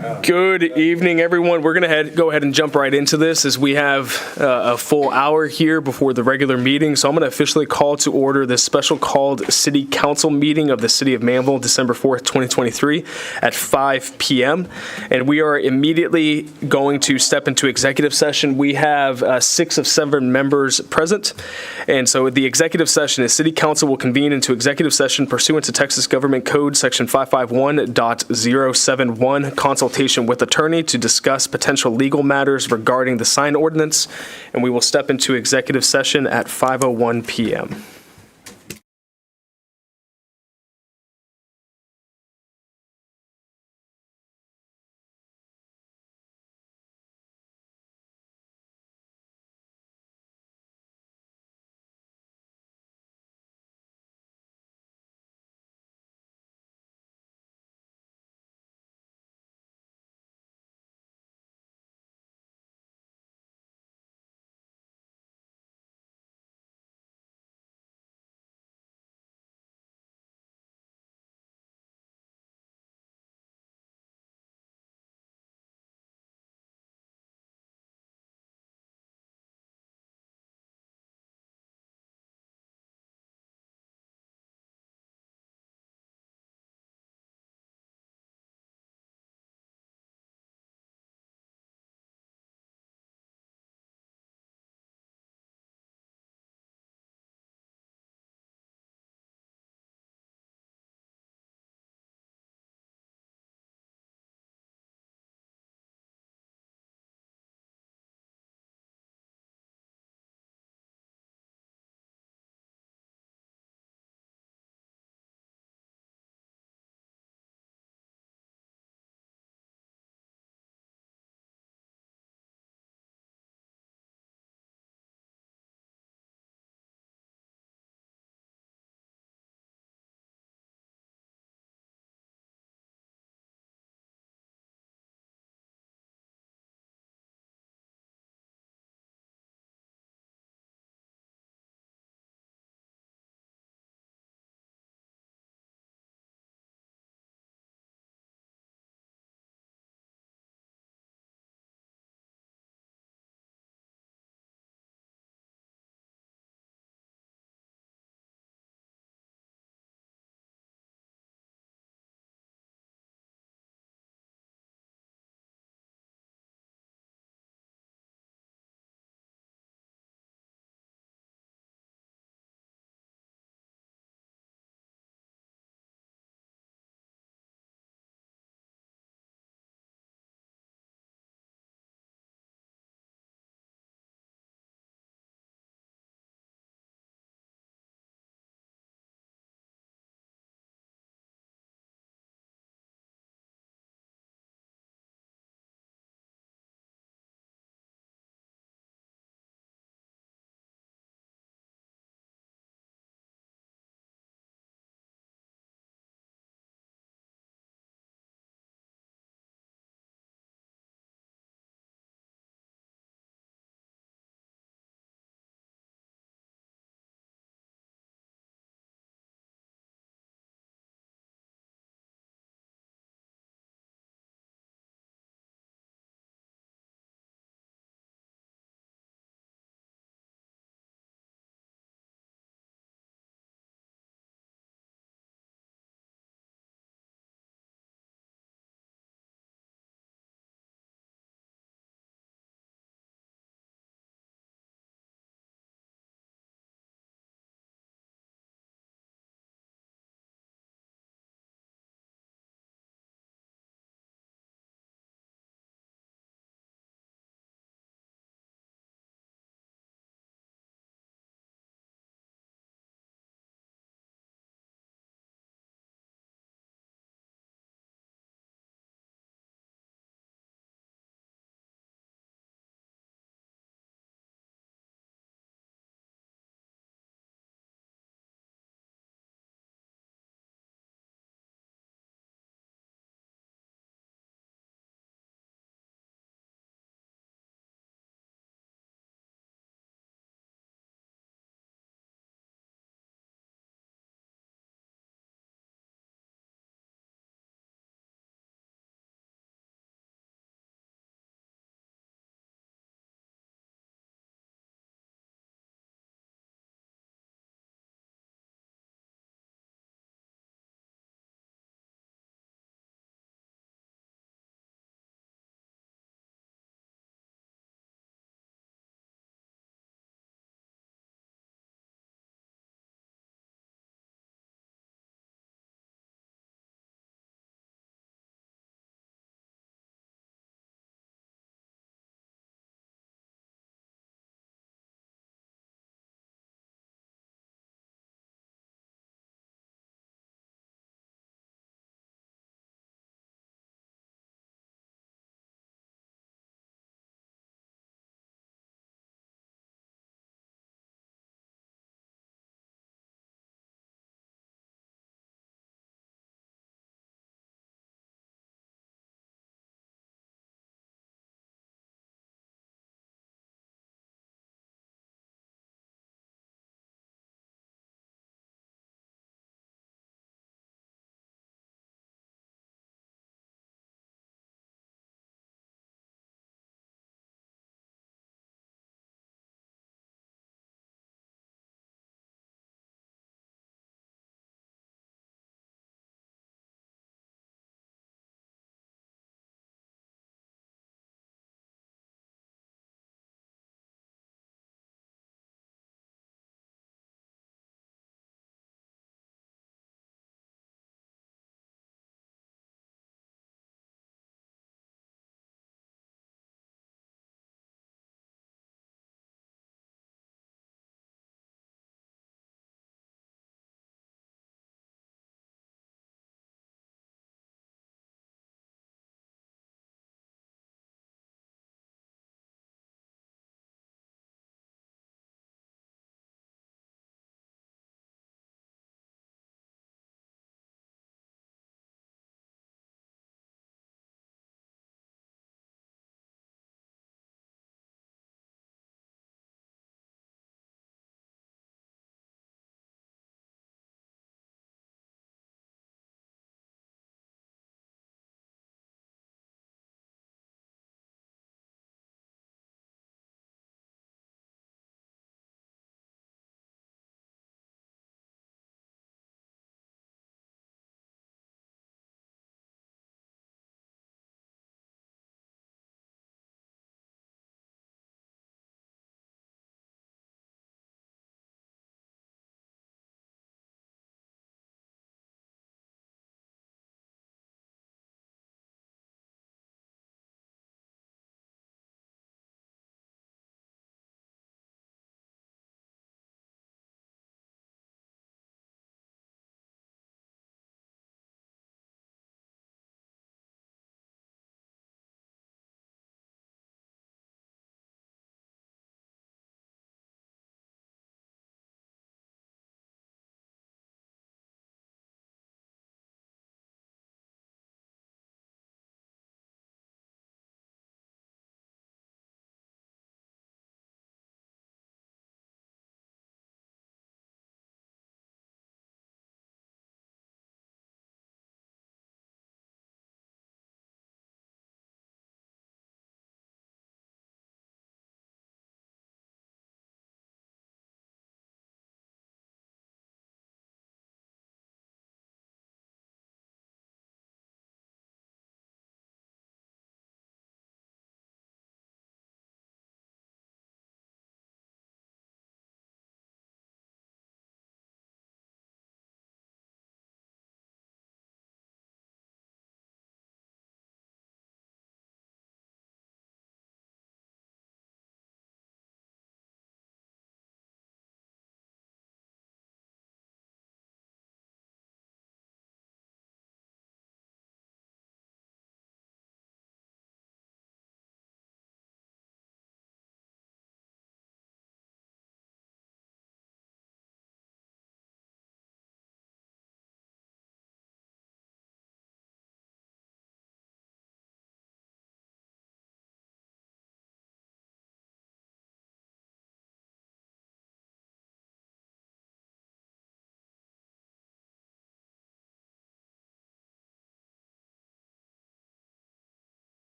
Good evening, everyone. We're going to go ahead and jump right into this as we have a full hour here before the regular meeting. So I'm going to officially call to order this special called City Council meeting of the City of Manvel, December 4th, 2023 at 5 p.m. And we are immediately going to step into executive session. We have 6 of 7 members present. And so the executive session is City Council will convene into executive session pursuant to Texas Government Code Section 551.071, consultation with attorney to discuss potential legal matters regarding the sign ordinance, and we will step into executive session at 5:01 p.m.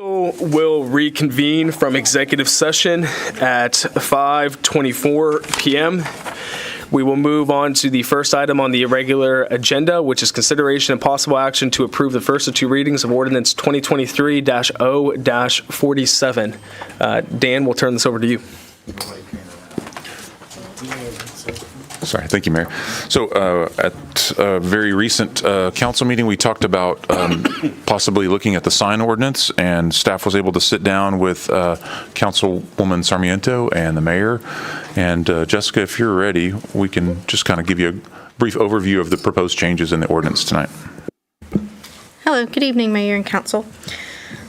Will reconvene from executive session at 5:24 p.m. We will move on to the first item on the irregular agenda, which is consideration and possible action to approve the first of two readings of ordinance 2023-0-47. Dan, we'll turn this over to you. Sorry, thank you, Mayor. So at a very recent council meeting, we talked about possibly looking at the sign ordinance, and staff was able to sit down with Councilwoman Sarmiento and the mayor. And Jessica, if you're ready, we can just kind of give you a brief overview of the proposed changes in the ordinance tonight. Hello, good evening, Mayor and Council.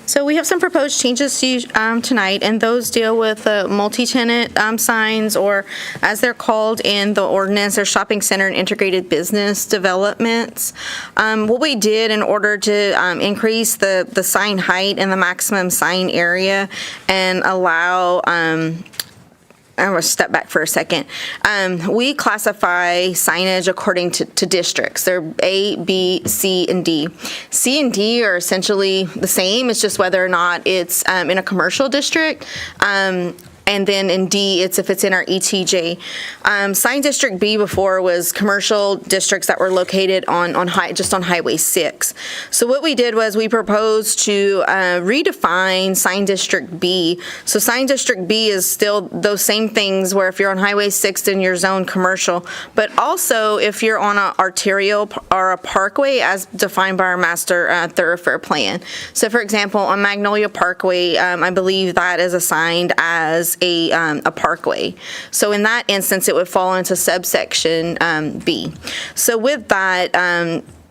So we have some proposed changes to you, tonight, and those deal with multi-tenant signs, or as they're called in the ordinance, they're shopping center and integrated business developments. What we did in order to increase the sign height and the maximum sign area and allow I'm going to step back for a second. We classify signage according to districts. They're A, B, C, and D. C and D are essentially the same. It's just whether or not it's in a commercial district. And then in D, it's if it's in our ETJ. Sign District B before was commercial districts that were located just on Highway 6. So what we did was we proposed to redefine Sign District B. So Sign District B is still those same things where if you're on Highway 6 then you're zone commercial, but also if you're on an arterial or a parkway as defined by our master thoroughfare plan. So for example, on Magnolia Parkway, I believe that is assigned as a parkway. So in that instance, it would fall into subsection B. So with that,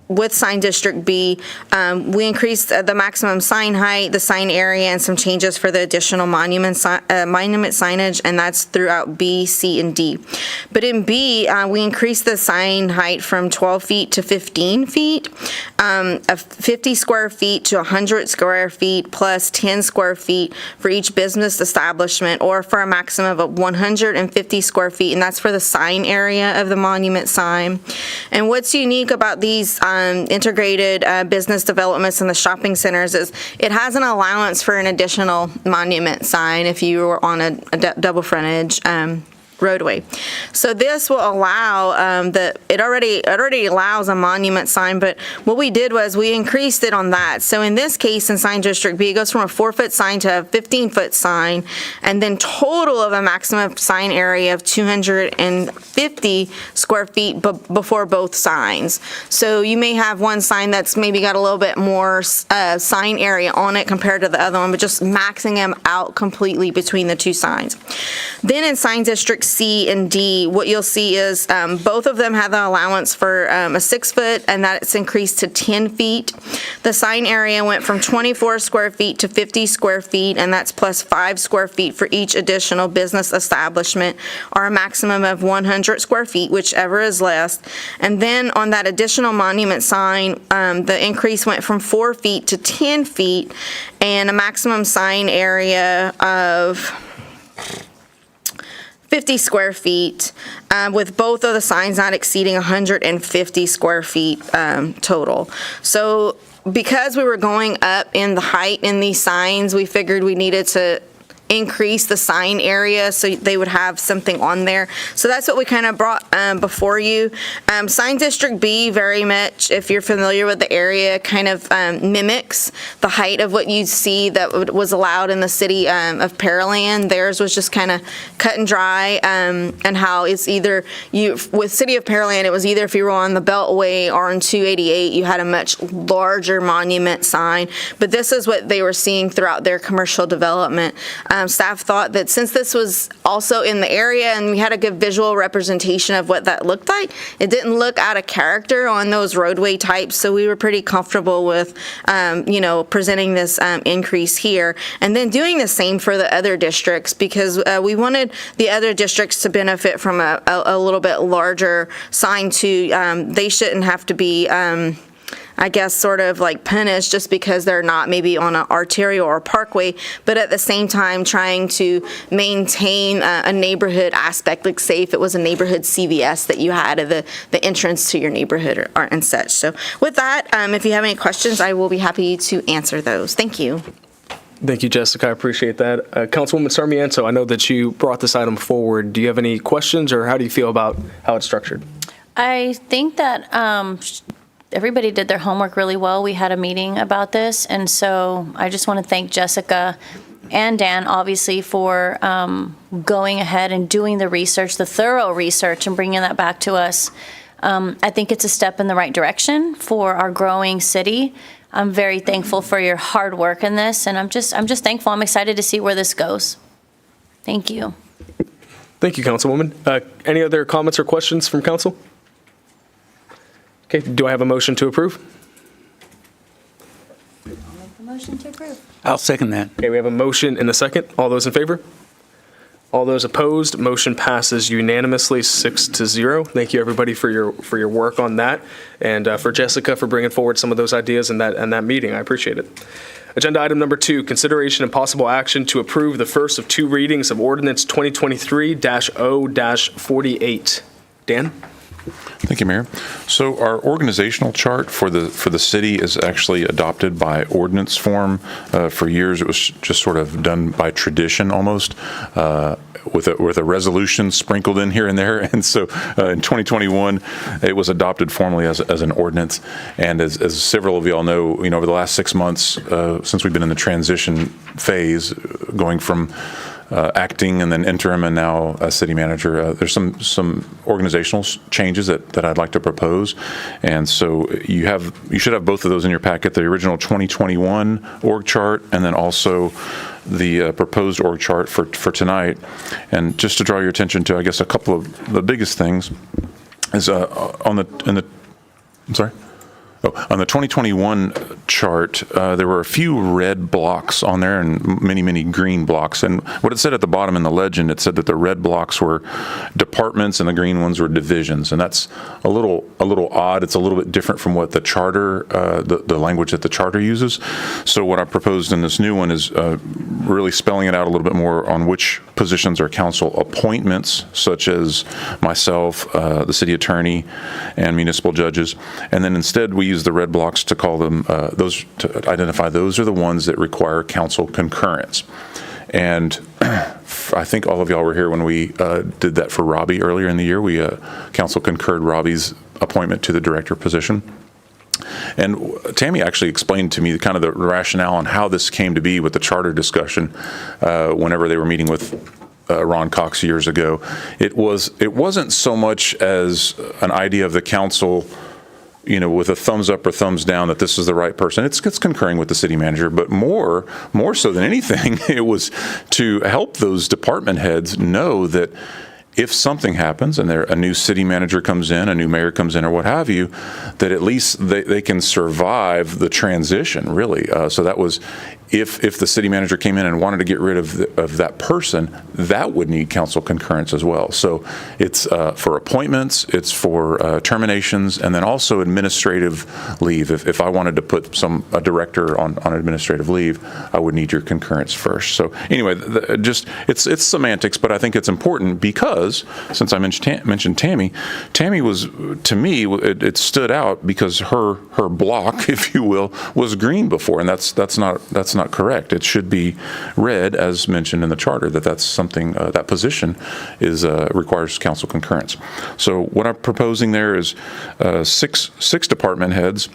with Sign District B, we increased the maximum sign height, the sign area, and some changes for the additional monument signage, and that's throughout B, C, and D. But in B, we increased the sign height from 12 feet to 15 feet, 50 square feet to 100 square feet, plus 10 square feet for each business establishment, or for a maximum of 150 square feet, and that's for the sign area of the monument sign. And what's unique about these integrated business developments in the shopping centers is it has an allowance for an additional monument sign if you were on a double frontage roadway. So this will allow it already allows a monument sign, but what we did was we increased it on that. So in this case, in Sign District B, it goes from a 4-foot sign to a 15-foot sign, and then total of a maximum sign area of 250 square feet before both signs. So you may have one sign that's maybe got a little bit more sign area on it compared to the other one, but just maxing them out completely between the two signs. Then in Sign District C and D, what you'll see is both of them have the allowance for a 6-foot, and that's increased to 10 feet. The sign area went from 24 square feet to 50 square feet, and that's plus 5 square feet for each additional business establishment, or a maximum of 100 square feet, whichever is less. And then on that additional monument sign, the increase went from 4 feet to 10 feet, and a maximum sign area of 50 square feet, with both of the signs not exceeding 150 square feet total. So because we were going up in the height in these signs, we figured we needed to increase the sign area so they would have something on there. So that's what we kind of brought before you. Sign District B, very much, if you're familiar with the area, kind of mimics the height of what you see that was allowed in the city of Pearland. Theirs was just kind of cut and dry, and how it's either with City of Pearland, it was either if you were on the Beltway or on 288, you had a much larger monument sign. But this is what they were seeing throughout their commercial development. Staff thought that since this was also in the area and we had a good visual representation of what that looked like, it didn't look out of character on those roadway types, so we were pretty comfortable with presenting this increase here, and then doing the same for the other districts, because we wanted the other districts to benefit from a little bit larger sign too. They shouldn't have to be I guess, sort of like punished just because they're not maybe on an arterial or parkway, but at the same time trying to maintain a neighborhood aspect, like say if it was a neighborhood CVS that you had at the entrance to your neighborhood or and such. So with that, if you have any questions, I will be happy to answer those. Thank you. Thank you, Jessica. I appreciate that. Councilwoman Sarmiento, I know that you brought this item forward. Do you have any questions, or how do you feel about how it's structured? I think that everybody did their homework really well. We had a meeting about this, and so I just want to thank Jessica and Dan, obviously, for going ahead and doing the research, the thorough research, and bringing that back to us. I think it's a step in the right direction for our growing city. I'm very thankful for your hard work in this, and I'm just thankful. I'm excited to see where this goes. Thank you. Thank you, Councilwoman. Any other comments or questions from council? Okay, do I have a motion to approve? I'll make the motion to approve. I'll second that. Okay, we have a motion and a second. All those in favor? All those opposed? Motion passes unanimously 6-0. Thank you, everybody, for your work on that, and for Jessica for bringing forward some of those ideas in that meeting. I appreciate it. Agenda item number 2, consideration and possible action to approve the first of 2 readings of ordinance 2023-0-48. Dan? Thank you, Mayor. So our organizational chart for the city is actually adopted by ordinance form. For years, it was just sort of done by tradition almost, with a resolution sprinkled in here and there. And so in 2021, it was adopted formally as an ordinance. And as several of you all know, over the last 6 months, since we've been in the transition phase, going from acting and then interim and now as city manager, there's some organizational changes that I'd like to propose. And so you should have both of those in your packet, the original 2021 org chart and then also the proposed org chart for tonight. And just to draw your attention to, I guess, a couple of the biggest things is on the 2021 chart, there were a few red blocks on there and many green blocks. And what it said at the bottom in the legend, it said that the red blocks were departments and the green ones were divisions. And that's a little odd. It's a little bit different from what the charter, the language that the charter uses. So what I proposed in this new one is really spelling it out a little bit more on which positions are council appointments, such as myself, the city attorney, and municipal judges. And then instead we use the red blocks to call them, to identify those are the ones that require council concurrence. And I think all of y'all were here when we did that for Robbie earlier in the year. We council concurred Robbie's appointment to the director position. And Tammy actually explained to me kind of the rationale on how this came to be with the charter discussion whenever they were meeting with Ron Cox years ago. It wasn't so much as an idea of the council, with a thumbs up or thumbs down that this is the right person. It's concurring with the city manager, but more so than anything, it was to help those department heads know that if something happens and a new city manager comes in, a new mayor comes in, or what have you, that at least they can survive the transition, really. So that was, if the city manager came in and wanted to get rid of that person, that would need council concurrence as well. So it's for appointments, it's for terminations, and then also administrative leave. If I wanted to put a director on administrative leave, I would need your concurrence first. So anyway, it's semantics, but I think it's important because, since I mentioned Tammy was, to me, it stood out because her block, if you will, was green before, and that's not correct. It should be red, as mentioned in the charter, that's something, that position requires council concurrence. So what I'm proposing there is six department heads,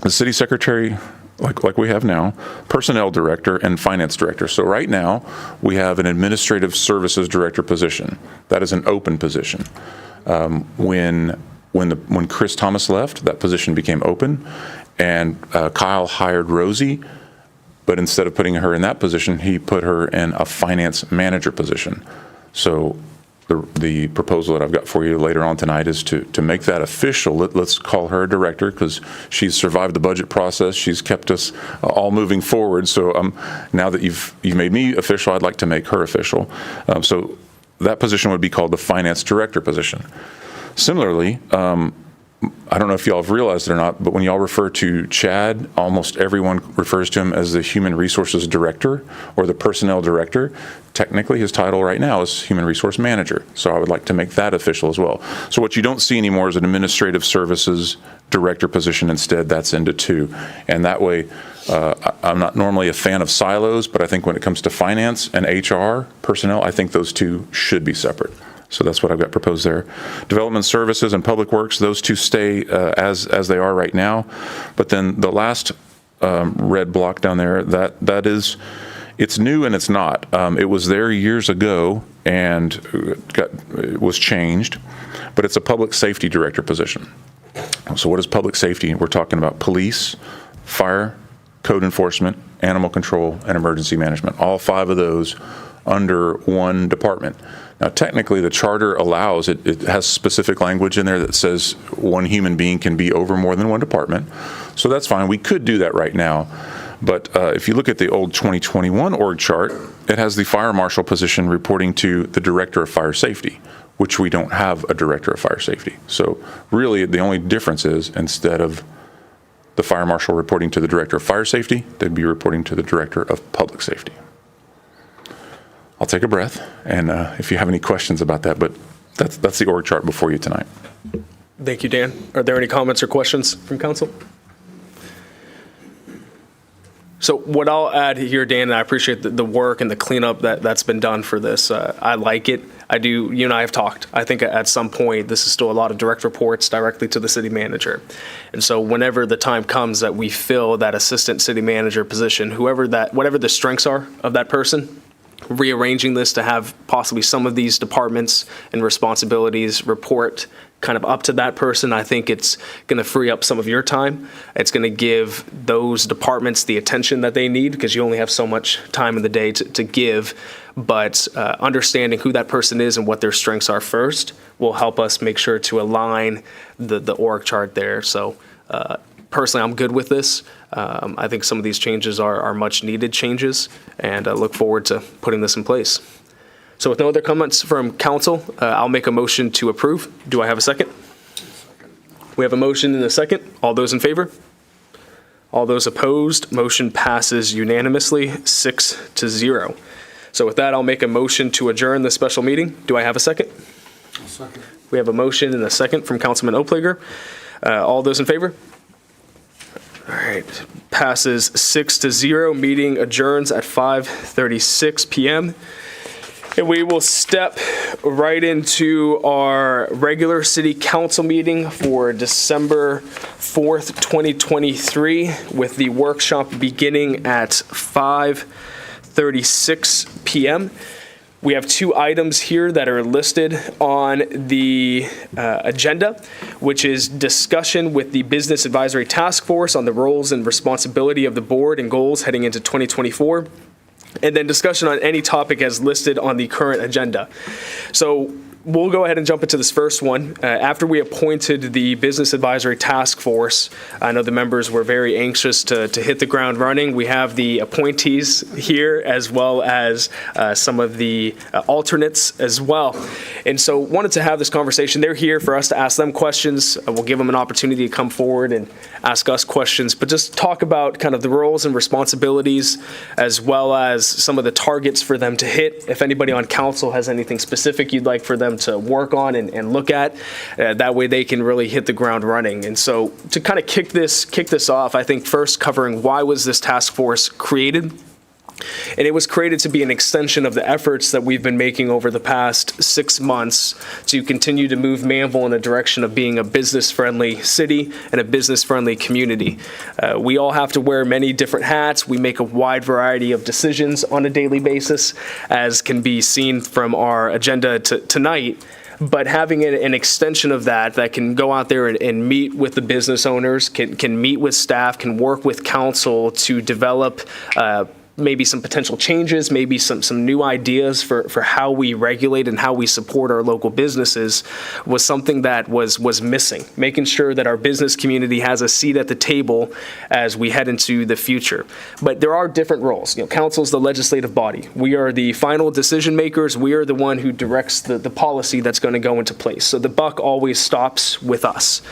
the city secretary, like we have now, personnel director, and finance director. So right now, we have an administrative services director position. That is an open position. When Chris Thomas left, that position became open, and Kyle hired Rosie, but instead of putting her in that position, he put her in a finance manager position. So the proposal that I've got for you later on tonight is to make that official. Let's call her a director because she's survived the budget process. She's kept us all moving forward. So now that you've made me official, I'd like to make her official. So that position would be called the finance director position. Similarly, I don't know if y'all have realized it or not, but when y'all refer to Chad, almost everyone refers to him as the human resources director or the personnel director. Technically, his title right now is human resource manager. So I would like to make that official as well. So what you don't see anymore is an administrative services director position. Instead, that's into 2. And that way, I'm not normally a fan of silos, but I think when it comes to finance and HR personnel, I think those two should be separate. So that's what I've got proposed there. Development services and public works, those two stay as they are right now. But then the last red block down there, that is, it's new and it's not. It was there years ago and it was changed, but it's a public safety director position. So what is public safety? We're talking about police, fire, code enforcement, animal control, and emergency management. All 5 of those under one department. Now, technically, the charter allows, it has specific language in there that says one human being can be over more than one department. So that's fine. We could do that right now. But if you look at the old 2021 org chart, it has the fire marshal position reporting to the director of fire safety, which we don't have a director of fire safety. So really, the only difference is instead of the fire marshal reporting to the director of fire safety, they'd be reporting to the director of public safety. I'll take a breath, and if you have any questions about that, but that's the org chart before you tonight. Thank you, Dan. Are there any comments or questions from council? So what I'll add here, Dan, and I appreciate the work and the cleanup that's been done for this. I like it. I do. You and I have talked. I think at some point, this is still a lot of direct reports directly to the city manager. And so whenever the time comes that we fill that assistant city manager position, whatever the strengths are of that person, rearranging this to have possibly some of these departments and responsibilities report kind of up to that person, I think it's going to free up some of your time. It's going to give those departments the attention that they need because you only have so much time in the day to give. But understanding who that person is and what their strengths are first will help us make sure to align the org chart there. So personally, I'm good with this. I think some of these changes are much needed changes, and I look forward to putting this in place. So with no other comments from council, I'll make a motion to approve. Do I have a second? We have a motion and a second. All those in favor? All those opposed? Motion passes unanimously, 6-0. So with that, I'll make a motion to adjourn the special meeting. Do I have a second? I'll second. We have a motion and a second from Councilman Oplager. All those in favor? All right, passes 6-0. Meeting adjourns at 5:36 p.m. And we will step right into our regular city council meeting for December 4th, 2023, with the workshop beginning at 5:36 p.m. We have 2 items here that are listed on the agenda, which is discussion with the Business Advisory Task Force on the roles and responsibility of the board and goals heading into 2024, and then discussion on any topic as listed on the current agenda. So we'll go ahead and jump into this first one. After we appointed the Business Advisory Task Force, I know the members were very anxious to hit the ground running. We have the appointees here as well as some of the alternates as well. And so wanted to have this conversation. They're here for us to ask them questions. We'll give them an opportunity to come forward and ask us questions, but just talk about kind of the roles and responsibilities as well as some of the targets for them to hit. If anybody on council has anything specific you'd like for them to work on and look at, that way they can really hit the ground running. And so to kind of kick this off, I think first covering why was this task force created? And it was created to be an extension of the efforts that we've been making over the past 6 months to continue to move Manvel in a direction of being a business-friendly city and a business-friendly community. We all have to wear many different hats. We make a wide variety of decisions on a daily basis, as can be seen from our agenda tonight. But having an extension of that can go out there and meet with the business owners, can meet with staff, can work with council to develop maybe some potential changes, maybe some new ideas for how we regulate and how we support our local businesses was something that was missing. Making sure that our business community has a seat at the table as we head into the future. But there are different roles. Council is the legislative body. We are the final decision makers. We are the one who directs the policy that's going to go into place. So the buck always stops with us.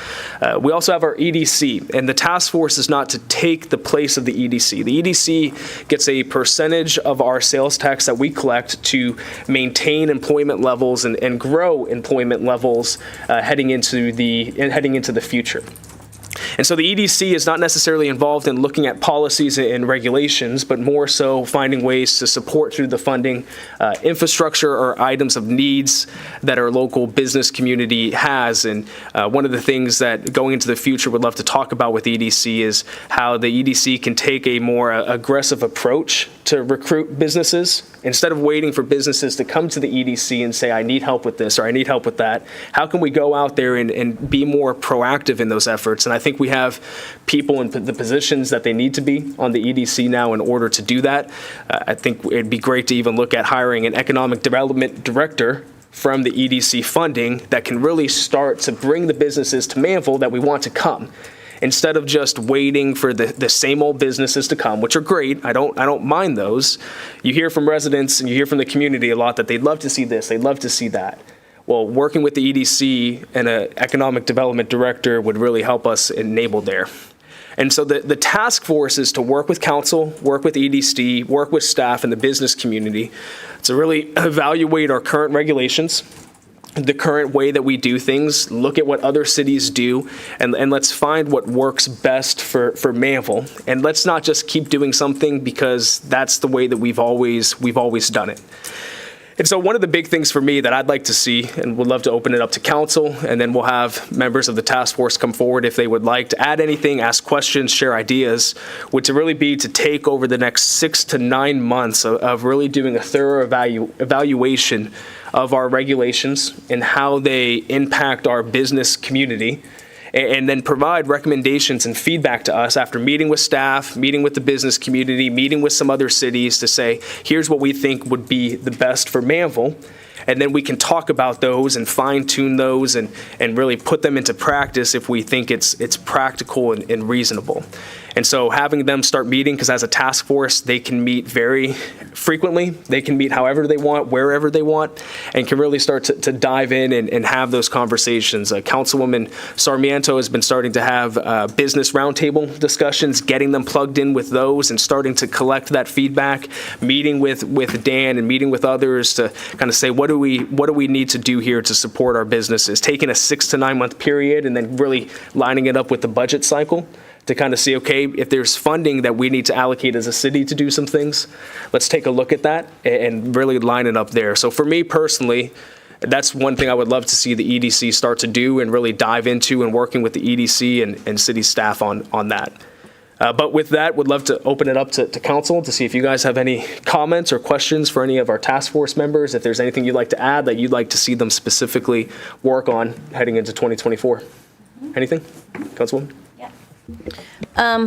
We also have our EDC, and the task force is not to take the place of the EDC. The EDC gets a percentage of our sales tax that we collect to maintain employment levels and grow employment levels heading into the future. And so the EDC is not necessarily involved in looking at policies and regulations, but more so finding ways to support through the funding infrastructure or items of needs that our local business community has. And one of the things that going into the future would love to talk about with EDC is how the EDC can take a more aggressive approach to recruit businesses. Instead of waiting for businesses to come to the EDC and say, I need help with this or I need help with that, how can we go out there and be more proactive in those efforts? And I think we have people in the positions that they need to be on the EDC now in order to do that. I think it'd be great to even look at hiring an economic development director from the EDC funding that can really start to bring the businesses to Manvel that we want to come. Instead of just waiting for the same old businesses to come, which are great, I don't mind those. You hear from residents and you hear from the community a lot that they'd love to see this, they'd love to see that. Well, working with the EDC and an economic development director would really help us enable there. And so the task force is to work with council, work with EDC, work with staff and the business community to really evaluate our current regulations, the current way that we do things, look at what other cities do, and let's find what works best for Manvel. And let's not just keep doing something because that's the way that we've always done it. And so one of the big things for me that I'd like to see, and would love to open it up to council, and then we'll have members of the task force come forward if they would like to add anything, ask questions, share ideas, would to really be to take over the next 6 to 9 months of really doing a thorough evaluation of our regulations and how they impact our business community, and then provide recommendations and feedback to us after meeting with staff, meeting with the business community, meeting with some other cities to say, here's what we think would be the best for Manvel. And then we can talk about those and fine tune those and really put them into practice if we think it's practical and reasonable. And so having them start meeting, because as a task force, they can meet very frequently. They can meet however they want, wherever they want, and can really start to dive in and have those conversations. Councilwoman Sarmiento has been starting to have business roundtable discussions, getting them plugged in with those and starting to collect that feedback, meeting with Dan and meeting with others to kind of say, what do we need to do here to support our businesses? Taking a 6 to 9 month period and then really lining it up with the budget cycle to kind of see, okay, if there's funding that we need to allocate as a city to do some things, let's take a look at that and really line it up there. So for me personally, that's one thing I would love to see the EDC start to do and really dive into and working with the EDC and city staff on that. But with that, would love to open it up to council to see if you guys have any comments or questions for any of our task force members, if there's anything you'd like to add that you'd like to see them specifically work on heading into 2024. Anything, Councilwoman?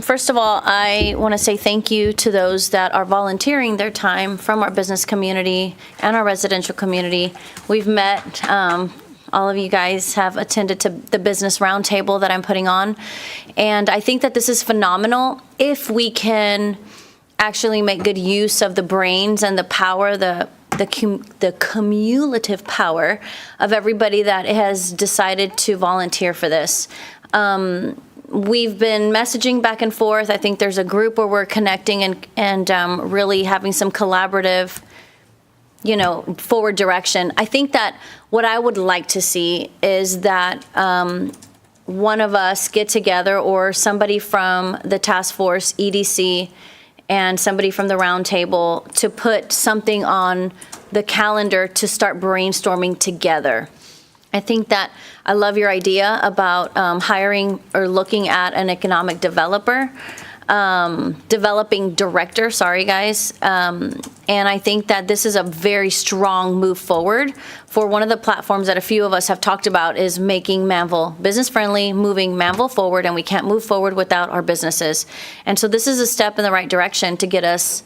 First of all, I want to say thank you to those that are volunteering their time from our business community and our residential community. We've met, all of you guys have attended to the business roundtable that I'm putting on. And I think that this is phenomenal if we can actually make good use of the brains and the power, the cumulative power of everybody that has decided to volunteer for this. We've been messaging back and forth. I think there's a group where we're connecting and really having some collaborative, forward direction. I think that what I would like to see is that one of us get together, or somebody from the task force, EDC, and somebody from the round table to put something on the calendar to start brainstorming together. I think that I love your idea about hiring or looking at an economic developing director, sorry guys. And I think that this is a very strong move forward for one of the platforms that a few of us have talked about is making Manvel business friendly, moving Manvel forward, and we can't move forward without our businesses. And so this is a step in the right direction to get us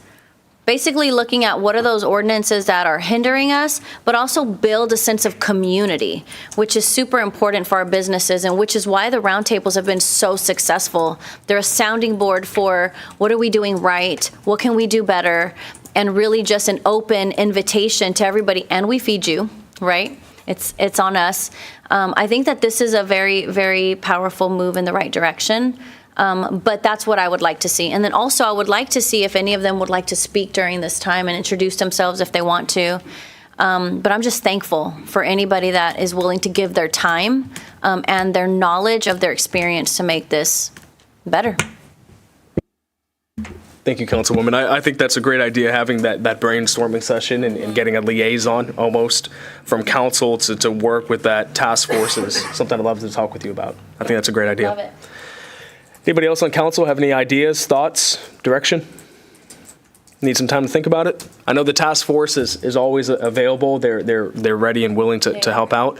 basically looking at what are those ordinances that are hindering us, but also build a sense of community, which is super important for our businesses, and which is why the roundtables have been so successful. They're a sounding board for what are we doing right, what can we do better, and really just an open invitation to everybody. And we feed you, right? It's on us. I think that this is a very, very powerful move in the right direction. But that's what I would like to see. And then also I would like to see if any of them would like to speak during this time and introduce themselves if they want to. But I'm just thankful for anybody that is willing to give their time and their knowledge of their experience to make this better. Thank you, Councilwoman. I think that's a great idea, having that brainstorming session and getting a liaison almost from council to work with that task force is something I'd love to talk with you about. I think that's a great idea. Love it. Anybody else on council have any ideas, thoughts, direction? Need some time to think about it? I know the task force is always available. They're ready and willing to help out.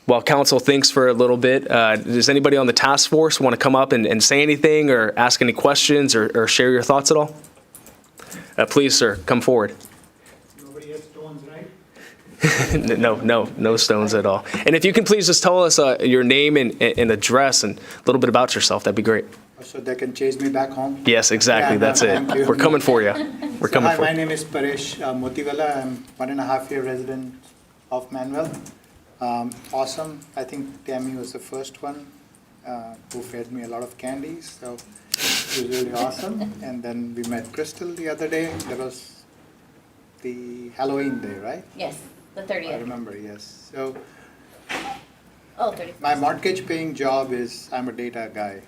While council thinks for a little bit, does anybody on the task force want to come up and say anything or ask any questions or share your thoughts at all? Please, sir, come forward. Nobody has stones, right? No stones at all. And if you can please just tell us your name and address and a little bit about yourself, that'd be great. So they can chase me back home? Yes, exactly. Yeah, That's it. thank you. We're coming for you. We're coming Hi, for my you. name is Paresh Motiwala. I'm 1.5-year resident of Manvel. Awesome. I think Tammy was the first one who fed me a lot of candies, so it was really awesome. And then we met Crystal the other day. That was the Halloween day, right? Yes, the I 30th. remember, yes. So Oh, 30th. my mortgage paying job is, I'm a data guy.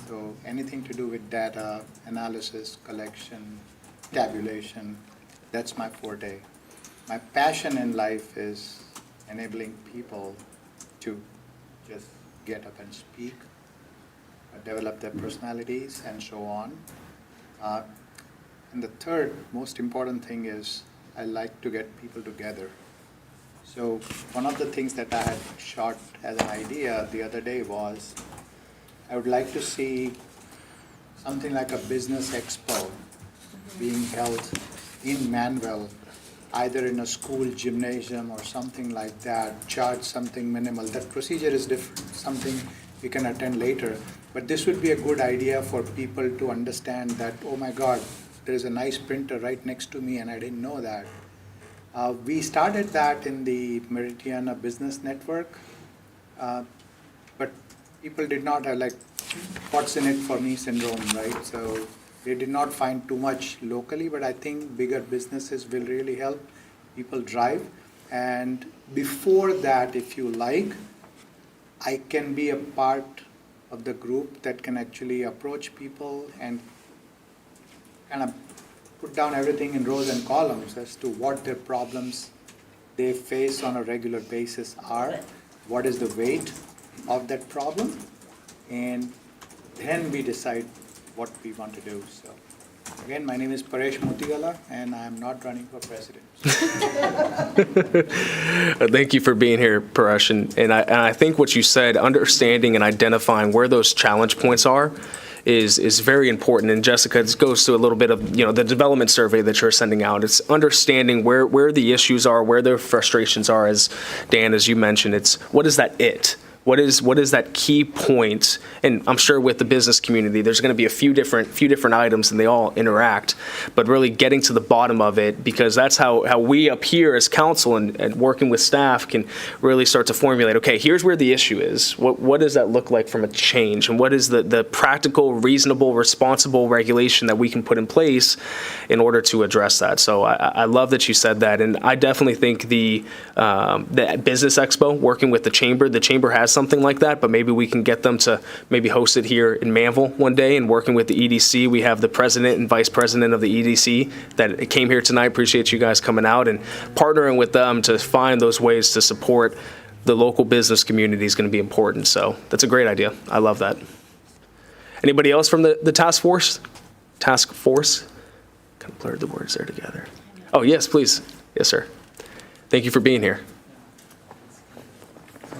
So anything to do with data, analysis, collection, tabulation, that's my forte. My passion in life is enabling people to just get up and speak, develop their personalities, and so on. And the third most important thing is I like to get people together. So one of the things that I had shot as an idea the other day was I would like to see something like a business expo being held in Manvel, either in a school gymnasium or something like that, charge something minimal. That procedure is different, something we can attend later. But this would be a good idea for people to understand that, oh my God, there is a nice printer right next to me and I didn't know that. We started that in the Meridiana Business Network, but people did not have, like, what's in it for me syndrome, right? So they did not find too much locally, but I think bigger businesses will really help people drive. And before that, if you like, I can be a part of the group that can actually approach people and kind of put down everything in rows and columns as to what their problems they face on a regular basis are, what is the weight of that problem, and then we decide what we want to do. So again, my name is Paresh Motiwala, and I'm not running for president. Thank you for being here, Paresh. And I think what you said, understanding and identifying where those challenge points are, is very important. And Jessica, this goes to a little bit of, the development survey that you're sending out. It's understanding where the issues are, where their frustrations are. As Dan, as you mentioned, it's what is that it? What is that key point? And I'm sure with the business community, there's going to be a few different items, and they all interact. But really getting to the bottom of it, because that's how we up here as council and working with staff can really start to formulate. Okay, here's where the issue is. What does that look like from a change, and what is the practical, reasonable, responsible regulation that we can put in place in order to address that? So I love that you said that, and I definitely think the business expo, working with the chamber has something like that, but maybe we can get them to maybe host it here in Manvel one day. And working with the EDC, we have the president and vice president of the EDC that came here tonight. Appreciate you guys coming out and partnering with them to find those ways to support the local business community is going to be important. So that's a great idea. I love that. Anybody else from the task force? Task force? Kind of blurred the words there together. Oh, yes, please. Yes, sir. Thank you for being here.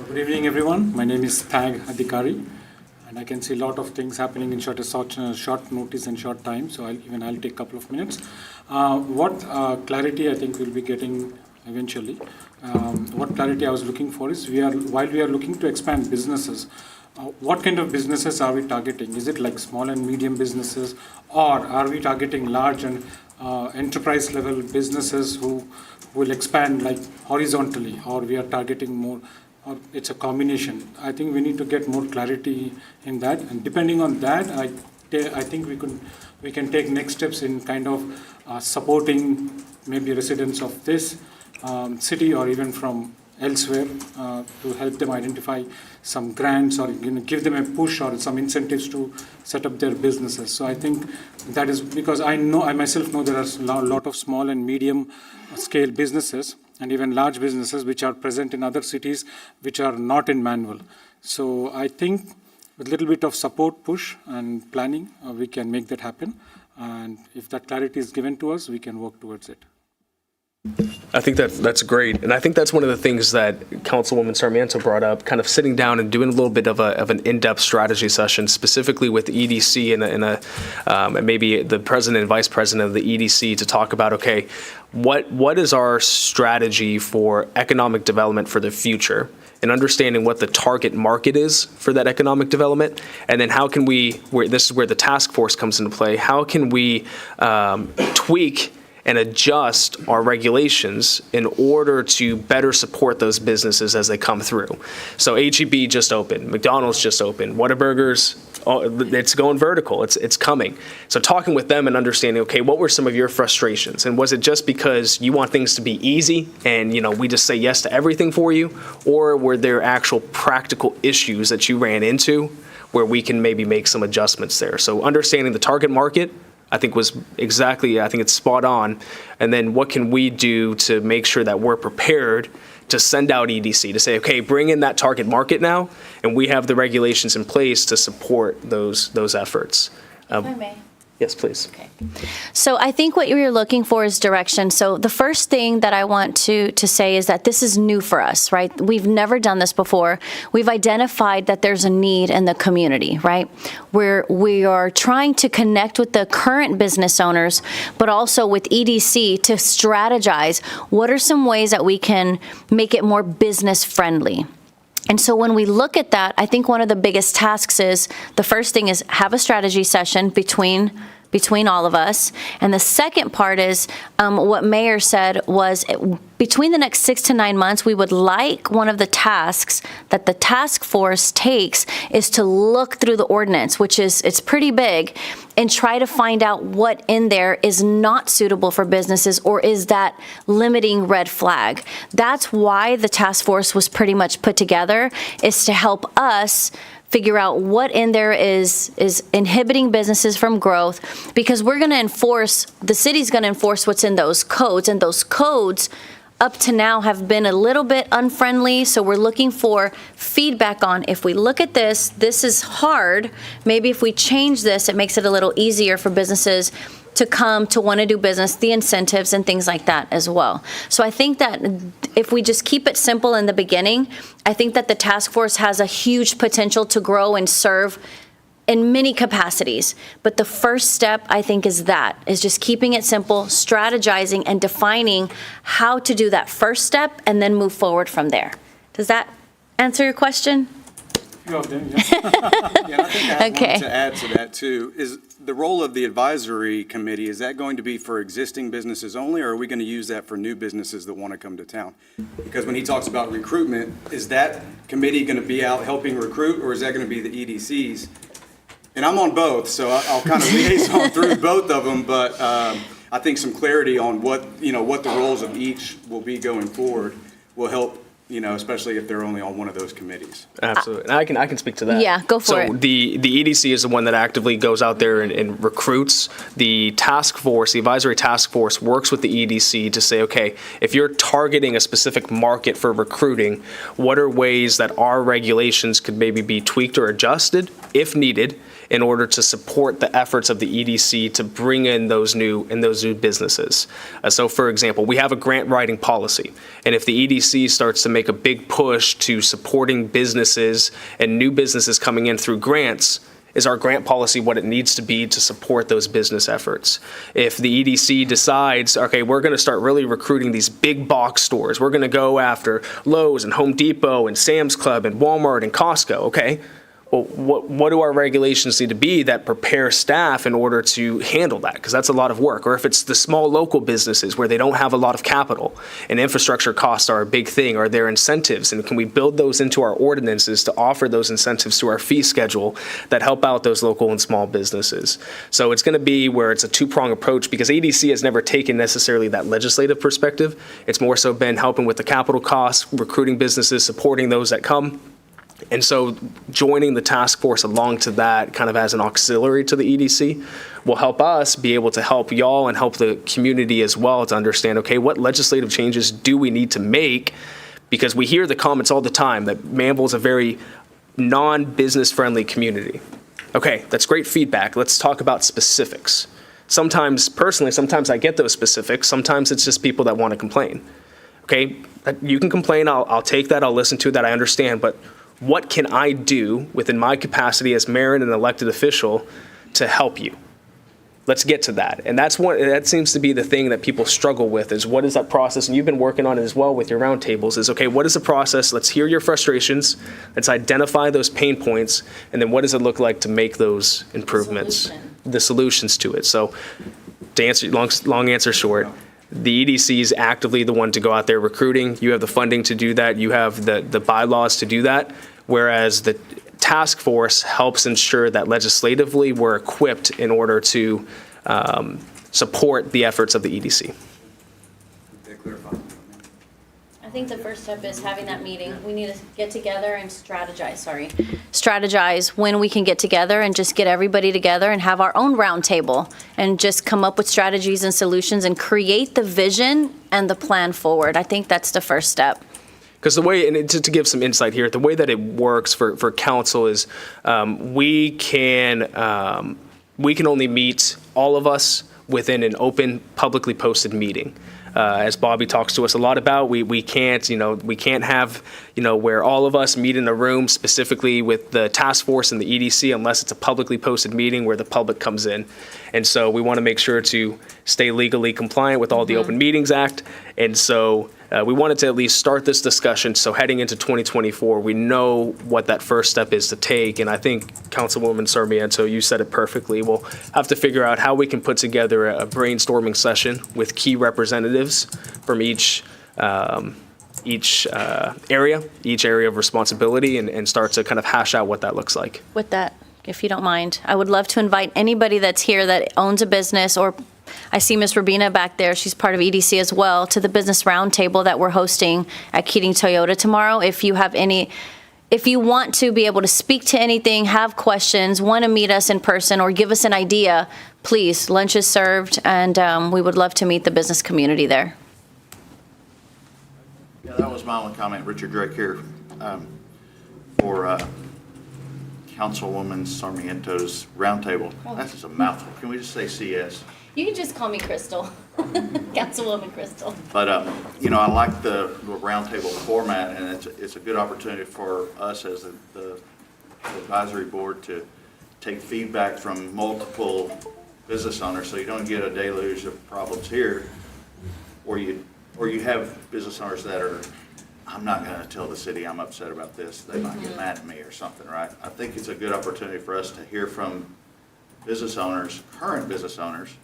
Good evening, everyone. My name is Tag Adhikari, and I can see a lot of things happening in short notice and short time, so I'll take a couple of minutes. What clarity I think we'll be getting eventually. What clarity I was looking for is while we are looking to expand businesses, what kind of businesses are we targeting? Is it like small and medium businesses, or are we targeting large and enterprise level businesses who will expand like horizontally, or we are targeting more, or it's a combination? I think we need to get more clarity in that, and depending on that, I think we can take next steps in kind of supporting maybe residents of this city or even from elsewhere to help them identify some grants or give them a push or some incentives to set up their businesses. So I think that is because I myself know there are a lot of small and medium scale businesses and even large businesses which are present in other cities which are not in Manvel. So I think with a little bit of support, push and planning, we can make that happen. And if that clarity is given to us, we can work towards it. I think that's great. And I think that's one of the things that Councilwoman Sarmiento brought up, kind of sitting down and doing a little bit of an in-depth strategy session, specifically with the EDC and maybe the president and vice president of the EDC to talk about, okay, what is our strategy for economic development for the future? And understanding what the target market is for that economic development, and then how can this is where the task force comes into play, how can we tweak and adjust our regulations in order to better support those businesses as they come through. So H-E-B just opened, McDonald's just opened, Whataburger's, it's going vertical, it's coming. So talking with them and understanding, okay, what were some of your frustrations? And was it just because you want things to be easy and, we just say yes to everything for you? Or were there actual practical issues that you ran into where we can maybe make some adjustments there? So understanding the target market, I think it's spot on. And then what can we do to make sure that we're prepared to send out EDC to say, okay, bring in that target market now, and we have the regulations in place to support those efforts. If I may. Yes, please. Okay. So I think what you're looking for is direction. So the first thing that I want to say is that this is new for us, right? We've never done this before. We've identified that there's a need in the community, right? We are trying to connect with the current business owners, but also with EDC to strategize what are some ways that we can make it more business friendly. And so when we look at that, I think one of the biggest tasks is, the first thing is have a strategy session between all of us. And the second part is what Mayor said was between the next 6 to 9 months, we would like one of the tasks that the task force takes is to look through the ordinance, which is, it's pretty big, and try to find out what in there is not suitable for businesses or is that limiting red flag. That's why the task force was pretty much put together, is to help us figure out what in there is inhibiting businesses from growth, because we're going to enforce, the city's going to enforce what's in those codes, and those codes up to now have been a little bit unfriendly. So we're looking for feedback on, if we look at this is hard, maybe if we change this, it makes it a little easier for businesses to come to want to do business, the incentives and things like that as well. So I think that if we just keep it simple in the beginning, I think that the task force has a huge potential to grow and serve in many capacities. But the first step, I think, is just keeping it simple, strategizing and defining how to do that first step and then move forward from there. Does that answer your question? Yeah, I think I Okay. wanted to add to that too, is the role of the advisory committee, is that going to be for existing businesses only, or are we going to use that for new businesses that want to come to town? Because when he talks about recruitment, is that committee going to be out helping recruit, or is that going to be the EDCs? And I'm on both, so I'll kind of liaison through both of them, but I think some clarity on what the roles of each will be going forward will help, especially if they're only on one of those committees. Absolutely. And I can speak to that. Yeah, go for it. So the EDC is the one that actively goes out there and recruits. The task force, the advisory task force, works with the EDC to say, okay, if you're targeting a specific market for recruiting, what are ways that our regulations could maybe be tweaked or adjusted, if needed, in order to support the efforts of the EDC to bring in those new businesses. So for example, we have a grant writing policy, and if the EDC starts to make a big push to supporting businesses and new businesses coming in through grants, is our grant policy what it needs to be to support those business efforts? If the EDC decides, okay, we're going to start really recruiting these big box stores, we're going to go after Lowe's and Home Depot and Sam's Club and Walmart and Costco, okay, well, what do our regulations need to be that prepare staff in order to handle that? Because that's a lot of work. Or if it's the small local businesses where they don't have a lot of capital and infrastructure costs are a big thing, are there incentives? And can we build those into our ordinances to offer those incentives to our fee schedule that help out those local and small businesses? So it's going to be where it's a two-prong approach, because ADC has never taken necessarily that legislative perspective. It's more so been helping with the capital costs, recruiting businesses, supporting those that come. And so joining the task force along to that kind of as an auxiliary to the EDC will help us be able to help y'all and help the community as well to understand, okay, what legislative changes do we need to make? Because we hear the comments all the time that Manvel is a very non-business friendly community. Okay, that's great feedback. Let's talk about specifics. Sometimes, personally, sometimes I get those specifics. Sometimes it's just people that want to complain. Okay, you can complain. I'll take that. I'll listen to that. I understand. But what can I do within my capacity as mayor and an elected official to help you? Let's get to that. And that seems to be the thing that people struggle with, is what is that process? And you've been working on it as well with your roundtables, is, okay, what is the process? Let's hear your frustrations. Let's identify those pain points. And then what does it look like to make those improvements? The solutions to it. So to answer, long answer short, the EDC is actively the one to go out there recruiting. You have the funding to do that. You have the bylaws to do that. Whereas the task force helps ensure that legislatively we're equipped in order to support the efforts of the EDC. I think the first step is having that meeting. We need to get together and strategize when we can get together and just get everybody together and have our own roundtable and just come up with strategies and solutions and create the vision and the plan forward. I think that's the first step. Because the way, and to give some insight here, the way that it works for council is we can only meet, all of us, within an open, publicly posted meeting. As Bobby talks to us a lot about, we can't have, where all of us meet in a room specifically with the task force and the EDC unless it's a publicly posted meeting where the public comes in. And so we want to make sure to stay legally compliant with all the Open Meetings Act. And so we wanted to at least start this discussion. So heading into 2024, we know what that first step is to take. And I think Councilwoman Sarmiento, you said it perfectly. We'll have to figure out how we can put together a brainstorming session with key representatives from each area of responsibility, and start to kind of hash out what that looks like. With that, if you don't mind, I would love to invite anybody that's here that owns a business, or I see Ms. Rubina back there, she's part of EDC as well, to the business roundtable that we're hosting at Keating Toyota tomorrow. If you want to be able to speak to anything, have questions, want to meet us in person, or give us an idea, please, lunch is served, and we would love to meet the business community there. Yeah, that was my only comment. Richard Drake here for Councilwoman Sarmiento's roundtable. That's just a mouthful. Can we just say CS? You can just call me Crystal, Councilwoman Crystal. But, I like the roundtable format, and it's a good opportunity for us as the advisory board to take feedback from multiple business owners, so you don't get a deluge of problems here, or you have business owners that are, I'm not going to tell the city I'm upset about this. They might get mad at me or something, right? I think it's a good opportunity for us to hear from business owners, current business owners,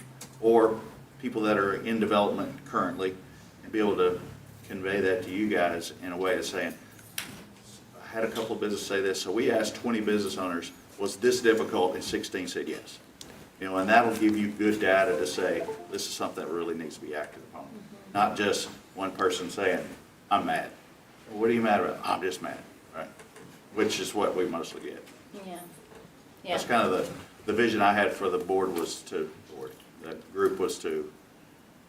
or people that are in development currently, and be able to convey that to you guys in a way of saying, I had a couple of businesses say this, so we asked 20 business owners, was this difficult? And 16 said yes. And that'll give you good data to say, this is something that really needs to be acted upon. Not just one person saying, I'm mad. Well, what are you mad about? I'm just mad, right? Which is what we mostly get. Yeah. That's kind of the vision I had for the board that group was to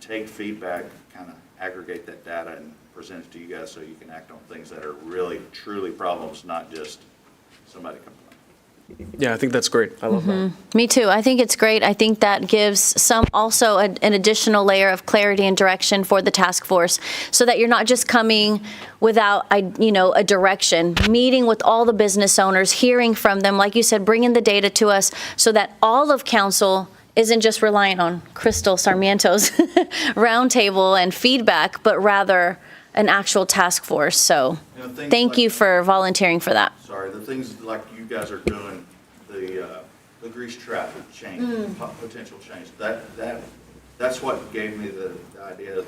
take feedback, kind of aggregate that data and present it to you guys so you can act on things that are really, truly problems, not just somebody complaining. Yeah, I think that's great. I love that. Me too. I think it's great. I think that gives also an additional layer of clarity and direction for the task force, so that you're not just coming without, a direction, meeting with all the business owners, hearing from them, like you said, bringing the data to us so that all of council isn't just reliant on Crystal Sarmiento's roundtable and feedback, but rather an actual task force. So thank you for volunteering for that. Sorry, the things like you you guys are doing the grease trap change, potential change. That's what gave me the idea of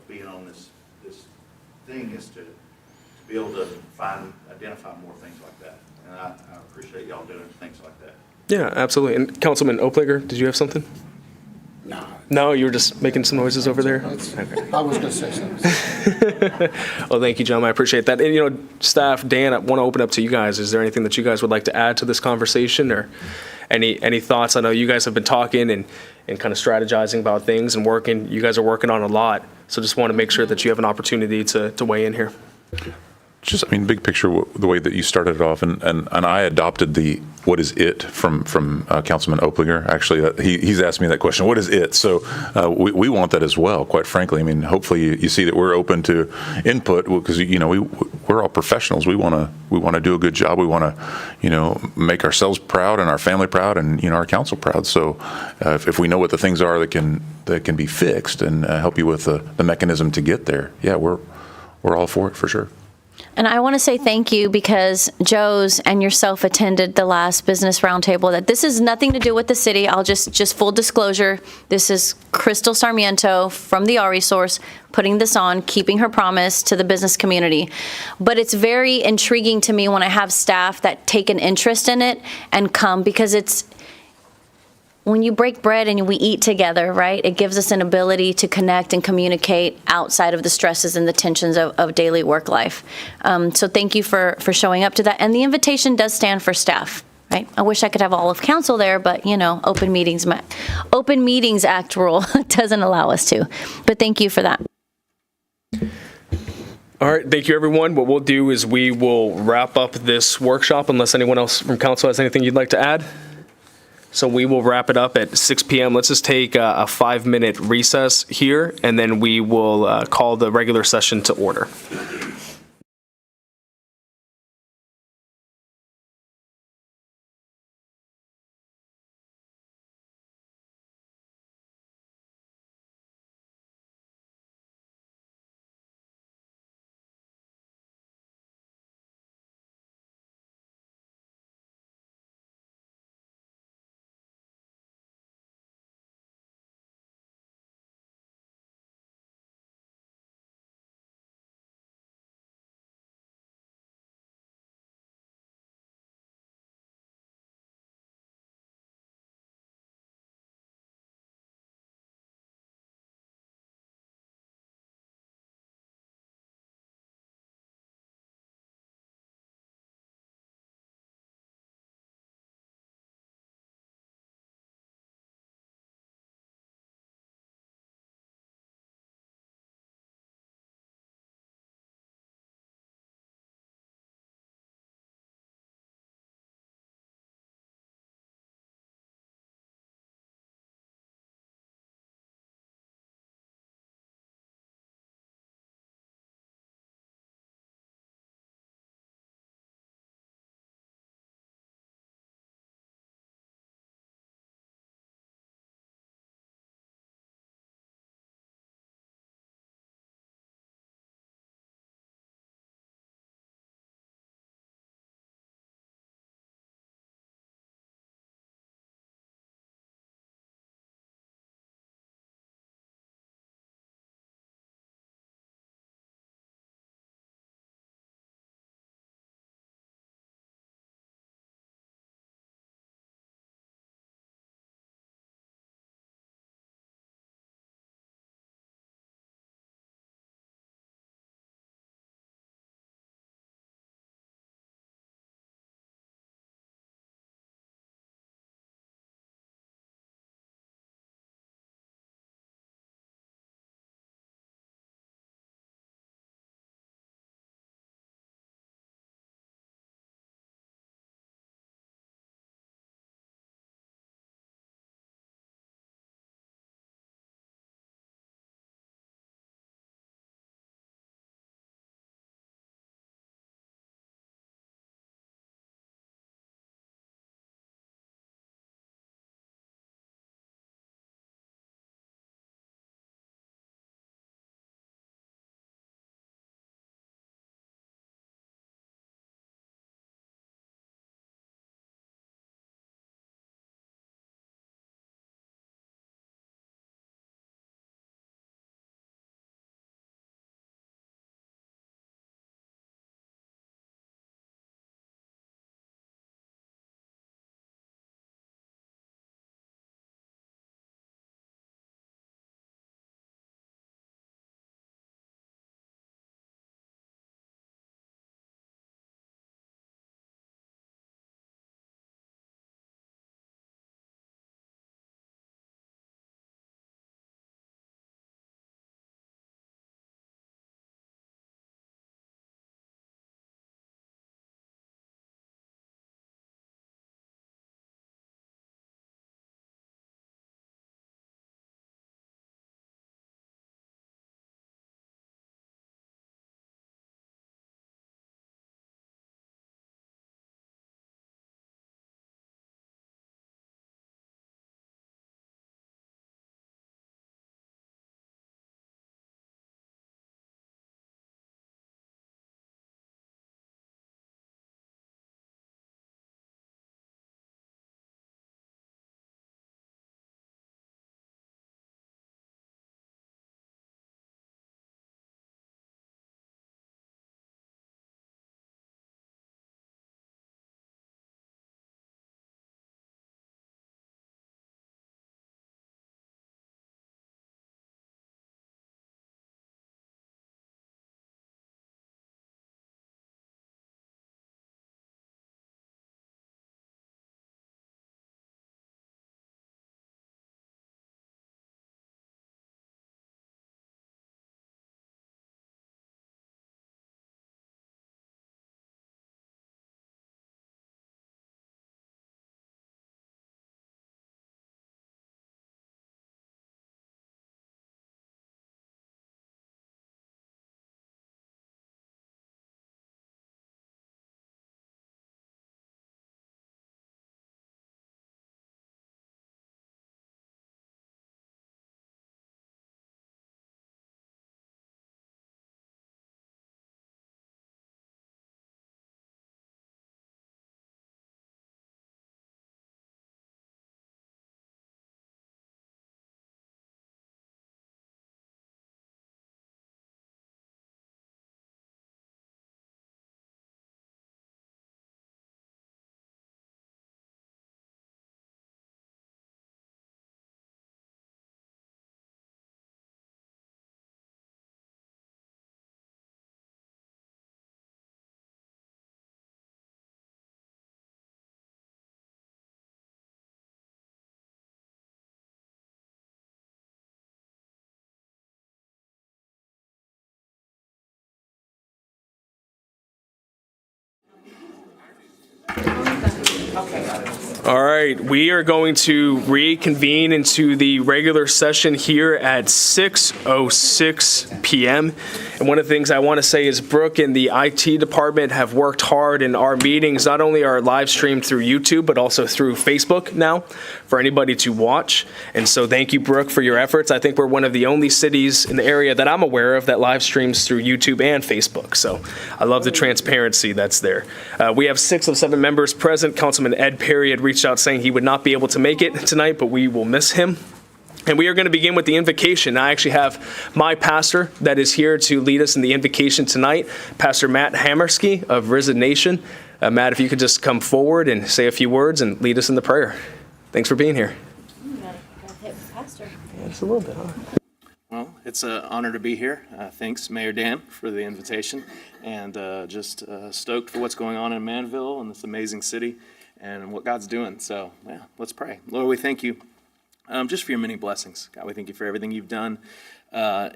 being on this thing, is to be able to identify more things like that. And I appreciate y'all doing things like that. Yeah, absolutely. And Councilman Opliger, did you have something? No, No, you were just making some noises over there? I was gonna say something. Well, thank you, John. I appreciate that. And, staff, Dan, I want to open up to you guys. Is there anything that you guys would like to add to this conversation, or any thoughts? I know you guys have been talking and kind of strategizing about things and working. You guys are working on a lot. So just want to make sure that you have an opportunity to weigh in here. Just, big picture, the way that you started it off, and I adopted the "what is it" from Councilman Opliger. Actually, he's asked me that question, "What is it?" So we want that as well, quite frankly. Hopefully you see that we're open to input, because we're all professionals. We want to do a good job. We want to make ourselves proud and our family proud and our council proud. So if we know what the things are that can be fixed and help you with the mechanism to get there, yeah, we're all for it, for sure. And I want to say thank you, because Joe's and yourself attended the last business roundtable. That this is nothing to do with the city. I'll just full disclosure. This is Crystal Sarmiento from the RE Source putting this on, keeping her promise to the business community. But it's very intriguing to me when I have staff that take an interest in it and come, because it's, when you break bread and we eat together, right, it gives us an ability to connect and communicate outside of the stresses and the tensions of daily work life. So thank you for showing up to that. And the invitation does stand for staff, right? I wish I could have all of council there, but, Open Meetings Act rule doesn't allow us to. But thank you for that. All right, thank you, everyone. What we'll do is we will wrap up this workshop, unless anyone else from council has anything you'd like to add. So we will wrap it up at 6 p.m. Let's just take a 5-minute recess here, and then we will call the regular session to order. All right, we are going to reconvene into the regular session here at 6:06 p.m. And one of the things I want to say is Brooke and the IT department have worked hard, and our meetings not only are live streamed through YouTube, but also through Facebook now for anybody to watch. And so thank you, Brooke, for your efforts. I think we're one of the only cities in the area that I'm aware of that live streams through YouTube and Facebook. So I love the transparency that's there. We have 6 of 7 members present. Councilman Ed Perry had reached out saying he would not be able to make it tonight, but we will miss him. And we are going to begin with the invocation. I actually have my pastor that is here to lead us in the invocation tonight, Pastor Matt Hammersky of Risen Nation. Matt, if you could just come forward and say a few words and lead us in the prayer. Thanks for being here. Pastor. Yeah, it's a little bit, huh? Well, it's an honor to be here. Thanks, Mayor Dan, for the invitation, and just stoked for what's going on in Manvel and this amazing city and what God's doing. So, yeah, let's pray. Lord, we thank you just for your many blessings. God, we thank you for everything you've done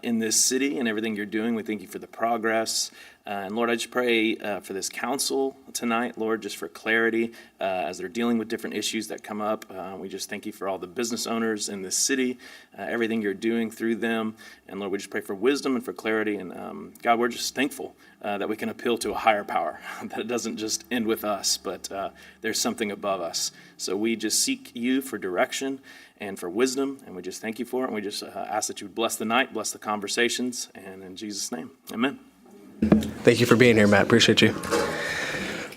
in this city and everything you're doing. We thank you for the progress. And Lord, I just pray for this council tonight, Lord, just for clarity as they're dealing with different issues that come up. We just thank you for all the business owners in this city, everything you're doing through them. And Lord, we just pray for wisdom and for clarity. And God, we're just thankful that we can appeal to a higher power, that it doesn't just end with us, but there's something above us. So we just seek you for direction and for wisdom, and we just thank you for it. And we just ask that you would bless the night, bless the conversations, and in Jesus' name, amen. Thank you for being here, Matt. Appreciate you.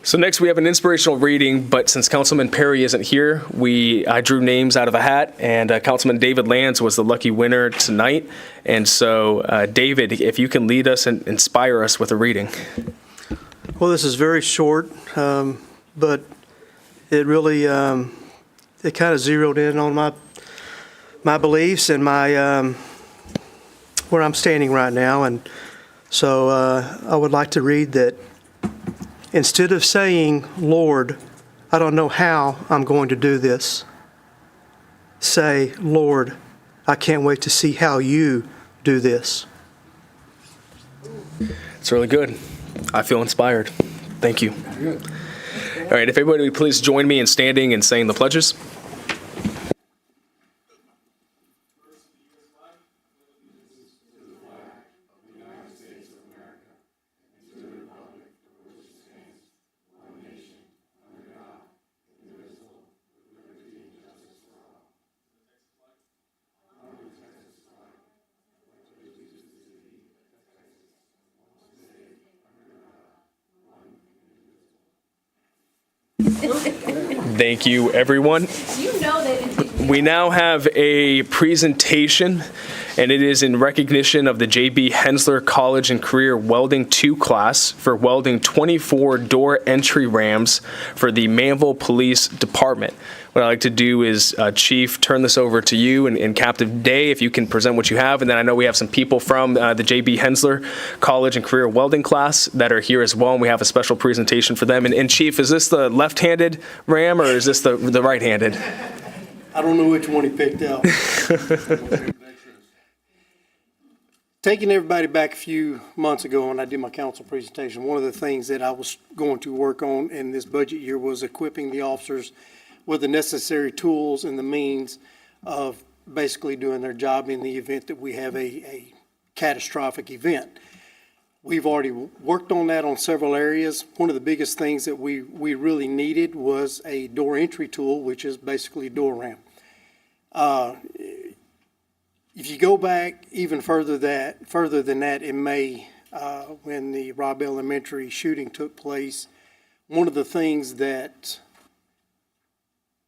So next we have an inspirational reading, but since Councilman Perry isn't here, I drew names out of a hat, and Councilman David Lands was the lucky winner tonight. And so, David, if you can lead us and inspire us with a reading. Well, this is very short, but it really it kind of zeroed in on my beliefs and my where I'm standing right now. And so I would like to read that instead of saying, Lord, I don't know how I'm going to do this, say, Lord, I can't wait to see how you do this. It's really good. I feel inspired. Thank you. All right, if everybody would please join me in standing and saying the pledges. Thank you, everyone. We now have a presentation, and it is in recognition of the J.B. Hensler College and Career Welding 2 class for welding 24 door entry rams for the Manvel Police Department. What I'd like to do is, Chief, turn this over to you and Captain Day, if you can present what you have. And then I know we have some people from the J.B. Hensler College and Career Welding class that are here as well, and we have a special presentation for them. And Chief, is this the left-handed ram or is this the right-handed? I don't know which one he picked out. Taking everybody back a few months ago when I did my council presentation, one of the things that I was going to work on in this budget year was equipping the officers with the necessary tools and the means of basically doing their job in the event that we have a catastrophic event. We've already worked on that on several areas. One of the biggest things that we really needed was a door entry tool, which is basically a door ram. If you go back even further than that, in May, when the Robb Elementary shooting took place, one of the things that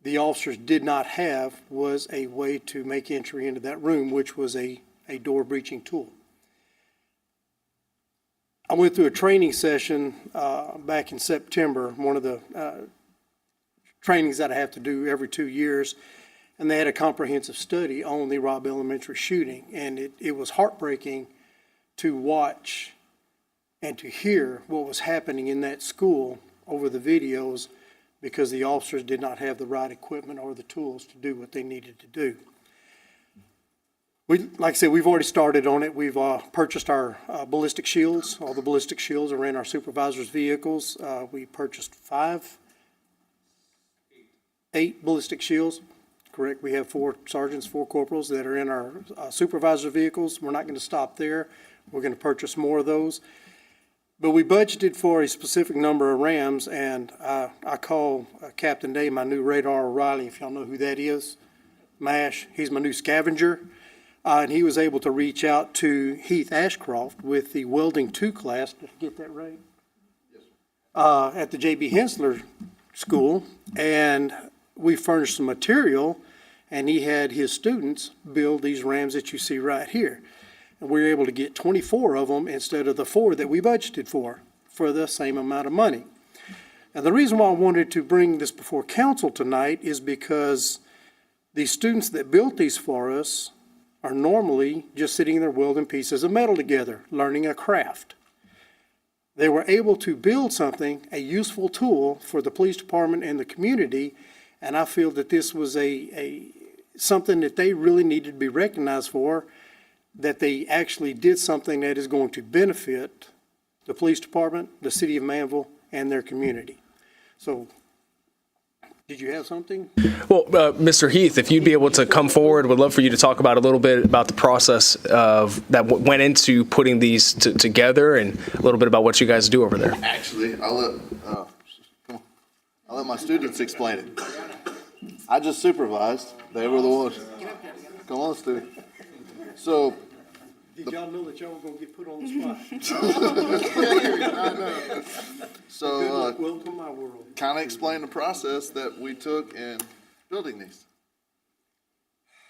the officers did not have was a way to make entry into that room, which was a door breaching tool. I went through a training session back in September, one of the trainings that I have to do every 2 years, and they had a comprehensive study on the Robb Elementary shooting, and it was heartbreaking to watch and to hear what was happening in that school over the videos because the officers did not have the right equipment or the tools to do what they needed to do. Like I said, we've already started on it. We've purchased our ballistic shields. All the ballistic shields are in our supervisors' vehicles. We purchased 5 8 ballistic shields. Correct, we have 4 sergeants, 4 corporals that are in our supervisor vehicles. We're not going to stop there. We're going to purchase more of those. But we budgeted for a specific number of Rams, and I call Captain Day, my new Radar O'Reilly, if y'all know who that is. MASH, he's my new scavenger. And he was able to reach out to Heath Ashcroft with the Welding 2 class. Did I get that right? Yes, sir. At the J.B. Hensler School, and we furnished some material, and he had his students build these Rams that you see right here. And we were able to get 24 of them instead of the 4 that we budgeted for the same amount of money. And the reason why I wanted to bring this before council tonight is because the students that built these for us are normally just sitting there welding pieces of metal together, learning a craft. They were able to build something, a useful tool for the police department and the community, and I feel that this was something that they really needed to be recognized for, that they actually did something that is going to benefit the police department, the city of Manvel, and their community. So, did you have something? Well, Mr. Heath, if you'd be able to come forward, would love for you to talk about a little bit about the process that went into putting these together, and a little bit about what you guys do over there. Actually, I'll let my students explain it. I just supervised. They were the ones. Come on, Stu. So, Did y'all know that y'all were going to get put on the spot? I know. So, Good luck. Welcome to my world. kind of explain the process that we took in building these.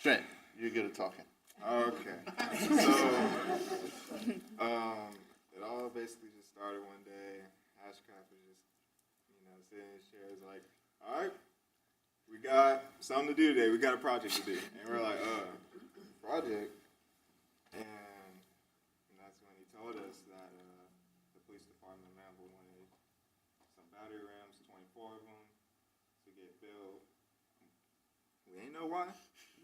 Trent, you're good at talking. Okay. So, it all basically just started one day. Ashcraft was just, sitting in his chair, was like, all right, we got something to do today. We got a project to do. And we're like, project? And that's when he told us that the police department of Manvel wanted some battery rams, 24 of them, to get built. We ain't know why.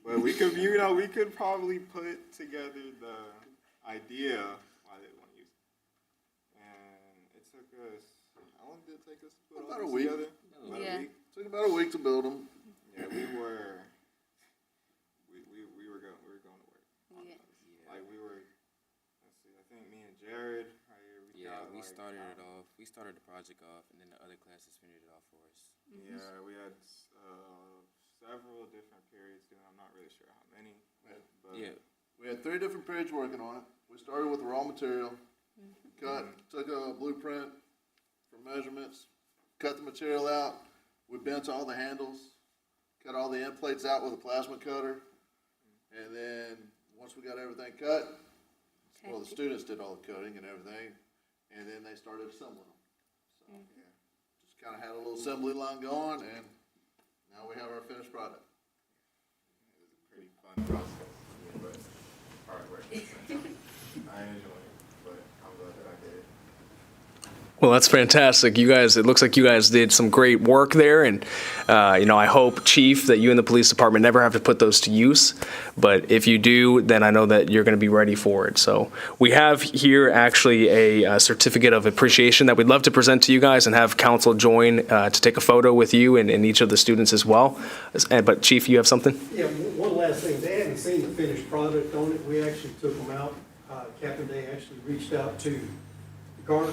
But we could, we could probably put together the idea why they want to use it. And it took us, how long did it take us to put all this together? About a week. Took about a week to build them. Yeah, we were going to work. Yeah. Like we were, let's see, I think me and Jared right here. We started it off. We started the project off, and then the other classes finished it off for us. Yeah, we had several different periods doing. I'm not really sure how many. But We had 3 different periods working on it. We started with the raw material, took a blueprint for measurements, cut the material out. We bent all the handles, cut all the end plates out with a plasma cutter, and then once we got everything cut, well, the students did all the cutting and everything, and then they started assembling them. So, just kind of had a little assembly line going, and now we have our finished product. it was a pretty fun process, but hard work. I enjoy it, but I'm glad that I did it. Well, that's fantastic. You guys, it looks like you guys did some great work there. And, I hope, Chief, that you and the police department never have to put those to use. But if you do, then I know that you're going to be ready for it. So we have here actually a certificate of appreciation that we'd love to present to you guys and have council join to take a photo with you and each of the students as well. But Chief, you have something? Yeah, one last thing. They hadn't seen the finished product on it. We actually took them out. Captain Day actually reached out to Gartner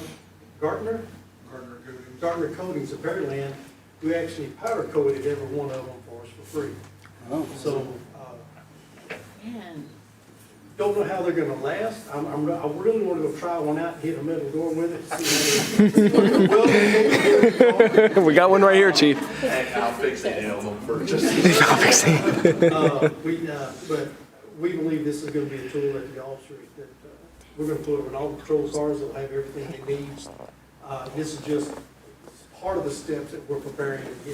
Coatings of Pearland, who actually powder coated every one of them for us for free. Oh. So, don't know how they're gonna last. I really want to go try one out and hit a metal door with it. We got one right here, Chief. I'll fix it on them first. But we believe this is gonna be a tool that the officers, that we're gonna put them in all the patrol cars, they'll have everything they need. This is just part of the steps that we're preparing and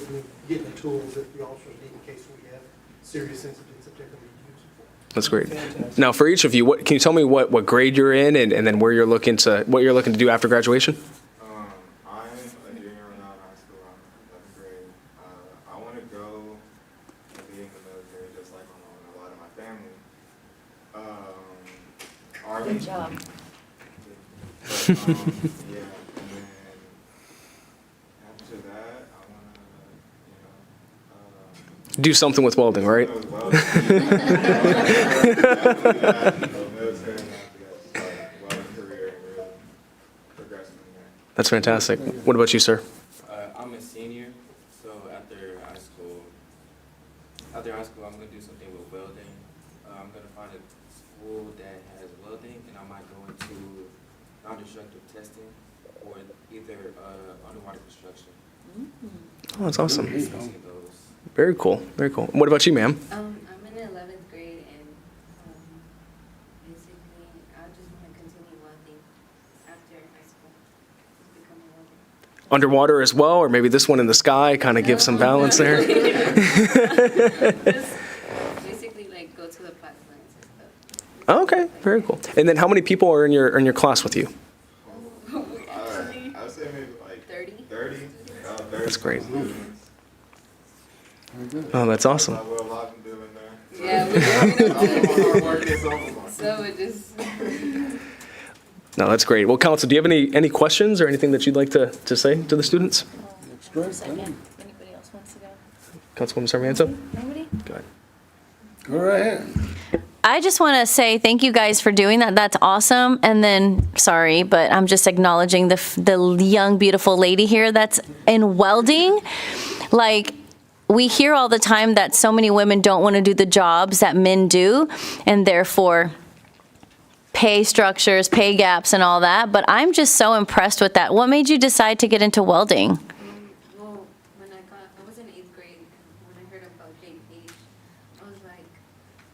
getting the tools that the officers need in case we have serious incidents that they're gonna be using for. That's great. Fantastic. Now, for each of you, can you tell me what grade you're in and then where you're looking to do after graduation? I'm a junior right now in high school. I'm in 11th grade. I want to go and be in the military just like a lot of my family. Army. Good job. But, yeah, and then after that, I want to, do something with welding, right? That's fantastic. What about you, sir? I'm a senior, so after high school, I'm gonna do something with welding. I'm gonna find a school that has welding, and I might go into non-destructive testing or either underwater construction. Oh, that's awesome. Any of those. Very cool. Very cool. What about you, ma'am? I'm in the 11th grade, and basically, I just want to continue welding after high school, just become a welder. Underwater as well, or maybe this one in the sky, kind of give some balance there? Just basically, like, go to the pipelines and stuff. Okay, very cool. And then how many people are in your class with you? We actually, I would say maybe like 30. 30. That's great. Oh, that's awesome. What a lot of them doing there. Yeah, we Some of them are hard working, some of them aren't. So it just, No, that's great. Well, Council, do you have any questions or anything that you'd like to say to the students? Second. Anybody else wants to go? Councilwoman Sarmiento? Nobody? Go ahead. Go right ahead. I just want to say thank you guys for doing that. That's awesome. And then, sorry, but I'm just acknowledging the young, beautiful lady here that's in welding. Like, we hear all the time that so many women don't want to do the jobs that men do, and therefore pay structures, pay gaps, and all that. But I'm just so impressed with that. What made you decide to get into welding? well, when I was in 8th grade, when I heard about JPH, I was like,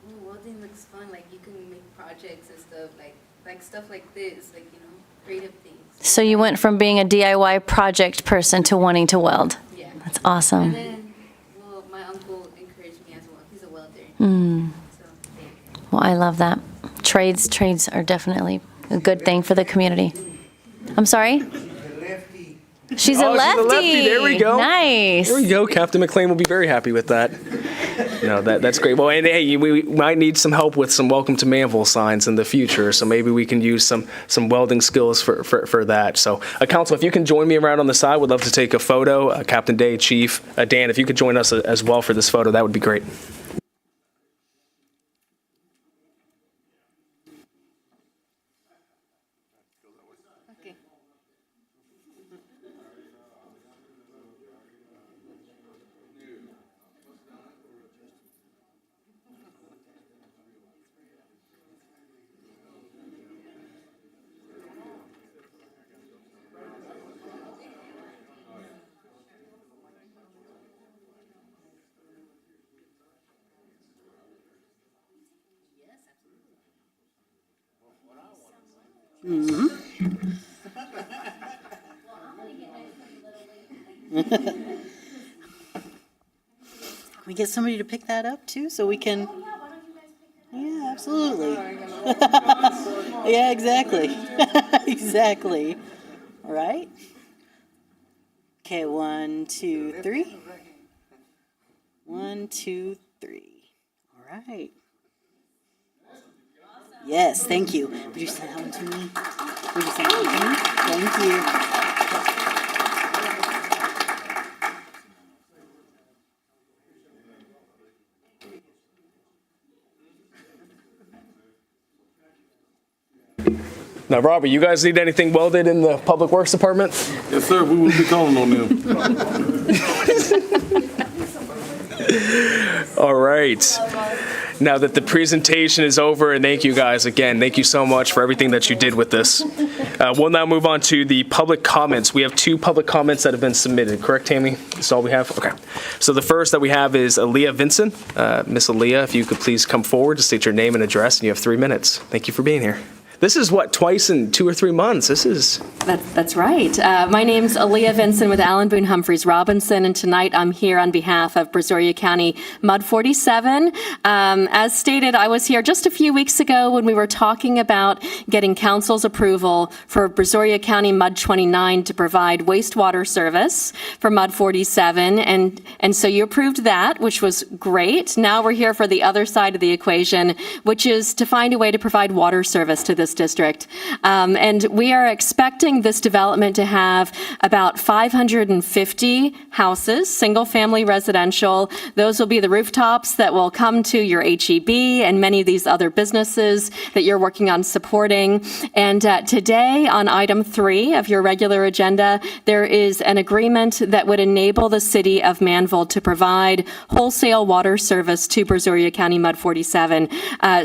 ooh, welding looks fun, like, you can make projects and stuff, like stuff like this, like, you know, creative things. So you went from being a DIY project person to wanting to weld. Yeah. That's awesome. And then, well, my uncle encouraged me as well. He's a welder. So, thanks. Well, I love that. Trades are definitely a good thing for the community. I'm sorry? She's a Oh, lefty. she's a lefty. There we go. Nice. There we go. Captain McLean will be very happy with that. No, that's great. Well, and hey, we might need some help with some welcome to Manvel signs in the future, so maybe we can use some welding skills for that. So, Council, if you can join me around on the side, we'd love to take a photo. Captain Day, Chief, Dan, if you could join us as well for this photo, that would be great. Okay. Can we get somebody to pick that up too, so we can? Yeah, absolutely. Yeah, exactly. Exactly. All right. Okay, 1, 2, 3. 1, 2, 3. All right. Yes, thank you. Would you send that one to me? Would you send that one to me? Thank you. Now, Robert, you guys need anything welded in the Public Works Department? Yes, sir, we will be calling on them. All right. Now that the presentation is over, and thank you guys again. Thank you so much for everything that you did with this. We'll now move on to the public comments. We have 2 public comments that have been submitted. Correct, Tammy? That's all we have? Okay. So the first that we have is Aaliyah Vinson. Miss Aaliyah, if you could please come forward to state your name and address, and you have 3 minutes. Thank you for being here. This is what, twice in 2 or 3 months? This is... That's right. My name's Aaliyah Vinson with Allen Boone Humphreys Robinson, and tonight I'm here on behalf of Brazoria County MUD 47. As stated, I was here just a few weeks ago when we were talking about getting council's approval for Brazoria County MUD 29 to provide wastewater service for MUD 47, and so you approved that, which was great. Now we're here for the other side of the equation, which is to find a way to provide water service to this this district. And we are expecting this development to have about 550 houses, single-family residential. Those will be the rooftops that will come to your HEB and many of these other businesses that you're working on supporting. And today, on item 3 of your regular agenda, there is an agreement that would enable the city of Manvel to provide wholesale water service to Brazoria County Mud 47.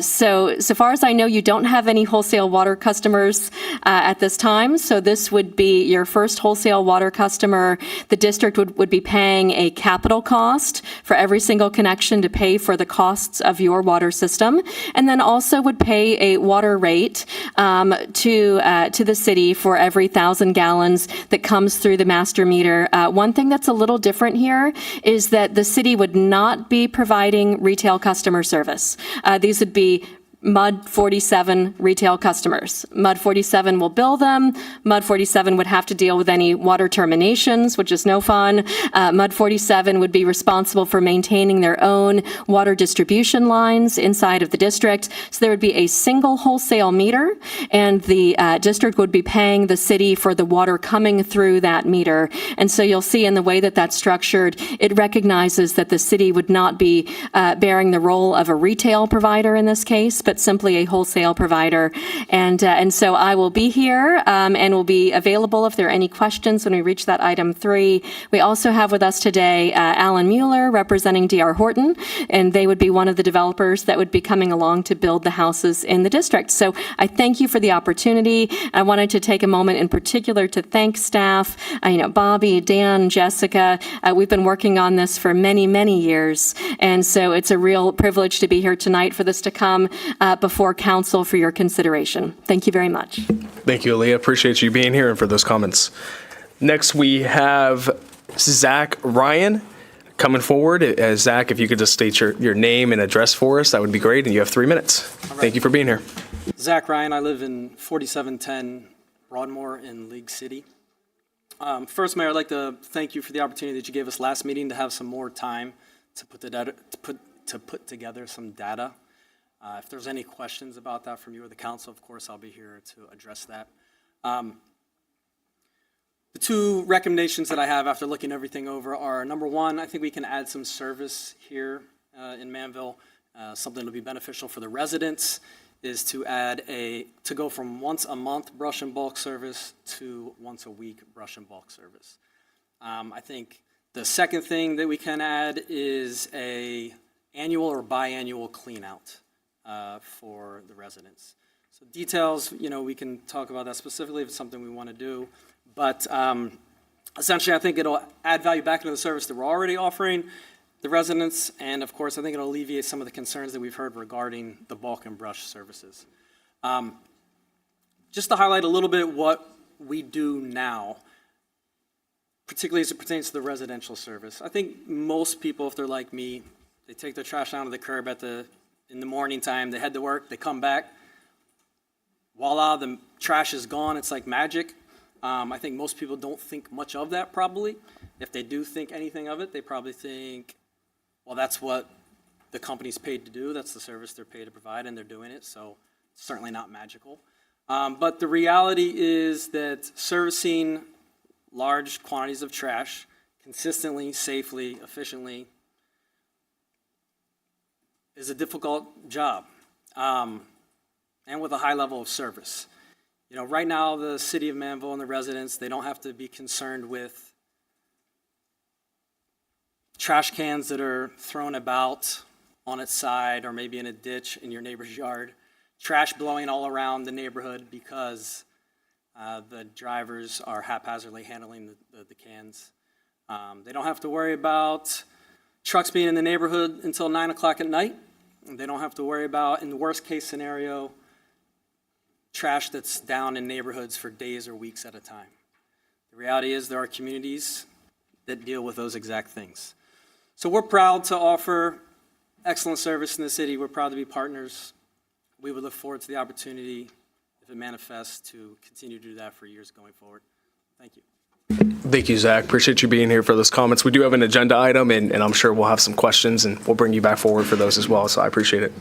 So far as I know, you don't have any wholesale water customers at this time. So this would be your first wholesale water customer. The district would be paying a capital cost for every single connection to pay for the costs of your water system, and then also would pay a water rate to the city for every 1,000 gallons that comes through the master meter. One thing that's a little different here is that the city would not be providing retail customer service. These would be Mud 47 retail customers. Mud 47 will bill them. Mud 47 would have to deal with any water terminations, which is no fun. Mud 47 would be responsible for maintaining their own water distribution lines inside of the district. So there would be a single wholesale meter, and the district would be paying the city for the water coming through that meter. And so you'll see in the way that that's structured, it recognizes that the city would not be bearing the role of a retail provider in this case, but simply a wholesale provider. And so I will be here and will be available if there are any questions when we reach that item 3. We also have with us today Alan Mueller representing D.R. Horton, and they would be one of the developers that would be coming along to build the houses in the district. So I thank you for the opportunity. I wanted to take a moment in particular to thank staff, Bobby, Dan, Jessica. We've been working on this for many, many years. And so it's a real privilege to be here tonight for this to come before council for your consideration. Thank you very much. Thank you, Aaliyah. Appreciate you being here and for those comments. Next, we have Zach Ryan coming forward. Zach, if you could just state your name and address for us, that would be great. And you have 3 minutes. Right. Thank you for being here. Zach Ryan, I live in 4710 Broadmoor in League City. First, Mayor, I'd like to thank you for the opportunity that you gave us last meeting to have some more time to put together some data. If there's any questions about that from you or the council, of course, I'll be here to address that. The 2 recommendations that I have after looking everything over are, number 1, I think we can add some service here in Manvel. Something that will be beneficial for the residents is to go from once a month brush and bulk service to once a week brush and bulk service. I think the second thing that we can add is a annual or biannual clean out for the residents. So details, we can talk about that specifically if it's something we want to do. But essentially, I think it'll add value back into the service that we're already offering the residents. And of course, I think it'll alleviate some of the concerns that we've heard regarding the bulk and brush services. Just to highlight a little bit what we do now, particularly as it pertains to the residential service. I think most people, if they're like me, they take their trash down to the curb in the morning time, they head to work, they come back, voila, the trash is gone. It's like magic. I think most people don't think much of that probably. If they do think anything of it, they probably think, well, that's what the company's paid to do. That's the service they're paid to provide, and they're doing it, so it's certainly not magical. But the reality is that servicing large quantities of trash consistently, safely, efficiently is a difficult job, and with a high level of service. Right now, the city of Manvel and the residents, they don't have to be concerned with trash cans that are thrown about on its side or maybe in a ditch in your neighbor's yard, trash blowing all around the neighborhood because the drivers are haphazardly handling the cans. They don't have to worry about trucks being in the neighborhood until 9 o'clock at night. They don't have to worry about, in the worst case scenario, trash that's down in neighborhoods for days or weeks at a time. The reality is there are communities that deal with those exact things. So we're proud to offer excellent service in the city. We're proud to be partners. We would look forward to the opportunity, if it manifests, to continue to do that for years going forward. Thank you. Thank you, Zach. Appreciate you being here for those comments. We do have an agenda item, and I'm sure we'll have some questions, and we'll bring you back forward for those as well, so I appreciate it.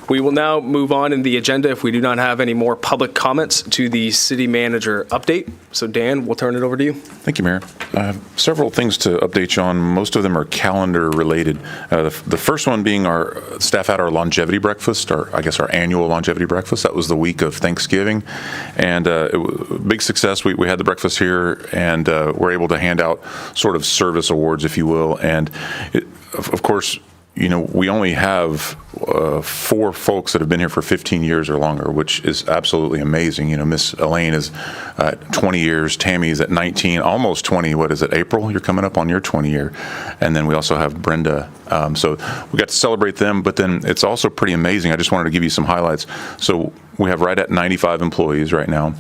We will now move on in the agenda if we do not have any more public comments to the city manager update. So Dan, we'll turn it over to you. Thank you, Mayor. I have several things to update you on. Most of them are calendar related. The first one being our staff had our longevity breakfast, or I guess our annual longevity breakfast. That was the week of Thanksgiving, and it was a big success. We had the breakfast here, and we're able to hand out sort of service awards, if you will. And of course, you know, we only have 4 folks that have been here for 15 years or longer, which is absolutely amazing. You know, Miss Elaine is 20 years, Tammy's at 19, almost 20. What is it, April? You're coming up on your 20 year. And then we also have Brenda. So we got to celebrate them, but then it's also pretty amazing. I just wanted to give you some highlights. So we have right at 95 employees right now.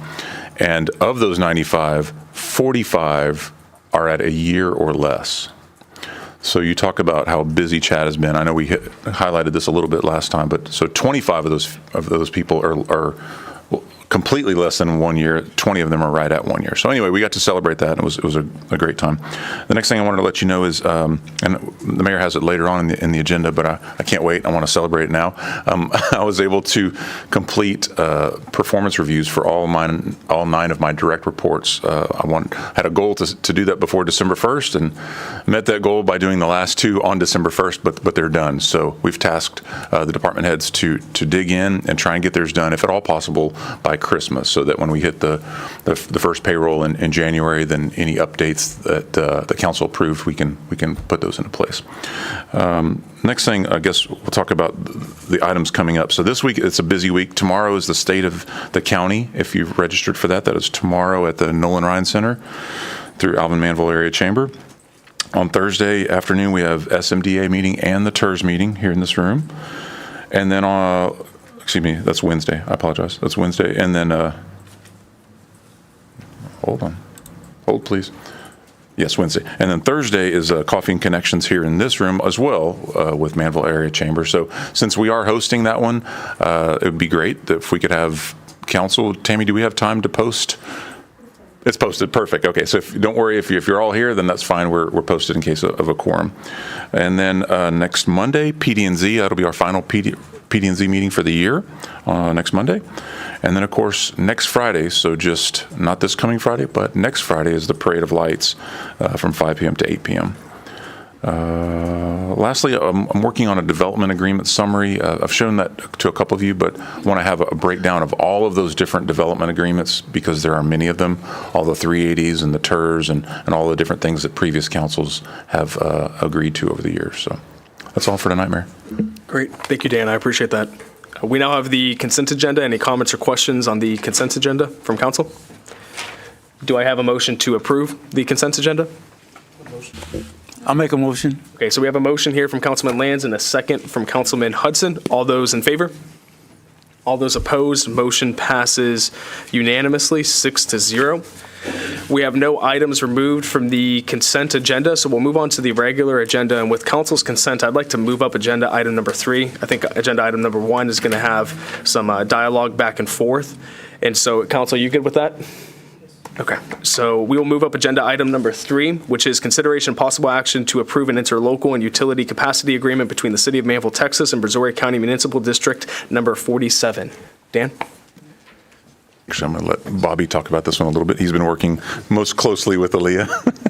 And of those 95, 45 are at a year or less. So you talk about how busy Chad has been. I know we highlighted this a little bit last time, but so 25 of those people are completely less than 1 year. 20 of them are right at 1 year. So anyway, we got to celebrate that, and it was a great time. The next thing I wanted to let you know is, and the mayor has it later on in the agenda, but I can't wait. I want to celebrate it now. I was able to complete performance reviews for all 9 of my direct reports. I had a goal to do that before December 1st, and met that goal by doing the last 2 on December 1st, but they're done. So we've tasked the department heads to dig in and try and get theirs done, if at all possible, by Christmas, so that when we hit the first payroll in January, then any updates that the council approved, we can put those into place. Next thing, I guess we'll talk about the items coming up. So this week, it's a busy week. Tomorrow is the state of the county. If you've registered for that, that is tomorrow at the Nolan Ryan Center through Alvin Manvel Area Chamber. On Thursday afternoon, we have SMDA meeting and the TERS meeting here in this room. And then excuse me, that's Wednesday. I apologize. That's Wednesday. And then, hold on. Hold, please. Yes, Wednesday. And then Thursday is Coffee and Connections here in this room as well with Manvel Area Chamber. So since we are hosting that one, it would be great if we could have council. Tammy, do we have time to post? It's posted. Perfect. Okay. So don't worry. If you're all here, then that's fine. We're posted in case of a quorum. And then next Monday, PD&Z, that'll be our final PD&Z meeting for the year next Monday. And then, of course, next Friday, so just not this coming Friday, but next Friday is the Parade of Lights from 5 p.m. to 8 p.m. Lastly, I'm working on a development agreement summary. I've shown that to a couple of you, but I want to have a breakdown of all of those different development agreements, because there are many of them, all the 380s and the TERS and all the different things that previous councils have agreed to over the years. So that's all for tonight, Mayor. Great. Thank you, Dan. I appreciate that. We now have the consent agenda. Any comments or questions on the consent agenda from council? Do I have a motion to approve the consent agenda? I'll make a motion. Okay, so we have a motion here from Councilman Lands and a second from Councilman Hudson. All those in favor? All those opposed? Motion passes unanimously, 6-0. We have no items removed from the consent agenda, so we'll move on to the regular agenda. And with council's consent, I'd like to move up agenda item number 3. I think agenda item number 1 is going to have some dialogue back and forth. And so, council, you good with that? Okay, so we will move up agenda item number 3, which is consideration possible action to approve an interlocal and utility capacity agreement between the City of Manvel, Texas and Brazoria County Municipal District number 47. Dan? Actually, I'm going to let Bobby talk about this one a little bit. He's been working most closely with Aaliyah.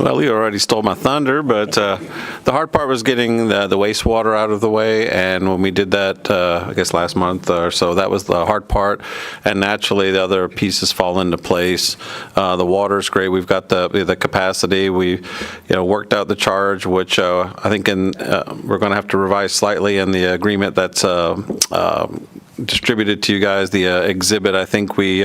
Well, you already stole my thunder, but the hard part was getting the wastewater out of the way, and when we did that, I guess last month or so, that was the hard part, and naturally the other pieces fall into place. The water's great. We've got the capacity. We worked out the charge, which I think we're going to have to revise slightly in the agreement that's distributed to you guys, the exhibit. I think we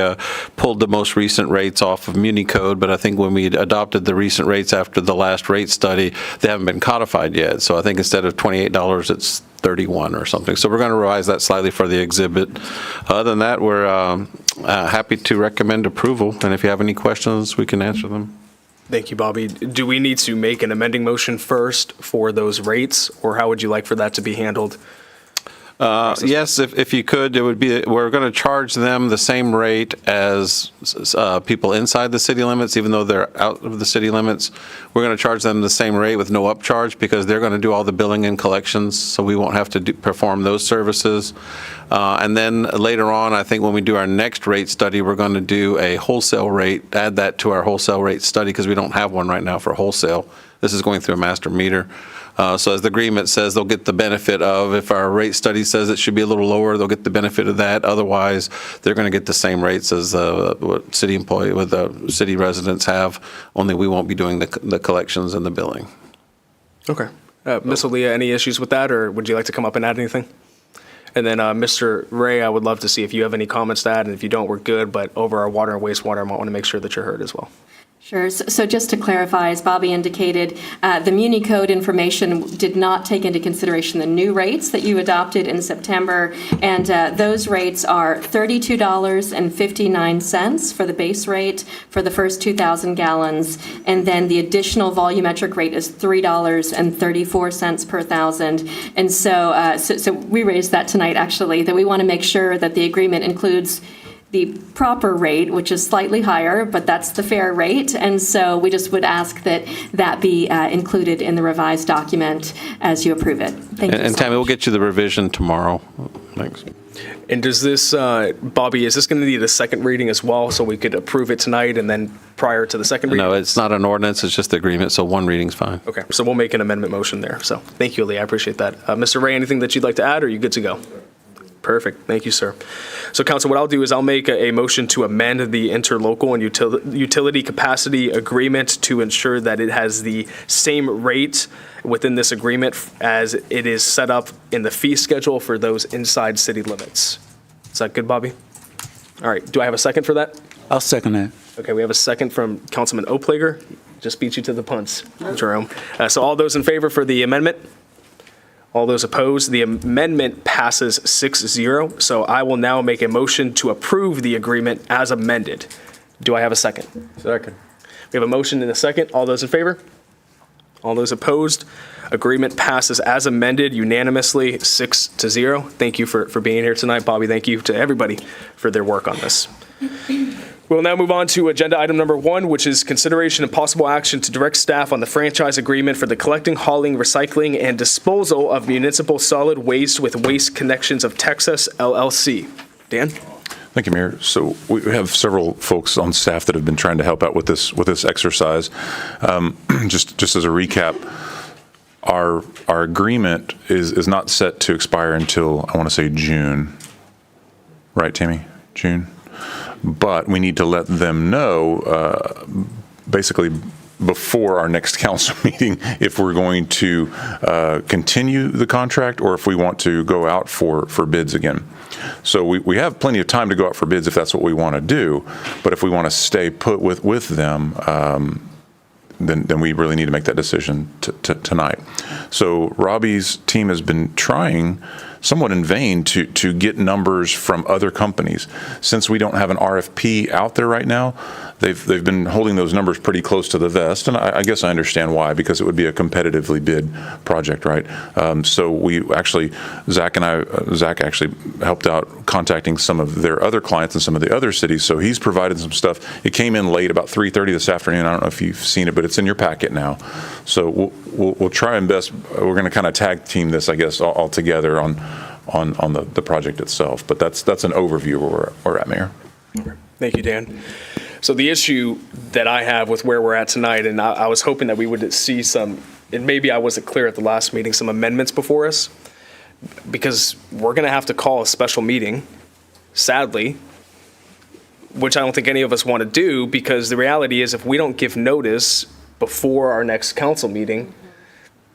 pulled the most recent rates off of Muni Code, but I think when we adopted the recent rates after the last rate study, they haven't been codified yet. So I think instead of $28, it's $31 or something. So we're going to revise that slightly for the exhibit. Other than that, we're happy to recommend approval, and if you have any questions, we can answer them. Thank you, Bobby. Do we need to make an amending motion first for those rates, or how would you like for that to be handled? Yes, if you could, it would be, we're going to charge them the same rate as people inside the city limits, even though they're out of the city limits. We're going to charge them the same rate with no upcharge because they're going to do all the billing and collections, so we won't have to perform those services. And then later on, I think when we do our next rate study, we're going to do a wholesale rate, add that to our wholesale rate study because we don't have one right now for wholesale. This is going through a master meter. So as the agreement says, they'll get the benefit of, if our rate study says it should be a little lower, they'll get the benefit of that. Otherwise, they're going to get the same rates as what city employee, with the city residents have, only we won't be doing the collections and the billing. Okay. Ms. Aaliyah, any issues with that, or would you like to come up and add anything? And then Mr. Ray, I would love to see if you have any comments to add, and if you don't, we're good, but over our water and wastewater, I might want to make sure that you're heard as well. Sure. So just to clarify, as Bobby indicated, the Muni Code information did not take into consideration the new rates that you adopted in September, and those rates are $32.59 for the base rate for the first 2,000 gallons, and then the additional volumetric rate is $3.34 per thousand. And so we raised that tonight, actually, that we want to make sure that the agreement includes the proper rate, which is slightly higher, but that's the fair rate. And so we just would ask that that be included in the revised document as you approve it. Thank you. And Tammy, we'll get you the revision tomorrow. Thanks. And does this, Bobby, is this going to need a second reading as well, so we could approve it tonight and then prior to the second reading? No, it's not an ordinance, it's just the agreement, so one reading's fine. Okay, so we'll make an amendment motion there. So thank you, Lee, I appreciate that. Mr. Ray, anything that you'd like to add, or are you good to go? Perfect. Thank you, sir. So, council, what I'll do is I'll make a motion to amend the interlocal and utility capacity agreement to ensure that it has the same rate within this agreement as it is set up in the fee schedule for those inside city limits. Is that good, Bobby? All right. Do I have a second for that? I'll second that. Okay, we have a second from Councilman Oplager. Just beat you to the punch, Jerome. So all those in favor for the amendment? All those opposed? The amendment passes 6-0. So I will now make a motion to approve the agreement as amended. Do I have a second? Second. We have a motion and a second. All those in favor? All those opposed? Agreement passes as amended unanimously, 6-0. Thank you for being here tonight. Bobby, thank you to everybody for their work on this. We'll now move on to agenda item number 1, which is consideration and possible action to direct staff on the franchise agreement for the collecting, hauling, recycling, and disposal of municipal solid waste with Waste Connections of Texas, LLC. Dan? Thank you, Mayor. So we have several folks on staff that have been trying to help out with this exercise. Just as a recap, our agreement is not set to expire until, I want to say, June. Right, Tammy? June? But we need to let them know, basically before our next council meeting, if we're going to continue the contract or if we want to go out for bids again. So we have plenty of time to go out for bids if that's what we want to do. But if we want to stay put with them, then we really need to make that decision tonight. So Robbie's team has been trying somewhat in vain to get numbers from other companies. Since we don't have an RFP out there right now, they've been holding those numbers pretty close to the vest, and I guess I understand why, because it would be a competitively bid project, right? So we actually, Zach actually helped out contacting some of their other clients in some of the other cities, so he's provided some stuff. It came in late, about 3:30 this afternoon. I don't know if you've seen it, but it's in your packet now. So we'll try and best, we're going to kind of tag team this, I guess, all together on the project itself. But that's an overview where we're at, Mayor. Thank you, Dan. So the issue that I have with where we're at tonight, and I was hoping that we would see some, and maybe I wasn't clear at the last meeting, some amendments before us, because we're going to have to call a special meeting, sadly, which I don't think any of us want to do, because the reality is if we don't give notice before our next council meeting,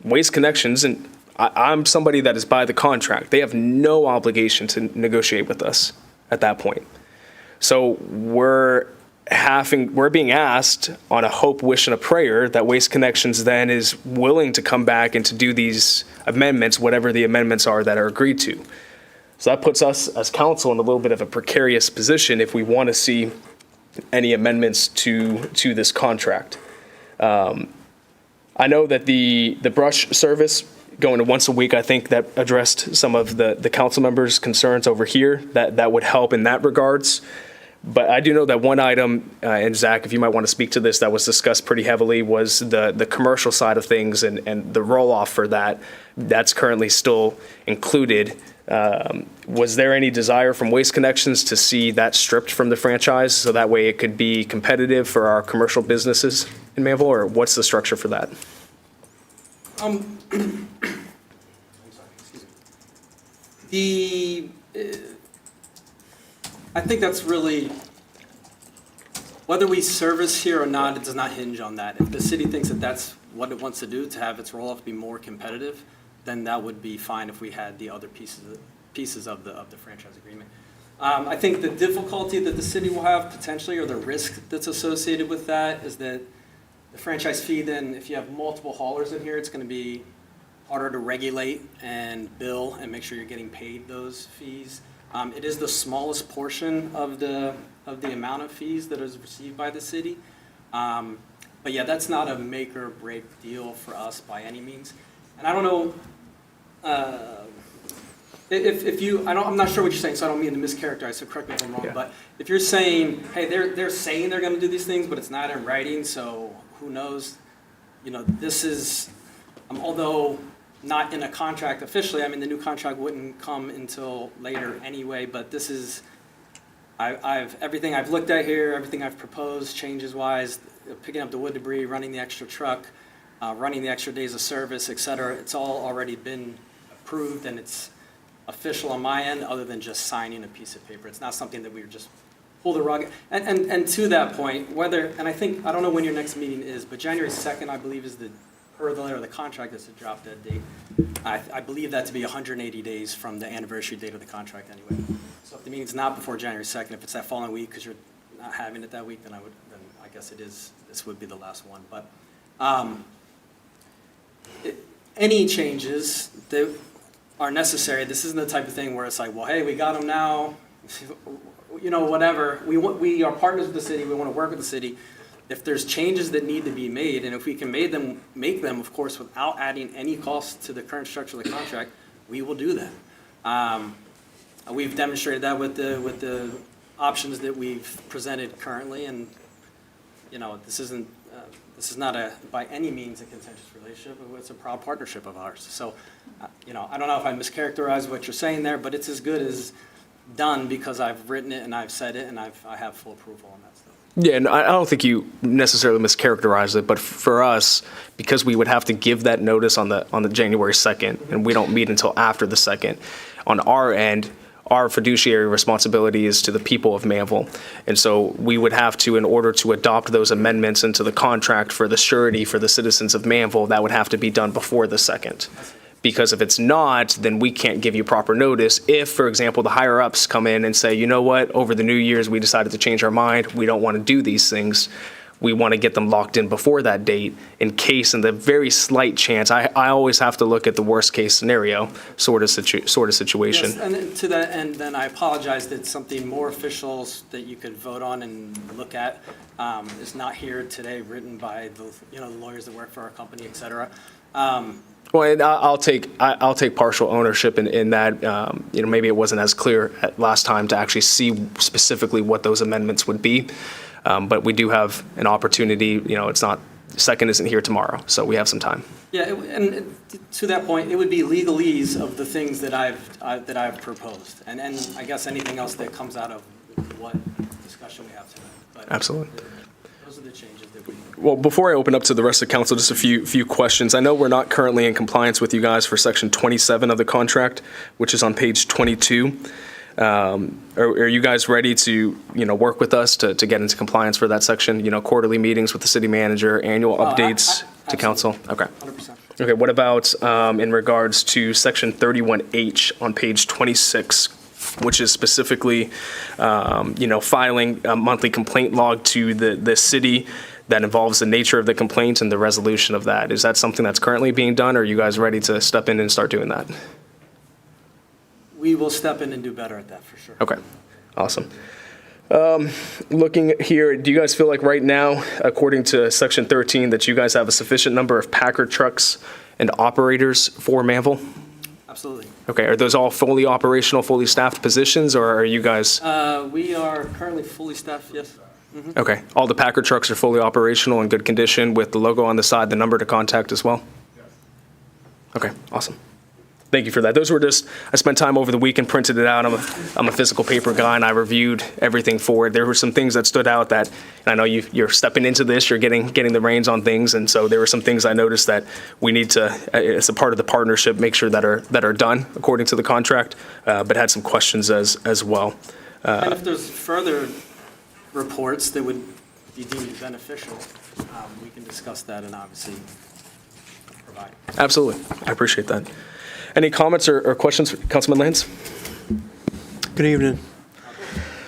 Waste Connections, and I'm somebody that is by the contract, they have no obligation to negotiate with us at that point. So we're being asked on a hope, wish, and a prayer that Waste Connections then is willing to come back and to do these amendments, whatever the amendments are that are agreed to. So that puts us as council in a little bit of a precarious position if we want to see any amendments to this contract. I know that the brush service going to once a week, I think that addressed some of the council members' concerns over here. That would help in that regards. But I do know that one item, and Zach, if you might want to speak to this, that was discussed pretty heavily was the commercial side of things and the roll-off for that. That's currently still included. Was there any desire from Waste Connections to see that stripped from the franchise so that way it could be competitive for our commercial businesses in Manvel, or what's the structure for that? I'm sorry, excuse me. I think that's really, whether we service here or not, it does not hinge on that. If the city thinks that that's what it wants to do, to have its roll-off be more competitive, then that would be fine if we had the other pieces of the franchise agreement. I think the difficulty that the city will have potentially, or the risk that's associated with that, is that the franchise fee, then if you have multiple haulers in here, it's going to be harder to regulate and bill and make sure you're getting paid those fees. It is the smallest portion of the amount of fees that is received by the city. But yeah, that's not a make or break deal for us by any means. And I don't know, I'm not sure what you're saying, so I don't mean to mischaracterize, so correct me if I'm wrong, but if you're saying, hey, they're saying they're gonna do these things, but it's not in writing, so who knows? You know, this is, although not in a contract officially, I mean, the new contract wouldn't come until later anyway, but this is, everything I've looked at here, everything I've proposed, changes-wise, picking up the wood debris, running the extra truck, running the extra days of service, et cetera, it's all already been approved and it's official on my end, other than just signing a piece of paper. It's not something that we would just pull the rug. And to that point, and I don't know when your next meeting is, but January 2nd, I believe, is the contract that's to drop that date. I believe that to be 180 days from the anniversary date of the contract anyway. So if the meeting's not before January 2nd, if it's that following week because you're not having it that week, then I guess this would be the last one. But any changes that are necessary, this isn't the type of thing where it's like, well, hey, we got them now, you know, whatever. We are partners with the city. We want to work with the city. If there's changes that need to be made, and if we can make them, of course, without adding any cost to the current structure of the contract, we will do that. We've demonstrated that with the options that we've presented currently, and you know, this is not by any means a contentious relationship. It's a proud partnership of ours. So, you know, I don't know if I mischaracterized what you're saying there, but it's as good as done because I've written it and I've said it and I have full approval on that stuff. Yeah, and I don't think you necessarily mischaracterized it, but for us, because we would have to give that notice on the January 2nd, and we don't meet until after the 2nd, on our end, our fiduciary responsibility is to the people of Manvel. And so we would have to, in order to adopt those amendments into the contract for the surety for the citizens of Manvel, that would have to be done before the 2nd. Because if it's not, then we can't give you proper notice. If, for example, the higher ups come in and say, you know what, over the New Year's, we decided to change our mind. We don't want to do these things. We want to get them locked in before that date in case, in the very slight chance, I always have to look at the worst case scenario sort of situation. Yes, and to that end, then I apologize that something more official that you could vote on and look at is not here today, written by the lawyers that work for our company, et cetera. Well, and I'll take partial ownership in that. Maybe it wasn't as clear at last time to actually see specifically what those amendments would be. But we do have an opportunity. It's not, second isn't here tomorrow, so we have some time. Yeah, and to that point, it would be legalese of the things that I've proposed, and I guess anything else that comes out of what discussion we have tonight. But absolutely. Those are the changes that we. Well, before I open up to the rest of the council, just a few questions. I know we're not currently in compliance with you guys for Section 27 of the contract, which is on page 22. Are you guys ready to, work with us to get into compliance for that section? Quarterly meetings with the city manager, annual updates to council? Okay. 100%. Okay, what about in regards to Section 31H on page 26, which is specifically, filing a monthly complaint log to the city that involves the nature of the complaint and the resolution of that? Is that something that's currently being done, or are you guys ready to step in and start doing that? We will step in and do better at that for sure. Okay, awesome. Looking here, do you guys feel like right now, according to Section 13, that you guys have a sufficient number of Packer trucks and operators for Manvel? Absolutely. Okay, are those all fully operational, fully staffed positions, or are you guys? We are currently fully staffed, yes. Okay, all the Packer trucks are fully operational in good condition with the logo on the side, the number to contact as well? Okay, awesome. Thank you for that. Those were just, I spent time over the weekend, printed it out. I'm a physical paper guy, and I reviewed everything for it. There were some things that stood out that, and I know you're stepping into this, you're getting the reins on things, and so there were some things I noticed that we need to, as a part of the partnership, make sure that are done according to the contract, but had some questions as well. And if there's further reports that would be deemed beneficial, we can discuss that and obviously provide. Absolutely. I appreciate that. Any comments or questions, Councilman Lance? Good evening.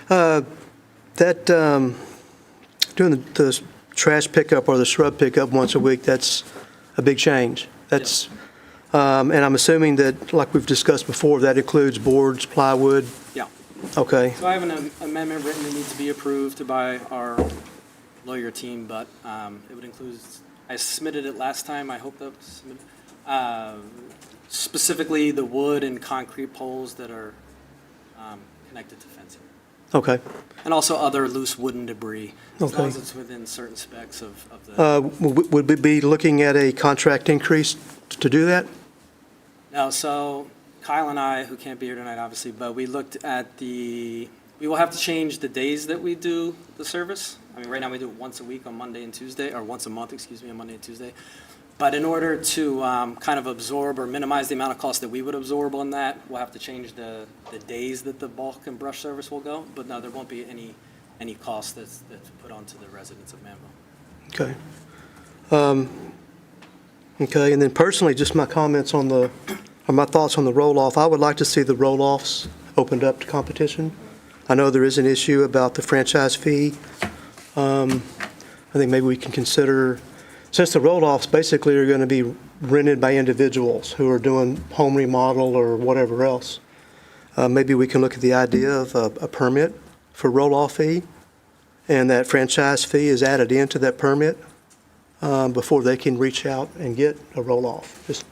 Doing the trash pickup or the shrub pickup once a week, that's a big change. That's, and I'm assuming that, like we've discussed before, that includes boards, plywood? Yeah. Okay. So I have an amendment written that needs to be approved by our lawyer team, but it would include, I submitted it last time, I hope that was submitted. Specifically the wood and concrete poles that are connected to fencing. Okay. And also other loose wooden debris, as long Okay. as it's within certain specs of the. Would we be looking at a contract increase to do that? No, so Kyle and I, who can't be here tonight, obviously, but we looked at we will have to change the days that we do the service. I mean, right now we do it once a week on Monday and Tuesday, or once a month, excuse me, on Monday and Tuesday. But in order to kind of absorb or minimize the amount of cost that we would absorb on that, we'll have to change the days that the bulk and brush service will go. But no, there won't be any cost that's put onto the residents of Manvel. Okay. Okay, and then personally, just my comments on or my thoughts on the roll-off. I would like to see the roll-offs opened up to competition. I know there is an issue about the franchise fee. I think maybe we can consider, since the roll-offs basically are going to be rented by individuals who are doing home remodel or whatever else, maybe we can look at the idea of a permit for roll-off fee, and that franchise fee is added into that permit before they can reach out and get a roll-off.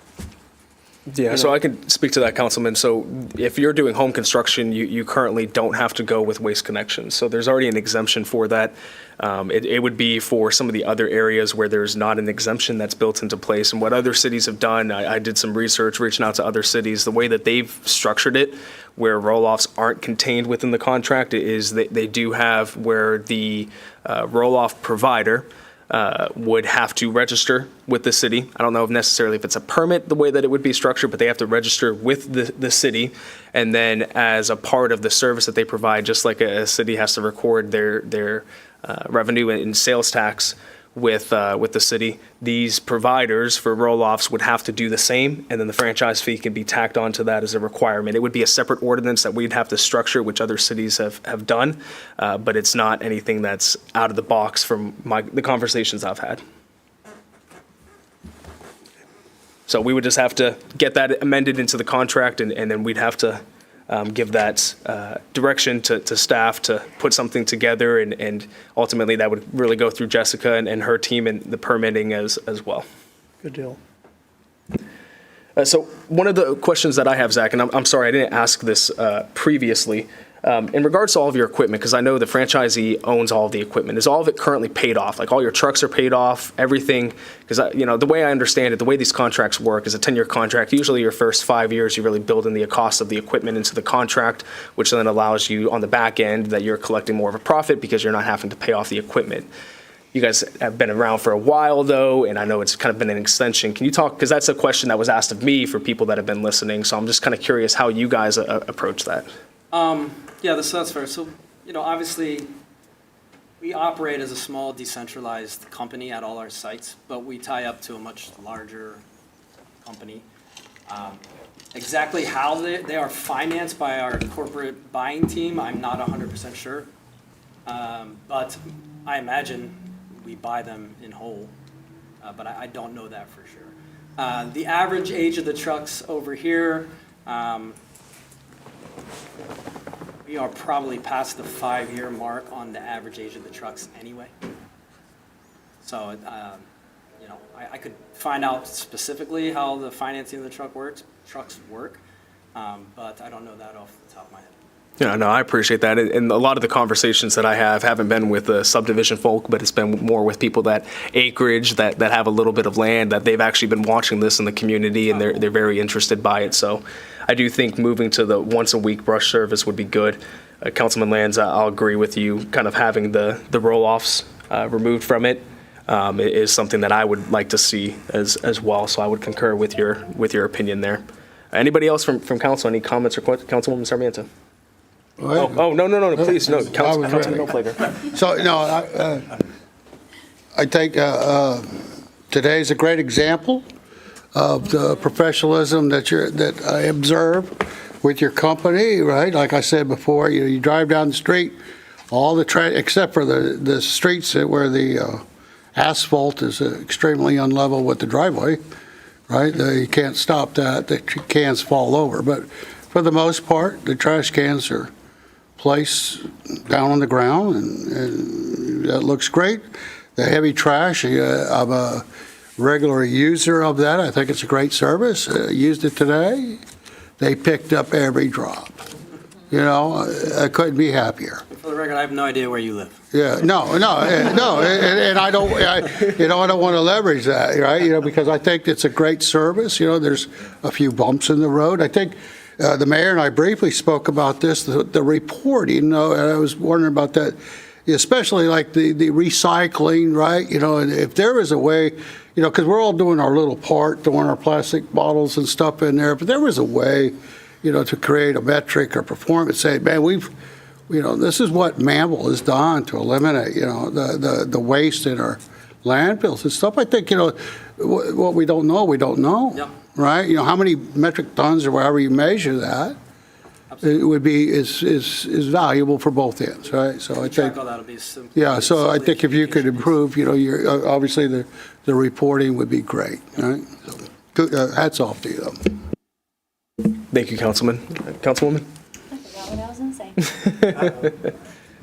Yeah, so I can speak to that, Councilman. So if you're doing home construction, you currently don't have to go with Waste Connections. So there's already an exemption for that. It would be for some of the other areas where there's not an exemption that's built into place. And what other cities have done, I did some research reaching out to other cities. The way that they've structured it, where roll-offs aren't contained within the contract, is that they do have where the roll-off provider would have to register with the city. I don't know if necessarily if it's a permit the way that it would be structured, but they have to register with the city. And then as a part of the service that they provide, just like a city has to record their revenue and sales tax with the city, these providers for roll-offs would have to do the same, and then the franchise fee can be tacked onto that as a requirement. It would be a separate ordinance that we'd have to structure, which other cities have done, but it's not anything that's out of the box from the conversations I've had. So we would just have to get that amended into the contract, and then we'd have to give that direction to staff to put something together, and ultimately that would really go through Jessica and her team and the permitting as well. Good deal. So one of the questions that I have, Zach, and I'm sorry I didn't ask this previously, in regards to all of your equipment, because I know the franchisee owns all of the equipment, is all of it currently paid off? Like all your trucks are paid off, everything? Because the way I understand it, the way these contracts work is a 10-year contract. Usually your first 5 years, you really build in the cost of the equipment into the contract, which then allows you on the back end that you're collecting more of a profit because you're not having to pay off the equipment. You guys have been around for a while, though, and I know it's kind of been an extension. Can you talk, because that's a question that was asked of me for people that have been listening, so I'm just kind of curious how you guys approach that. Yeah, that's fair. So, obviously, we operate as a small decentralized company at all our sites, but we tie up to a much larger company. Exactly how they are financed by our corporate buying team, I'm not 100% sure. But I imagine we buy them in whole, but I don't know that for sure. The average age of the trucks over here, we are probably past the 5-year mark on the average age of the trucks anyway. So I could find out specifically how the financing of the trucks work, but I don't know that off the top of my head. Yeah, no, I appreciate that. And a lot of the conversations that I have haven't been with the subdivision folk, but it's been more with people that acreage, that have a little bit of land, that they've actually been watching this in the community, and they're very interested by it. So I do think moving to the once-a-week brush service would be good. Councilman Lands, I'll agree with you, kind of having the roll-offs removed from it is something that I would like to see as well. So I would concur with your opinion there. Anybody else from council, any comments or questions? Councilwoman Sarmiento? No, please, no, Councilman Noflager. So, no, I think today's a great example of the professionalism that I observe with your company, right? Like I said before, you drive down the street, all the except for the streets where the asphalt is extremely unlevel with the driveway, right? You can't stop that. The cans fall over. But for the most part, the trash cans are placed down on the ground, and that looks great. The heavy trash, I'm a regular user of that. I think it's a great service. Used it today. They picked up every drop. I couldn't be happier. For the record, I have no idea where you live. Yeah, no, and I don't want to leverage that, right? Because I think it's a great service. There's a few bumps in the road. I think the mayor and I briefly spoke about this, the reporting. And I was wondering about that, especially like the recycling, right? And if there is a way, because we're all doing our little part, throwing our plastic bottles and stuff in there, but there was a way, to create a metric or performance, say, man, this is what Manvel has done to eliminate, the waste in our landfills and stuff. I think, what we don't know, we don't know, Yep. right? How many metric tons or wherever you measure that, it would be is valuable for both ends, right? So I think, so I think if you could improve, your obviously the reporting would be great, right? So, hats off to you, though. Thank you, Councilman. Councilwoman? I forgot what I was going to say.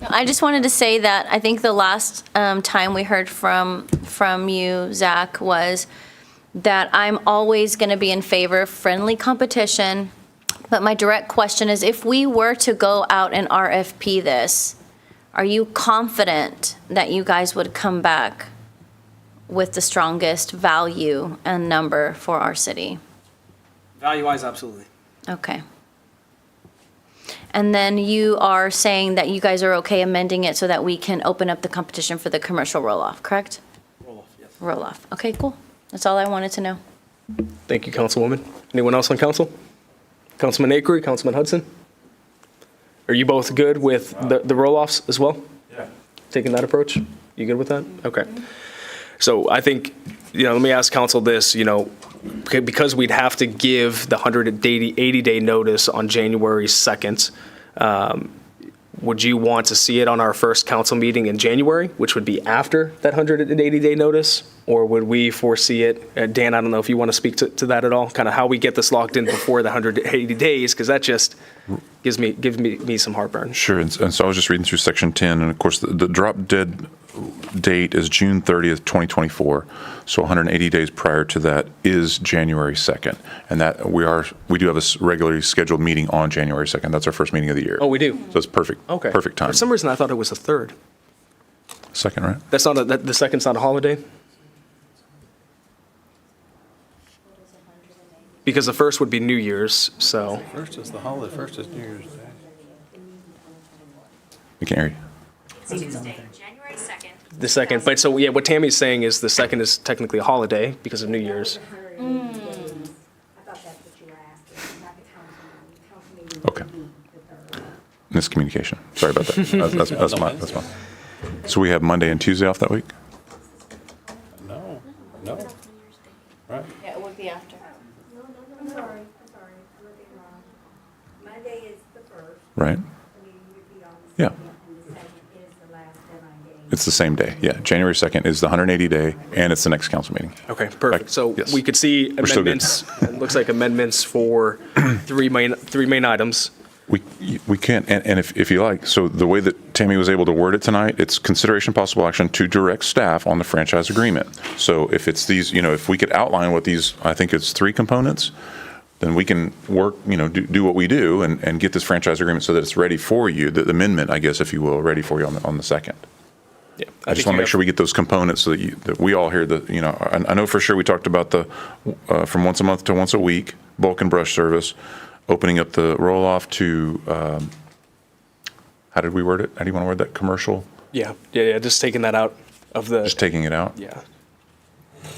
I just wanted to say that I think the last time we heard from you, Zach, was that I'm always going to be in favor of friendly competition. But my direct question is, if we were to go out and RFP this, are you confident that you guys would come back with the strongest value and number for our city? Value-wise, absolutely. Okay. And then you are saying that you guys are okay amending it so that we can open up the competition for the commercial roll-off, correct? Roll-off, yes. Roll-off. Okay, cool. That's all I wanted to know. Thank you, Councilwoman. Anyone else on council? Councilman Akery, Councilman Hudson? Are you both good with the roll-offs as well? Yeah. Taking that approach? You good with that? Okay. So I think, let me ask council this, because we'd have to give the 180-day notice on January 2nd, would you want to see it on our first council meeting in January, which would be after that 180-day notice? Or would we foresee it? Dan, I don't know if you want to speak to that at all, kind of how we get this locked in before the 180 days, because that just gives me some heartburn. Sure, and so I was just reading through section 10, and of course, the drop dead date is June 30th, 2024. So 180 days prior to that is January 2nd. And that we do have a regularly scheduled meeting on January 2nd. That's our first meeting of the year. Oh, we do? So it's perfect. Okay. Perfect time. For some reason, I thought it was the 3rd. Second, right? That's not the 2nd's not a holiday? Because the 1st would be New Year's, so. First is the holiday, first is New Year's Day. We can't hear you. Tuesday, January 2nd. The 2nd, but so, yeah, what Tammy's saying is the 2nd is technically a holiday because of New Year's. Okay. Miscommunication. Sorry about that. That's mine. So we have Monday and Tuesday off that week? No. Right. Yeah, it would be after. No, I'm sorry. I'm looking wrong. Monday is the 1st. Right. Yeah. And the 2nd is the last deadline day. It's the same day. Yeah. January 2nd is the 180 day, and it's the next council meeting. Okay, perfect. So Yes. we could see We're still good. amendments, it looks like amendments for three main items. We can, and if you like, so the way that Tammy was able to word it tonight, it's consideration possible action to direct staff on the franchise agreement. So if it's these, if we could outline what these, I think it's 3 components, then we can work, do what we do and get this franchise agreement so that it's ready for you, the amendment, I guess, if you will, ready for you on the 2nd. Yeah, I just want to make sure we get those components so that we all hear I know for sure we talked about the, from once a month to once a week, bulk and brush service, opening up the roll-off to, how did we word it? How do you want to word that? Commercial? Yeah, just taking that out of the. Just taking it out? Yeah.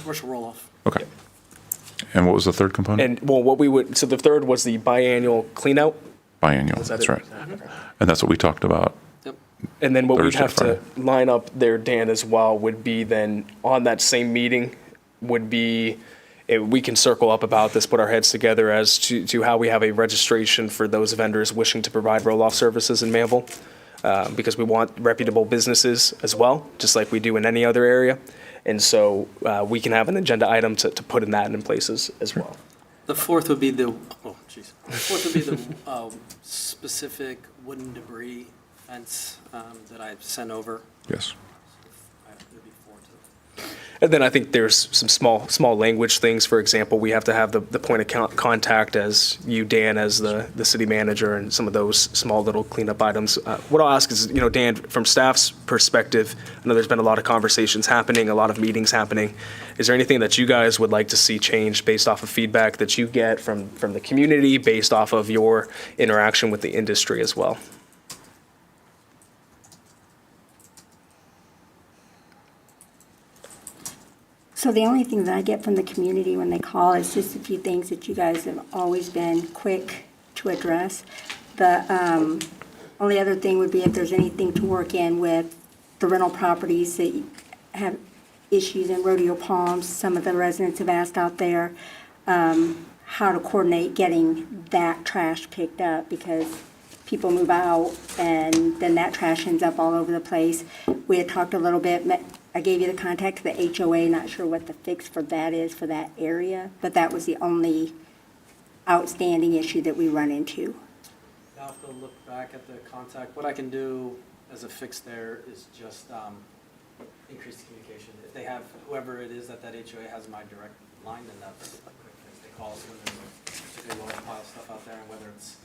Commercial roll-off. Okay. And what was the third component? And, well, so the third was the biannual cleanout. Biannual, Is that that's it? right. And that's what we talked about. And then what we'd Thursday, have to Friday. line up there, Dan, as well, would be then on that same meeting would be, we can circle up about this, put our heads together as to how we have a registration for those vendors wishing to provide roll-off services in Manvel, because we want reputable businesses as well, just like we do in any other area. And so we can have an agenda item to put in that in places as well. The fourth would be the specific wooden debris fence that I sent over. Yes. It'd be 4 to. And then I think there's some small language things. For example, we have to have the point of contact as you, Dan, as the city manager, and some of those small little cleanup items. What I'll ask is, Dan, from staff's perspective, I know there's been a lot of conversations happening, a lot of meetings happening. Is there anything that you guys would like to see changed based off of feedback that you get from the community, based off of your interaction with the industry as well? So the only thing that I get from the community when they call is just a few things that you guys have always been quick to address. The only other thing would be if there's anything to work in with the rental properties that have issues in Rodeo Palms. Some of the residents have asked out there how to coordinate getting that trash picked up, because people move out and then that trash ends up all over the place. We had talked a little bit, I gave you the contact to the HOA, not sure what the fix for that is for that area, but that was the only outstanding issue that we run into. I'll have to look back at the contact. What I can do as a fix there is just increase the communication. If they have, whoever it is that HOA has my direct line, then that's a quick fix. They call us when there's a particularly large pile of stuff out there, and whether it's,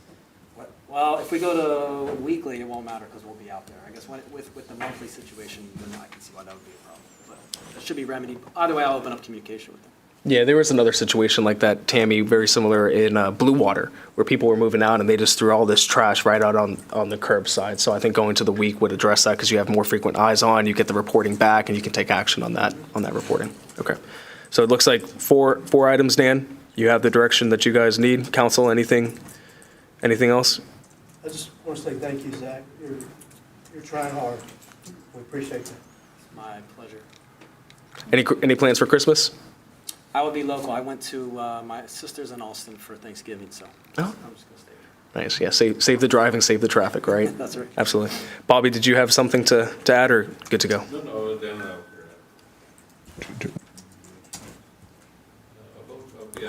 well, if we go to weekly, it won't matter because we'll be out there. I guess with the monthly situation, then I can see why that would be a problem. But that should be remedied. Either way, I'll open up communication with them. Yeah, there was another situation like that, Tammy, very similar in Blue Water, where people were moving out and they just threw all this trash right out on the curbside. So I think going to the week would address that, because you have more frequent eyes on, you get the reporting back, and you can take action on that reporting. Okay. So it looks like four items, Dan. You have the direction that you guys need. Council, anything else? I just want to say thank you, Zach. You're trying hard. We appreciate that. It's my pleasure. Any plans for Christmas? I will be local. I went to my sister's in Austin for Thanksgiving, so I'm just going to stay there. Nice. Yeah. Save the driving, save the traffic, right? That's right. Absolutely. Bobby, did you have something to add, or good to go? No, then,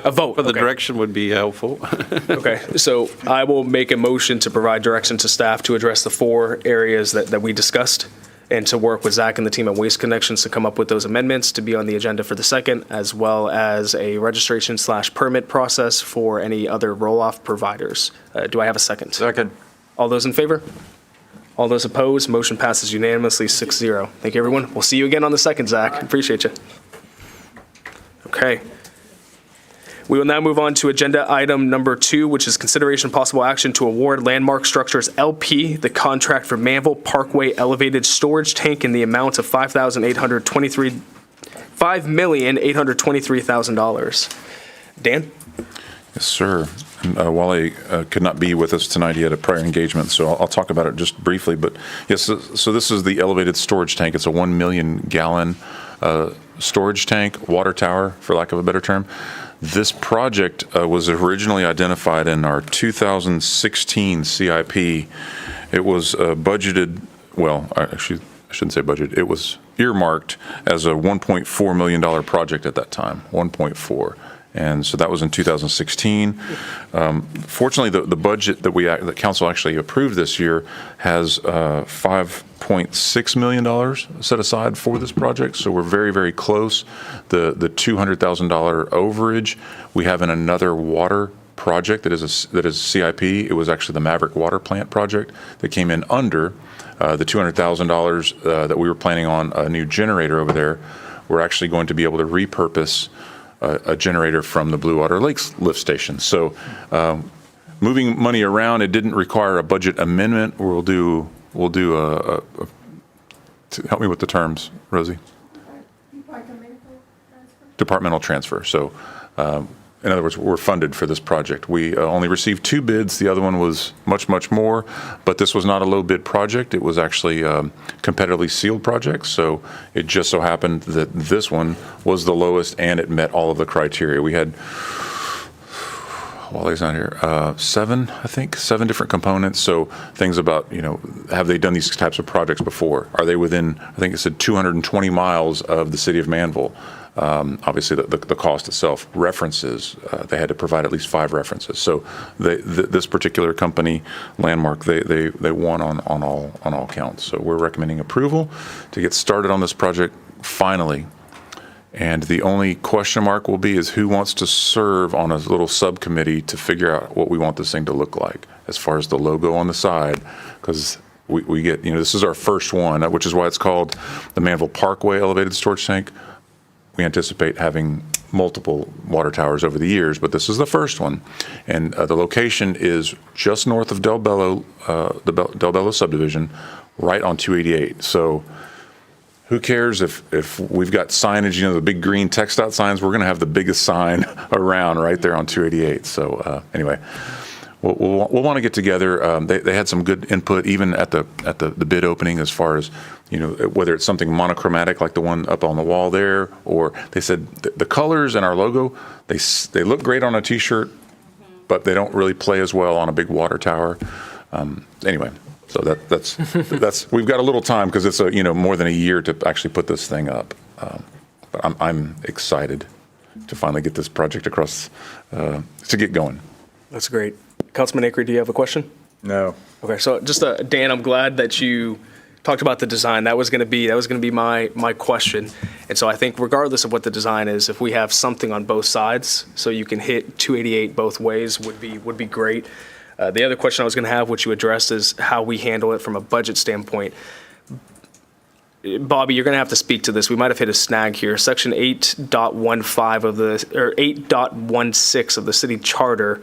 A vote. For the okay. direction would be helpful. Okay, so I will make a motion to provide direction to staff to address the 4 areas that we discussed, and to work with Zach and the team at Waste Connections to come up with those amendments to be on the agenda for the 2nd, as well as a registration/permit process for any other roll-off providers. Do I have a second? Second. All those in favor? All those opposed? Motion passes unanimously, 6-0. Thank you, everyone. We'll see you again on the 2nd, Zach. Appreciate you. Okay. We will now move on to agenda item number 2, which is consideration possible action to award Landmark Structures LP the contract for Manvel Parkway Elevated Storage Tank in the amount of $5,823,000. Dan? Yes, sir. And, Wally could not be with us tonight. He had a prior engagement, so I'll talk about it just briefly. But yes, so this is the elevated storage tank. It's a 1 million gallon storage tank, water tower, for lack of a better term. This project was originally identified in our 2016 CIP. It was budgeted, well, actually, I shouldn't say budget. It was earmarked as a $1.4 million project at that time, 1.4. And so that was in 2016. Fortunately, the budget that council actually approved this year has $5.6 million set aside for this project. So we're very, very close. The $200,000 overage we have in another water project that is CIP. It was actually the Maverick Water Plant project that came in under the $200,000 that we were planning on a new generator over there. We're actually going to be able to repurpose a generator from the Blue Water Lakes lift station. So moving money around, it didn't require a budget amendment. We'll do help me with the terms, Rosie. Departmental transfer. So in other words, we're funded for this project. We only received 2 bids. The other one was much, much more, but this was not a low bid project. It was actually a competitively sealed project. So it just so happened that this one was the lowest and it met all of the criteria. We had, Wally's not here, 7 different components. So things about, have they done these types of projects before? Are they within, I think it said 220 miles of the city of Manvel? Obviously, the cost itself, references, they had to provide at least 5 references. So this particular company, Landmark, they won on all counts. So we're recommending approval to get started on this project finally. And the only question mark will be is who wants to serve on a little subcommittee to figure out what we want this thing to look like as far as the logo on the side, because we get, this is our first one, which is why it's called the Manvel Parkway Elevated Storage Tank. We anticipate having multiple water towers over the years, but this is the first one. And the location is just north of Del Bello, the Del Bello subdivision, right on 288. So who cares if we've got signage, the big green TxDOT signs, we're going to have the biggest sign around right there on 288. So anyway, we'll want to get together. They had some good input even at the bid opening as far as, whether it's something monochromatic like the one up on the wall there, or they said the colors and our logo, they look great on a t-shirt, but they don't really play as well on a big water tower. Anyway, so that's we've got a little time because it's more than a year to actually put this thing up. But I'm excited to finally get this project across, to get going. That's great. Councilman Acre, do you have a question? No. Okay, so just Dan, I'm glad that you talked about the design. That was going to be my question. And so I think regardless of what the design is, if we have something on both sides, so you can hit 288 both ways, would be great. The other question I was going to have, which you addressed, is how we handle it from a budget standpoint. Bobby, you're going to have to speak to this. We might have hit a snag here. Section 8.15 or 8.16 of the city charter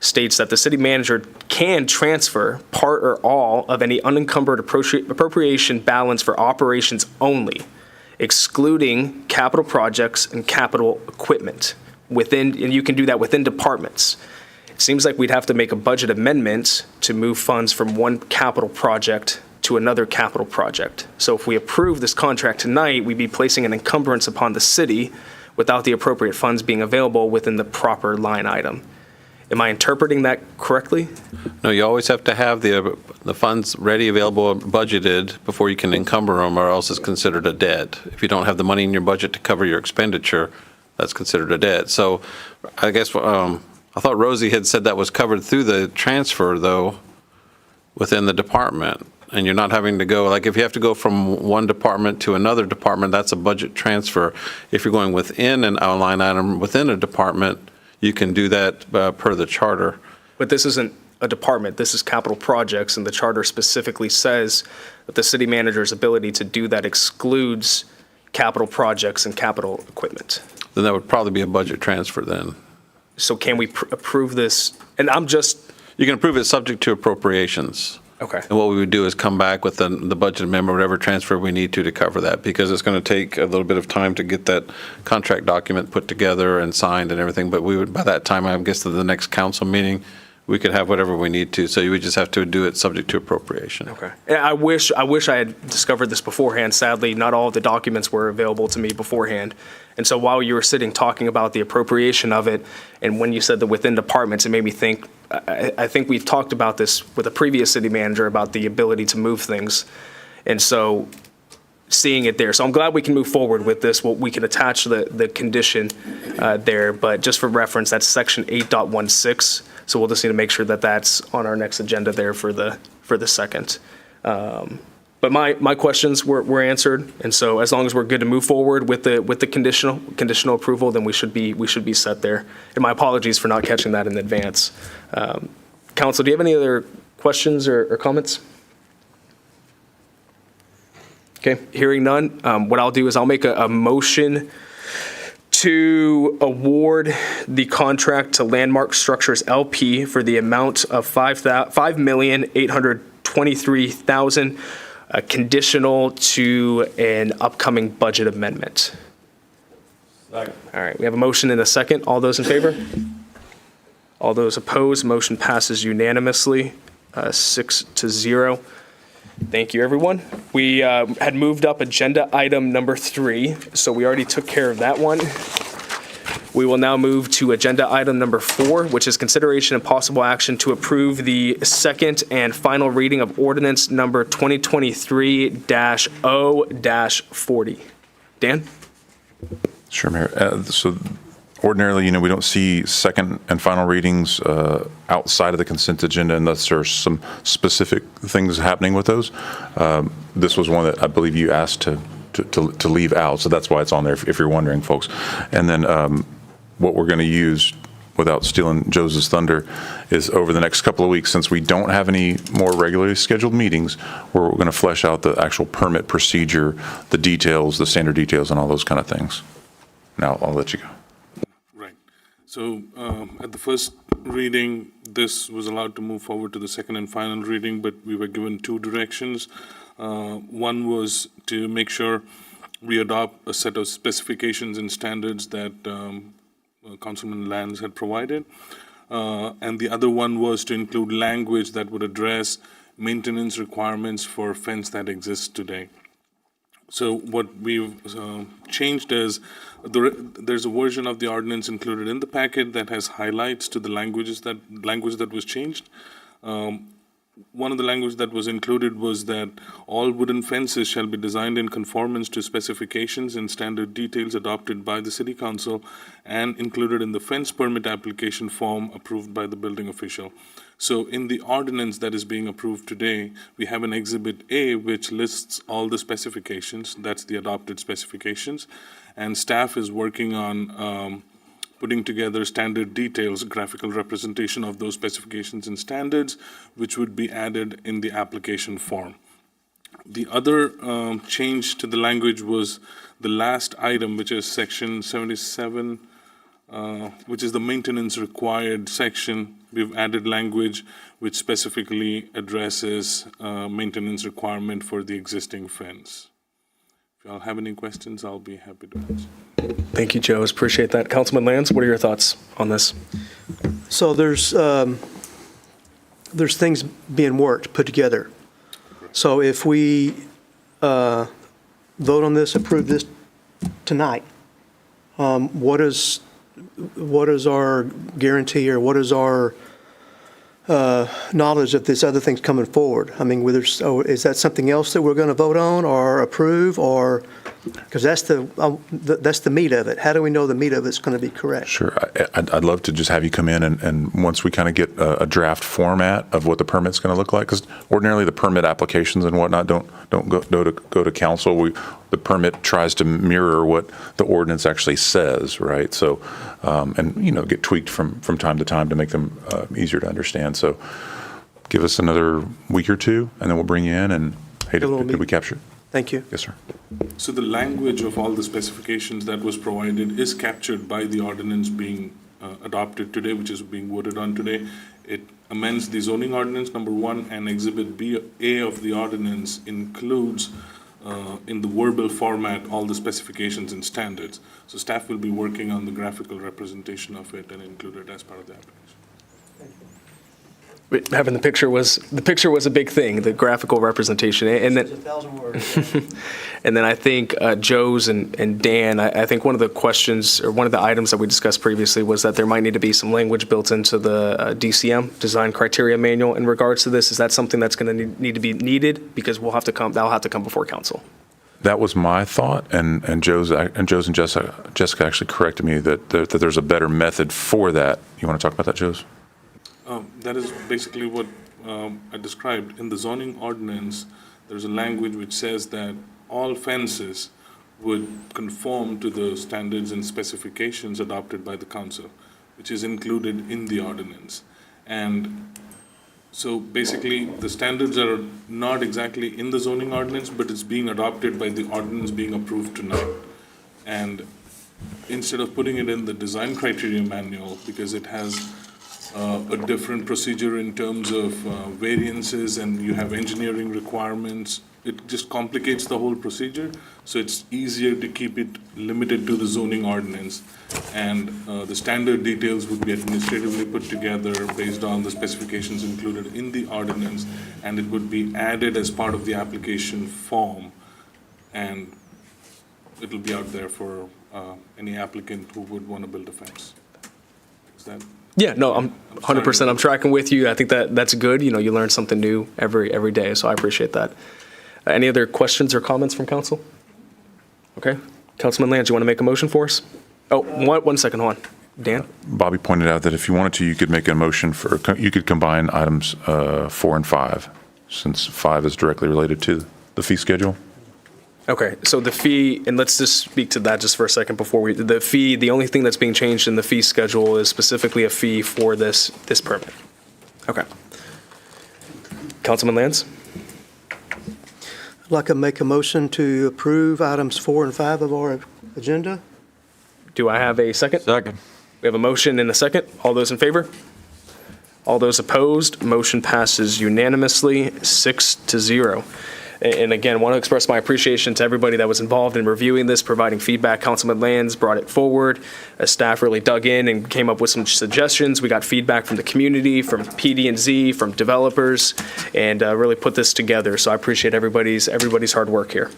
states that the city manager can transfer part or all of any unencumbered appropriation balance for operations only, excluding capital projects and capital equipment and you can do that within departments. It seems like we'd have to make a budget amendment to move funds from one capital project to another capital project. So if we approve this contract tonight, we'd be placing an encumbrance upon the city without the appropriate funds being available within the proper line item. Am I interpreting that correctly? No, you always have to have the funds ready, available, budgeted before you can encumber them, or else it's considered a debt. If you don't have the money in your budget to cover your expenditure, that's considered a debt. So I guess I thought Rosie had said that was covered through the transfer, though, within the department. And you're not having to go, like if you have to go from one department to another department, that's a budget transfer. If you're going within a line item within a department, you can do that per the charter. But this isn't a department, this is capital projects, and the charter specifically says that the city manager's ability to do that excludes capital projects and capital equipment. Then that would probably be a budget transfer then. So can we approve this? And you can approve it subject to appropriations. Okay. And what we would do is come back with the budget amendment, whatever transfer we need to cover that, because it's going to take a little bit of time to get that contract document put together and signed and everything. But we would, by that time, I guess to the next council meeting, we could have whatever we need to. So you would just have to do it subject to appropriation. Okay. And I wish I had discovered this beforehand. Sadly, not all of the documents were available to me beforehand. And so while you were sitting talking about the appropriation of it, and when you said that within departments, it made me think, I think we've talked about this with a previous city manager about the ability to move things. And so seeing it there. So I'm glad we can move forward with this. We can attach the condition there, but just for reference, that's section 8.16. So we'll just need to make sure that that's on our next agenda there for the second. But my questions were answered, and so as long as we're good to move forward with the conditional approval, then we should be set there. And my apologies for not catching that in advance. Council, do you have any other questions or comments? Okay, hearing none, what I'll do is I'll make a motion to award the contract to Landmark Structures LP for the amount of $5,823,000, conditional to an upcoming budget amendment. Second. All right, we have a motion and a second. All those in favor? All those opposed, motion passes unanimously, 6-0. Thank you, everyone. We had moved up agenda item number 3, so we already took care of that one. We will now move to agenda item number 4, which is consideration and possible action to approve the second and final reading of ordinance number 2023-0-40. Dan? Sure, Mayor. So ordinarily, we don't see second and final readings outside of the consent agenda unless there's some specific things happening with those. This was one that I believe you asked to leave out, so that's why it's on there, if you're wondering, folks. And then what we're going to use, without stealing Jose's thunder, is over the next couple of weeks, since we don't have any more regularly scheduled meetings, we're going to flesh out the actual permit procedure, the details, the standard details, and all those kind of things. Now, I'll let you go. So at the first reading, this was allowed to move forward to the second and final reading, but we were given 2 directions. One was to make sure we adopt a set of specifications and standards that Councilman Lands had provided. And the other one was to include language that would address maintenance requirements for a fence that exists today. So what we've changed is there's a version of the ordinance included in the packet that has highlights to the language that was changed. One of the language that was included was that all wooden fences shall be designed in conformance to specifications and standard details adopted by the City Council and included in the fence permit application form approved by the building official. So in the ordinance that is being approved today, we have an Exhibit A which lists all the specifications. That's the adopted specifications. And staff is working on putting together standard details, graphical representation of those specifications and standards, which would be added in the application form. The other change to the language was the last item, which is section 77, which is the maintenance required section. We've added language which specifically addresses maintenance requirement for the existing fence. If y'all have any questions, I'll be happy to answer. Thank you, Joe. Appreciate that. Councilman Lands, what are your thoughts on this? So there's things being worked, put together. So if we vote on this, approve this tonight, what is our guarantee, or what is our knowledge of this other thing's coming forward? I mean, is that something else that we're going to vote on or approve, or because that's the meat of it? How do we know the meat of it's going to be correct? Sure. I'd love to just have you come in and once we kind of get a draft format of what the permit's going to look like, because ordinarily the permit applications and whatnot don't go to council. The permit tries to mirror what the ordinance actually says, right? So, and get tweaked from time to time to make them easier to understand. So, give us another week or two, and then we'll bring you in. And hey, did we capture it? Thank you. Yes, sir. So the language of all the specifications that was provided is captured by the ordinance being adopted today, which is being voted on today. It amends the zoning ordinance number 1, and Exhibit A of the ordinance includes in the verbal format all the specifications and standards. So staff will be working on the graphical representation of it and include it as part of the application. Having the picture was a big thing, the graphical representation, and then 1,000 words. and then I think Joe's and Dan, I think one of the questions or one of the items that we discussed previously was that there might need to be some language built into the DCM, Design Criteria Manual, in regards to this. Is that something that's going to need to be needed, because that'll have to come before council? That was my thought, and Joe's and Jessica actually corrected me that there's a better method for that. You want to talk about that, Joes? That is basically what I described. In the zoning ordinance, there's a language which says that all fences would conform to the standards and specifications adopted by the council, which is included in the ordinance. And so basically, the standards are not exactly in the zoning ordinance, but it's being adopted by the ordinance being approved tonight. And instead of putting it in the design criteria manual, because it has a different procedure in terms of variances and you have engineering requirements, it just complicates the whole procedure. So it's easier to keep it limited to the zoning ordinance. And the standard details would be administratively put together based on the specifications included in the ordinance, and it would be added as part of the application form. And it'll be out there for any applicant who would want to build a fence. Is that? Yeah, no, I'm 100%. I'm tracking with you. I think that's good. You know, you learn something new every day, so I appreciate that. Any other questions or comments from council? Okay. Councilman Lange, you want to make a motion for us? Oh, one second, hold on. Dan? Bobby pointed out that if you wanted to, you could make a motion you could combine items 4 and 5, since 5 is directly related to the fee schedule. Okay, so the fee, and let's just speak to that just for a second before the fee, the only thing that's being changed in the fee schedule is specifically a fee for this permit. Okay. Councilman Lange? I'd like to make a motion to approve items 4 and 5 of our agenda. Do I have a second? Second. We have a motion and a second. All those in favor? All those opposed? Motion passes unanimously, 6-0. And again, want to express my appreciation to everybody that was involved in reviewing this, providing feedback. Councilman Lands brought it forward. Staff really dug in and came up with some suggestions. We got feedback from the community, from PD&Z, from developers, and really put this together. So I appreciate everybody's hard work here.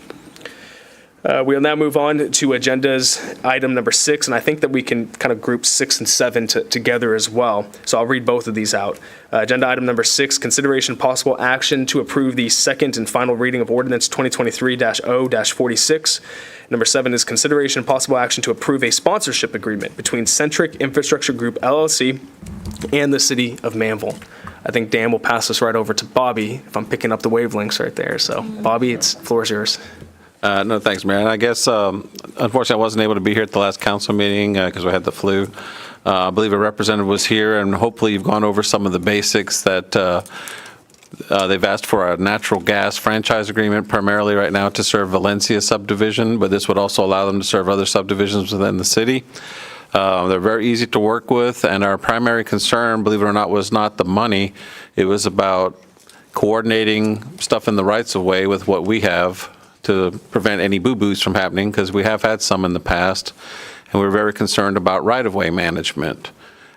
We'll now move on to agenda's item number 6, and I think that we can kind of group 6 and 7 together as well. So I'll read both of these out. Agenda item number 6, consideration possible action to approve the second and final reading of ordinance 2023-0-46. Number 7 is consideration possible action to approve a sponsorship agreement between Centric Infrastructure Group LLC and the city of Manvel. I think Dan will pass this right over to Bobby if I'm picking up the wavelengths right there. So Bobby, the floor is yours. No, thanks, Mayor. And I guess, unfortunately, I wasn't able to be here at the last council meeting because we had the flu. I believe a representative was here, and hopefully you've gone over some of the basics that they've asked for a natural gas franchise agreement primarily right now to serve Valencia subdivision, but this would also allow them to serve other subdivisions within the city. They're very easy to work with, and our primary concern, believe it or not, was not the money. It was about coordinating stuff in the rights of way with what we have to prevent any boo-boos from happening, because we have had some in the past, and we're very concerned about right-of-way management.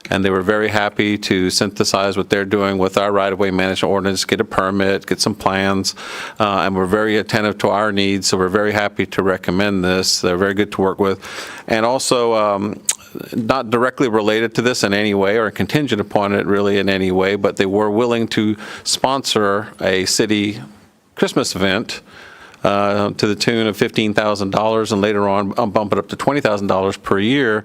And they were very happy to synthesize what they're doing with our right-of-way management ordinance, get a permit, get some plans, and we're very attentive to our needs, so we're very happy to recommend this. They're very good to work with. And also, not directly related to this in any way or contingent upon it really in any way, but they were willing to sponsor a city Christmas event to the tune of $15,000, and later on bump it up to $20,000 per year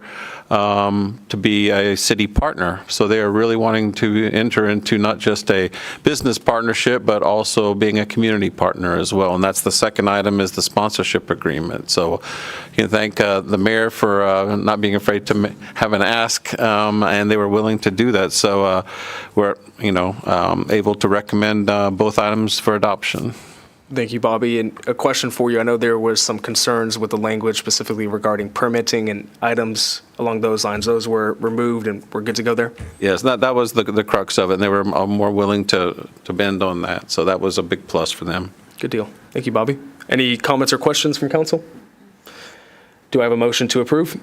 to be a city partner. So they are really wanting to enter into not just a business partnership, but also being a community partner as well. And that's the second item, is the sponsorship agreement. So you can thank the mayor for not being afraid to have an ask, and they were willing to do that. So we're able to recommend both items for adoption. Thank you, Bobby. And a question for you. I know there was some concerns with the language specifically regarding permitting and items along those lines. Those were removed and we're good to go there? Yes, that was the crux of it, and they were more willing to bend on that. So that was a big plus for them. Good deal. Thank you, Bobby. Any comments or questions from council? Do I have a motion to approve?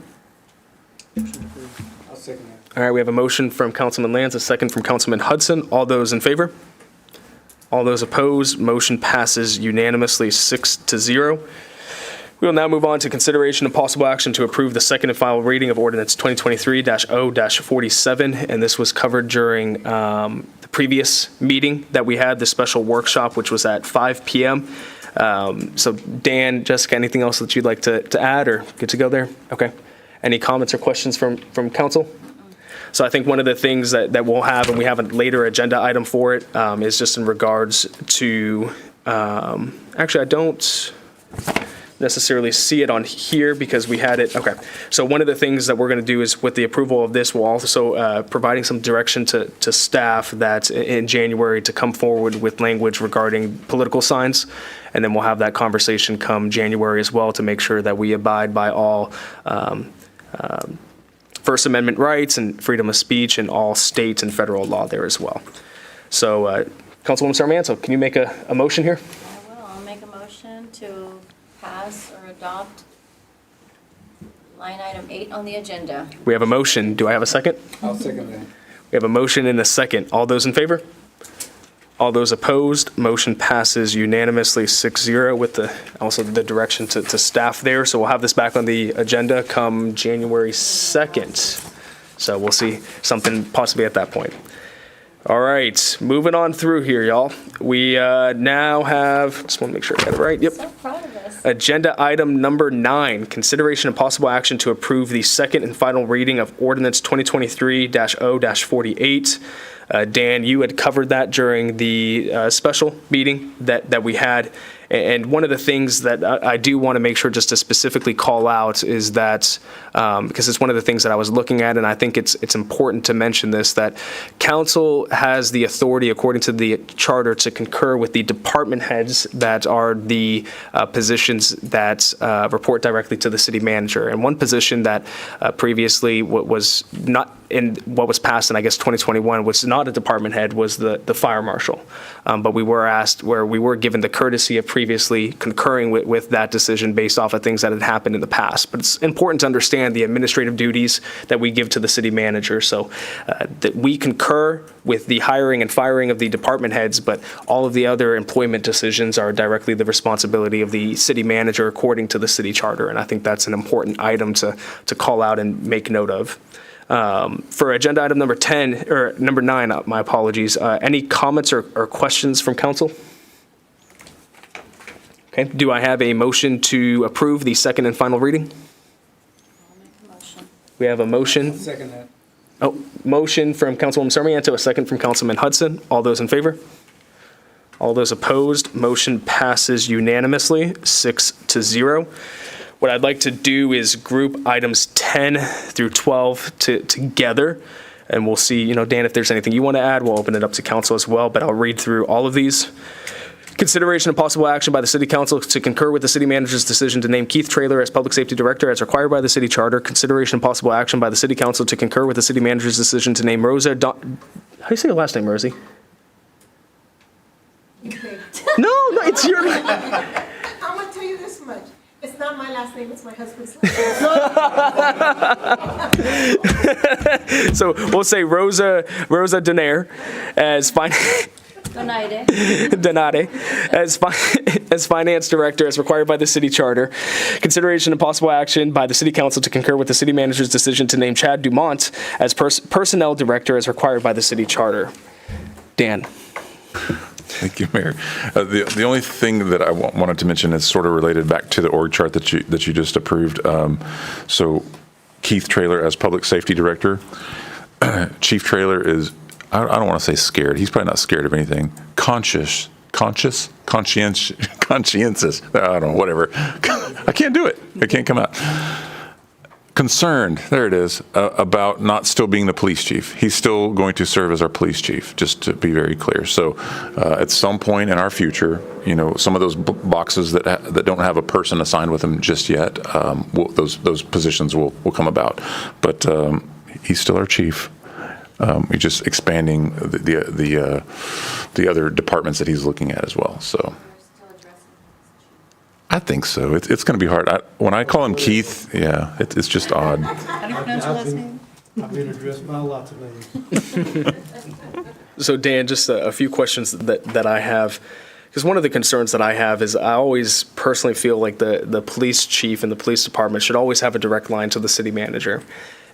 I'll second that. All right, we have a motion from Councilman Lands, a second from Councilman Hudson. All those in favor? All those opposed? Motion passes unanimously, 6-0. We will now move on to consideration of possible action to approve the second and final reading of ordinance 2023-0-47, and this was covered during the previous meeting that we had, the special workshop, which was at 5 p.m. So Dan, Jessica, anything else that you'd like to add or good to go there? Okay. Any comments or questions from council? So I think one of the things that we'll have, and we have a later agenda item for it, is just in regards to, actually, I don't necessarily see it on here because we had it. Okay. So one of the things that we're going to do is with the approval of this, we'll also providing some direction to staff that in January to come forward with language regarding political signs. And then we'll have that conversation come January as well to make sure that we abide by all First Amendment rights and freedom of speech and all state and federal law there as well. So Councilwoman Sarmiento, can you make a motion here? I will. I'll make a motion to pass or adopt line item 8 on the agenda. We have a motion. Do I have a second? I'll second that. We have a motion and a second. All those in favor? All those opposed? Motion passes unanimously 6-0 with also the direction to staff there. So we'll have this back on the agenda come January 2nd. So we'll see something possibly at that point. All right, moving on through here, y'all. We now have, just want to make sure I got it right. Yep. So proud of us. Agenda item number 9, consideration and possible action to approve the second and final reading of ordinance 2023-0-48. Dan, you had covered that during the special meeting that we had. And one of the things that I do want to make sure just to specifically call out is that, because it's one of the things that I was looking at, and I think it's important to mention this, that council has the authority, according to the charter, to concur with the department heads that are the positions that report directly to the city manager. And one position that previously was not in what was passed in, I guess, 2021 was not a department head, was the fire marshal. But we were asked, where we were given the courtesy of previously concurring with that decision based off of things that had happened in the past. But it's important to understand the administrative duties that we give to the city manager. So that we concur with the hiring and firing of the department heads, but all of the other employment decisions are directly the responsibility of the city manager according to the city charter. And I think that's an important item to call out and make note of. For agenda item number 10, or number 9, my apologies, any comments or questions from council? Okay, do I have a motion to approve the second and final reading? I'll make a motion. We have a motion. Second that. Oh, motion from Councilwoman Sarmiento, a second from Councilman Hudson. All those in favor? All those opposed? Motion passes unanimously, 6-0. What I'd like to do is group items 10 through 12 together, and we'll see, Dan, if there's anything you want to add, we'll open it up to council as well, but I'll read through all of these. Consideration of possible action by the City Council to concur with the City Manager's decision to name Keith Traylor as Public Safety Director as required by the City Charter. Consideration of possible action by the City Council to concur with the City Manager's decision to name Rosa how do you say your last name, Rosie? No, it's your... I'm going to tell you this much. It's not my last name, it's my husband's last name. So we'll say Rosa Donaire as Donade as Finance Director as required by the City Charter. Consideration and possible action by the City Council to concur with the City Manager's decision to name Chad Dumont as Personnel Director as required by the City Charter. Dan. Thank you, Mayor. The only thing that I wanted to mention is sort of related back to the org chart that you just approved. So Keith Traylor as Public Safety Director. Chief Traylor is, I don't want to say scared. He's probably not scared of anything. Conscientious. I don't know, whatever. I can't do it. It can't come out. Concerned, there it is, about not still being the police chief. He's still going to serve as our police chief, just to be very clear. So at some point in our future, some of those boxes that don't have a person assigned with them just yet, those positions will come about. But he's still our chief. We're just expanding the other departments that he's looking at as well. So. I think so. It's going to be hard. When I call him Keith, yeah, it's just odd. How do you pronounce your last name? I've been addressed by lots of names. So Dan, just a few questions that I have, because one of the concerns that I have is I always personally feel like the police chief and the police department should always have a direct line to the city manager.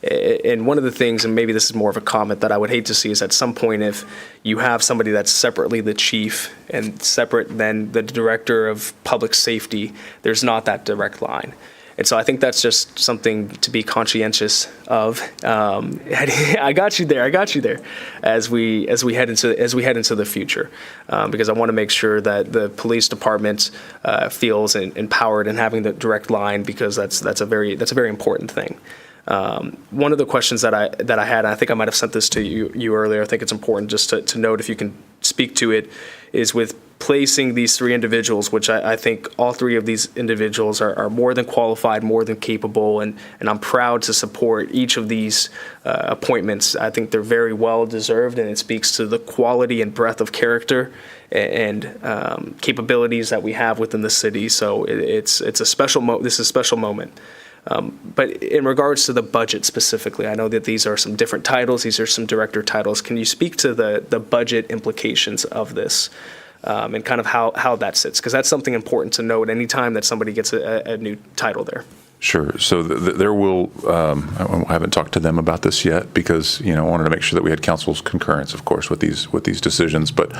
And one of the things, and maybe this is more of a comment that I would hate to see, is at some point if you have somebody that's separately the chief and separate than the director of public safety, there's not that direct line. And so I think that's just something to be conscientious of. I got you there. As we head into the future, because I want to make sure that the police department feels empowered and having the direct line, because that's a very important thing. One of the questions that I had, and I think I might have sent this to you earlier, I think it's important just to note, if you can speak to it, is with placing these three individuals, which I think all three of these individuals are more than qualified, more than capable, and I'm proud to support each of these appointments. I think they're very well deserved, and it speaks to the quality and breadth of character and capabilities that we have within the city. So it's a special this is a special moment. But in regards to the budget specifically, I know that these are some different titles. These are some director titles. Can you speak to the budget implications of this, and kind of how that sits? Because that's something important to note anytime that somebody gets a new title there. Sure. So there will, I haven't talked to them about this yet, because, I wanted to make sure that we had council's concurrence, of course, with these decisions. But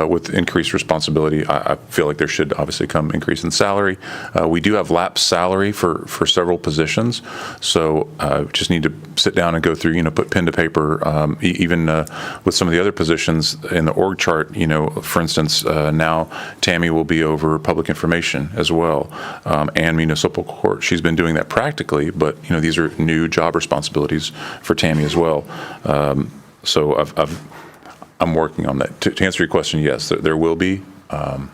with increased responsibility, I feel like there should obviously come increase in salary. We do have lapsed salary for several positions. So just need to sit down and go through, put pen to paper, even with some of the other positions in the org chart, for instance, now Tammy will be over public information as well, and municipal court. She's been doing that practically, but these are new job responsibilities for Tammy as well. So I'm working on that. To answer your question, yes, there will be some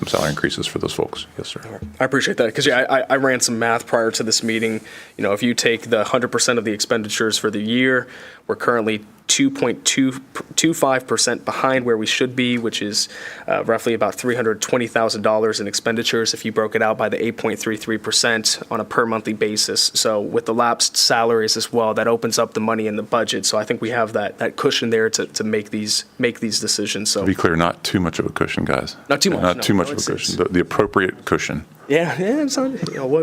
salary increases for those folks. Yes, sir. I appreciate that, because I ran some math prior to this meeting. If you take the 100% of the expenditures for the year, we're currently 2.25% behind where we should be, which is roughly about $320,000 in expenditures if you broke it out by the 8.33% on a per monthly basis. So with the lapsed salaries as well, that opens up the money in the budget. So I think we have that cushion there to make these decisions. So to be clear, not too much of a cushion, guys. Not too much. Not too much of a cushion. The appropriate cushion. Yeah, so,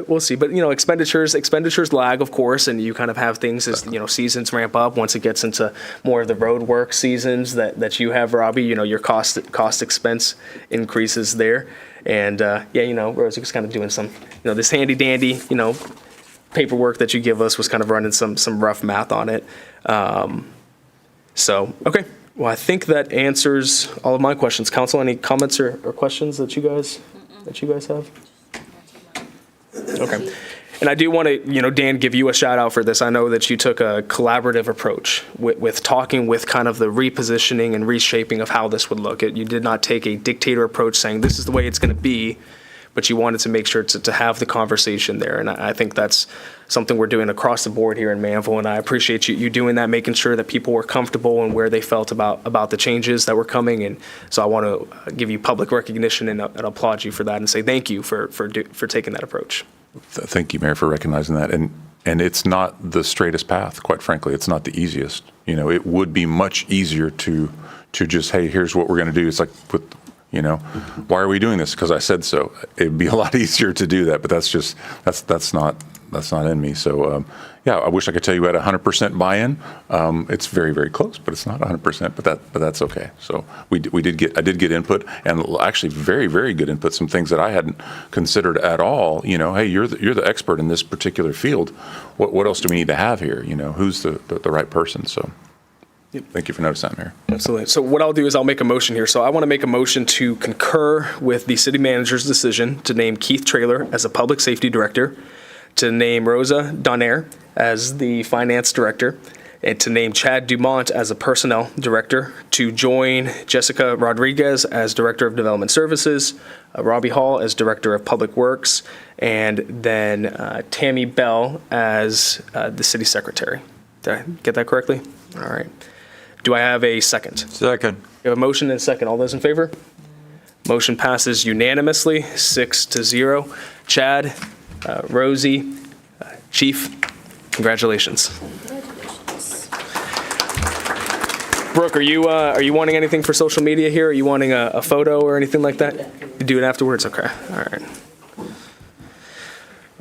we'll see. But, expenditures lag, of course, and you kind of have things as, seasons ramp up. Once it gets into more of the road work seasons that you have, Robbie, your cost expense increases there. And, Rosie was kind of doing some, this handy dandy, paperwork that you give us was kind of running some rough math on it. Okay. Well, I think that answers all of my questions. Council, any comments or questions that you guys have? Okay. And I do want to, Dan, give you a shout out for this. I know that you took a collaborative approach with talking with kind of the repositioning and reshaping of how this would look. You did not take a dictator approach saying this is the way it's going to be, but you wanted to make sure to have the conversation there. And I think that's something we're doing across the board here in Manvel. And I appreciate you doing that, making sure that people were comfortable and where they felt about the changes that were coming. And so I want to give you public recognition and applaud you for that and say thank you for taking that approach. Thank you, Mayor, for recognizing that. And it's not the straightest path, quite frankly. It's not the easiest. It would be much easier to just, hey, here's what we're going to do. It's like with, why are we doing this? Because I said so. It'd be a lot easier to do that, but that's not in me. So, I wish I could tell you at 100% buy-in. It's very, very close, but it's not 100%. But that's okay. So I did get input, and actually very, very good input. Some things that I hadn't considered at all. Hey, you're the expert in this particular field. What else do we need to have here? Who's the right person? So. Yep. Thank you for noticing that, Mayor. Absolutely. So what I'll do is I'll make a motion here. So I want to make a motion to concur with the city manager's decision to name Keith Traylor as a public safety director, to name Rosa Donner as the finance director, and to name Chad Dumont as a personnel director, to join Jessica Rodriguez as director of development services, Robbie Hall as director of public works, and then Tammy Bell as the city secretary. Did I get that correctly? All right. Do I have a second? Second. You have a motion and a second. All those in favor? Motion passes unanimously, 6-0. Chad, Rosie, Chief, congratulations. Brooke, are you wanting anything for social media here? Are you wanting a photo or anything like that? You do it afterwards? Okay. All right.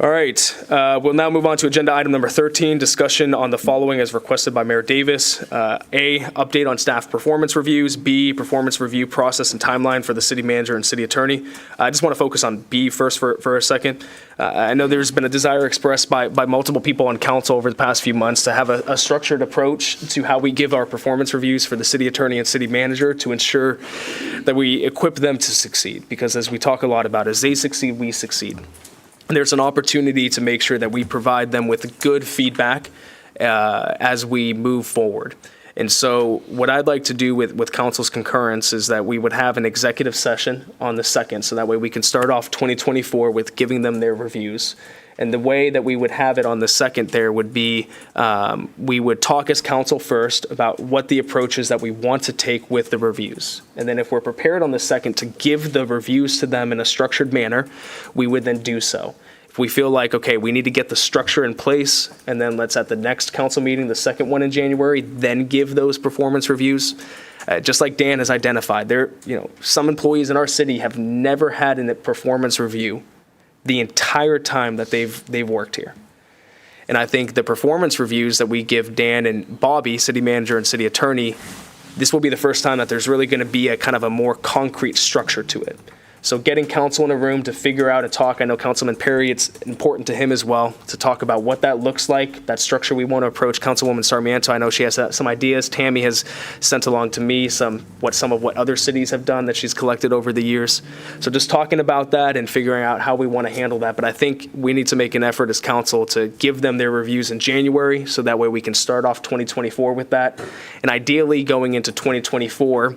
All right, we'll now move on to agenda item number 13, discussion on the following as requested by Mayor Davis. A, update on staff performance reviews. B, performance review process and timeline for the city manager and city attorney. I just want to focus on B first for a second. I know there's been a desire expressed by multiple people on council over the past few months to have a structured approach to how we give our performance reviews for the city attorney and city manager to ensure that we equip them to succeed. Because as we talk a lot about, as they succeed, we succeed. There's an opportunity to make sure that we provide them with good feedback as we move forward. And so what I'd like to do with council's concurrence is that we would have an executive session on the 2nd, so that way we can start off 2024 with giving them their reviews. And the way that we would have it on the 2nd there would be, we would talk as council first about what the approach is that we want to take with the reviews. And then if we're prepared on the 2nd to give the reviews to them in a structured manner, we would then do so. If we feel like, okay, we need to get the structure in place, and then let's at the next council meeting, the second one in January, then give those performance reviews. Just like Dan has identified, some employees in our city have never had a performance review the entire time that they've worked here. And I think the performance reviews that we give Dan and Bobby, city manager and city attorney, this will be the first time that there's really going to be a kind of a more concrete structure to it. So getting council in a room to figure out a talk, I know Councilman Perry, it's important to him as well to talk about what that looks like, that structure we want to approach. Councilwoman Sarmiento, I know she has some ideas. Tammy has sent along to me some of what other cities have done that she's collected over the years. So just talking about that and figuring out how we want to handle that. But I think we need to make an effort as council to give them their reviews in January, so that way we can start off 2024 with that. And ideally going into 2024,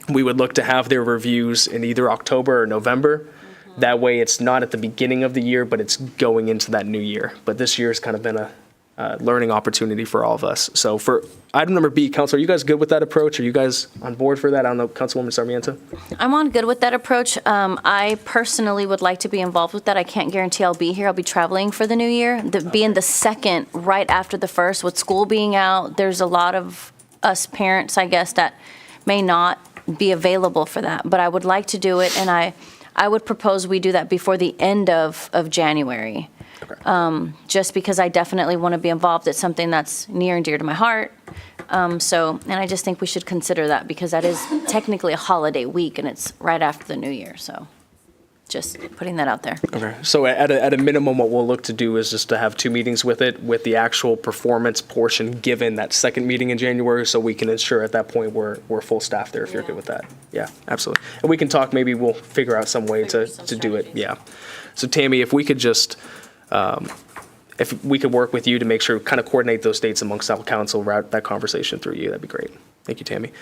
we would look to have their reviews in either October or November. That way it's not at the beginning of the year, but it's going into that new year. But this year has kind of been a learning opportunity for all of us. So for item number B, Council, are you guys good with that approach? Are you guys on board for that? I don't know, Councilwoman Sarmiento? I'm on good with that approach. I personally would like to be involved with that. I can't guarantee I'll be here. I'll be traveling for the new year. Being the second right after the first, with school being out, there's a lot of us parents, I guess, that may not be available for that. But I would like to do it, and I would propose we do that before the end of January. Okay. Just because I definitely want to be involved. It's something that's near and dear to my heart. And I just think we should consider that, because that is technically a holiday week, and it's right after the new year. So just putting that out there. Okay. So at a minimum, what we'll look to do is just to have 2 meetings with it, with the actual performance portion given that second meeting in January, so we can ensure at that point we're full staff there, if you're good with that. Yeah, absolutely. And we can talk, maybe we'll figure out some way to do it. Yeah. So Tammy, if we could just, if we could work with you to make sure, kind of coordinate those dates amongst our council, route that conversation through you, that'd be great. Thank you, Tammy.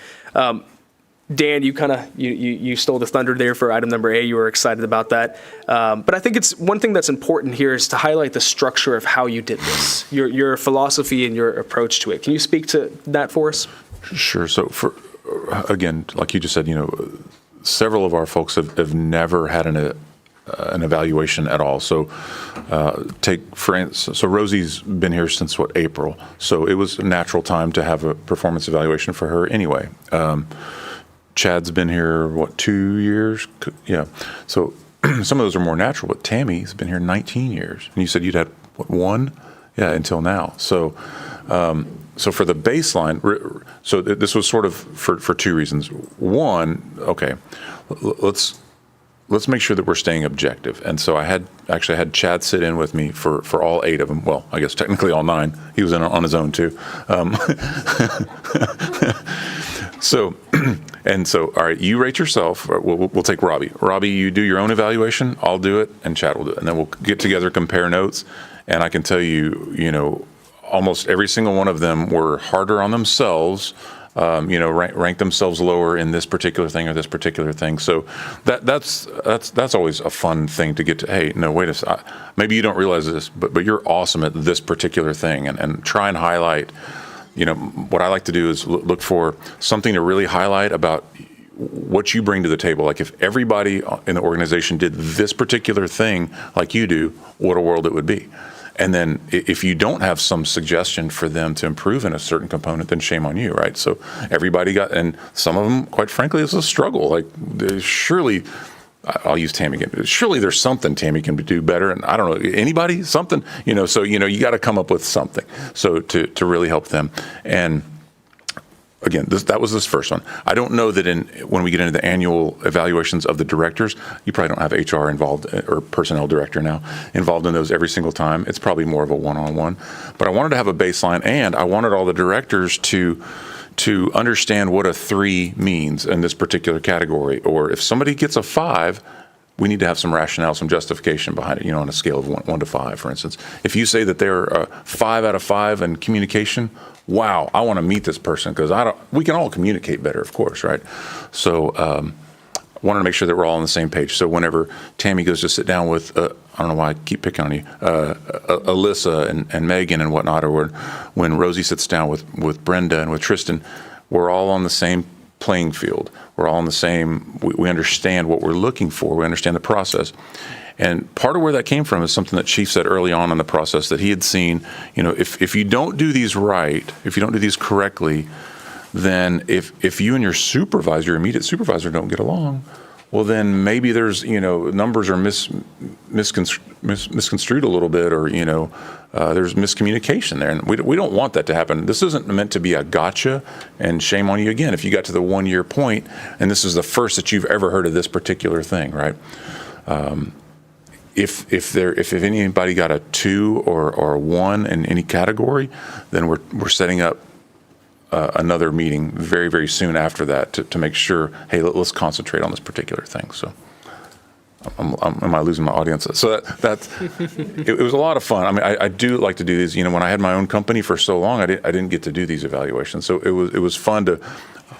Dan, you stole the thunder there for item number A. You were excited about that. But I think it's one thing that's important here is to highlight the structure of how you did this, your philosophy and your approach to it. Can you speak to that for us? Sure. So again, like you just said, several of our folks have never had an evaluation at all. So take for instance, so Rosie's been here since April. So it was a natural time to have a performance evaluation for her anyway. Chad's been here, 2 years? Yeah. So some of those are more natural, but Tammy's been here 19 years. And you said you'd had, 1? Yeah, until now. So for the baseline, so this was sort of for 2 reasons. One, okay, let's make sure that we're staying objective. And so I had Chad sit in with me for all 8 of them. Well, I guess technically all 9. He was in on his own too. So, all right, you rate yourself. We'll take Robbie. Robbie, you do your own evaluation. I'll do it, and Chad will do it. And then we'll get together, compare notes. And I can tell you, almost every single one of them were harder on themselves, rank themselves lower in this particular thing or this particular thing. So that's always a fun thing to get to. Hey, no, wait a second. Maybe you don't realize this, but you're awesome at this particular thing, and try and highlight. What I like to do is look for something to really highlight about what you bring to the table. Like if everybody in the organization did this particular thing like you do, what a world it would be. And then if you don't have some suggestion for them to improve in a certain component, then shame on you, right? So everybody and some of them, quite frankly, it's a struggle. Like surely I'll use Tammy again. Surely there's something Tammy can do better. And I don't know, anybody, something, so, you got to come up with something. So to really help them. And again, that was this first one. I don't know that when we get into the annual evaluations of the directors, you probably don't have HR involved or personnel director now involved in those every single time. It's probably more of a one-on-one. But I wanted to have a baseline, and I wanted all the directors to understand what a 3 means in this particular category. Or if somebody gets a 5, we need to have some rationale, some justification behind it, on a scale of 1 to 5, for instance. If you say that they're a 5 out of 5 in communication, wow, I want to meet this person because we can all communicate better, of course, right? So wanted to make sure that we're all on the same page. So whenever Tammy goes to sit down with, I don't know why I keep picking on you, Alyssa and Megan and whatnot, or when Rosie sits down with Brenda and with Tristan, we're all on the same playing field. We're all on the same, we understand what we're looking for. We understand the process. And part of where that came from is something that Chief said early on in the process that he had seen, if you don't do these right, if you don't do these correctly, then if you and your supervisor, your immediate supervisor don't get along, well, then maybe there's, numbers are misconstrued a little bit, or, there's miscommunication there. And we don't want that to happen. This isn't meant to be a gotcha, and shame on you again if you got to the 1-year point and this is the first that you've ever heard of this particular thing, right? If anybody got a 2 or a 1 in any category, then we're setting up another meeting very, very soon after that to make sure, hey, let's concentrate on this particular thing. So, am I losing my audience? So it was a lot of fun. I mean, I do like to do these. When I had my own company for so long, I didn't get to do these evaluations. So it was fun to.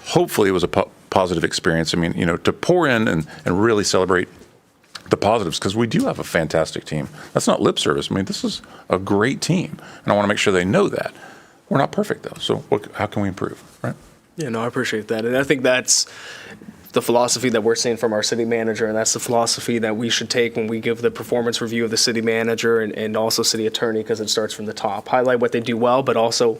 Hopefully, it was a positive experience. I mean, to pour in and really celebrate the positives, because we do have a fantastic team. That's not lip service. I mean, this is a great team, and I want to make sure they know that. We're not perfect, though, so how can we improve, right? Yeah, no, I appreciate that. And I think that's the philosophy that we're seeing from our city manager, and that's the philosophy that we should take when we give the performance review of the city manager and also city attorney, because it starts from the top. Highlight what they do well, but also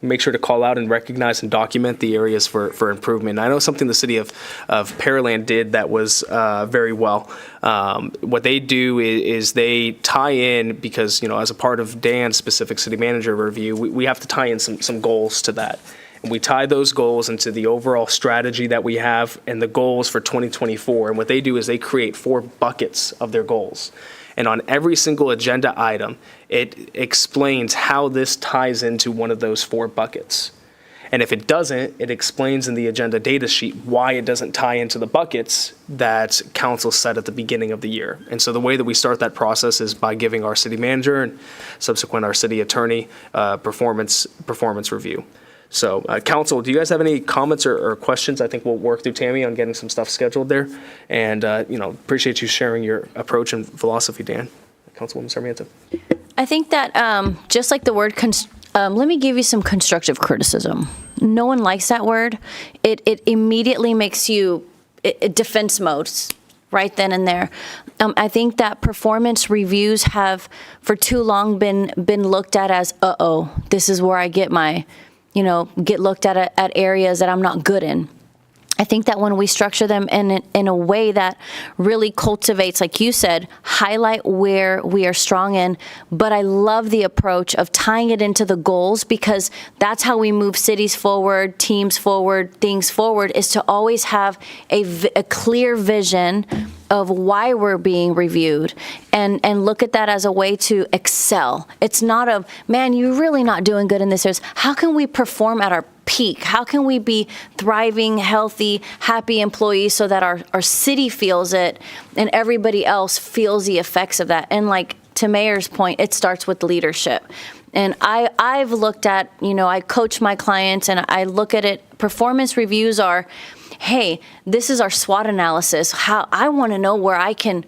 make sure to call out and recognize and document the areas for improvement. I know something the city of Pearland did that was very well. What they do is they tie in, because, as a part of Dan's specific city manager review, we have to tie in some goals to that. And we tie those goals into the overall strategy that we have and the goals for 2024. And what they do is they create 4 buckets of their goals. And on every single agenda item, it explains how this ties into one of those 4 buckets. And if it doesn't, it explains in the agenda data sheet why it doesn't tie into the buckets that council set at the beginning of the year. And so the way that we start that process is by giving our city manager and subsequent our city attorney performance review. So, council, do you guys have any comments or questions? I think we'll work through Tammy on getting some stuff scheduled there. And, appreciate you sharing your approach and philosophy, Dan. Councilwoman Sarmiento. I think that just like the word, let me give you some constructive criticism. No one likes that word. It immediately makes you defense modes right then and there. I think that performance reviews have for too long been looked at as, this is where I get get looked at areas that I'm not good in. I think that when we structure them in a way that really cultivates, like you said, highlight where we are strong in, but I love the approach of tying it into the goals, because that's how we move cities forward, teams forward, things forward, is to always have a clear vision of why we're being reviewed and look at that as a way to excel. It's not man, you're really not doing good in this area. How can we perform at our peak? How can we be thriving, healthy, happy employees so that our city feels it and everybody else feels the effects of that? And like to Mayor's point, it starts with leadership. And I've looked at, I coach my clients and I look at it. Performance reviews are, hey, this is our SWOT analysis. How I want to know where I can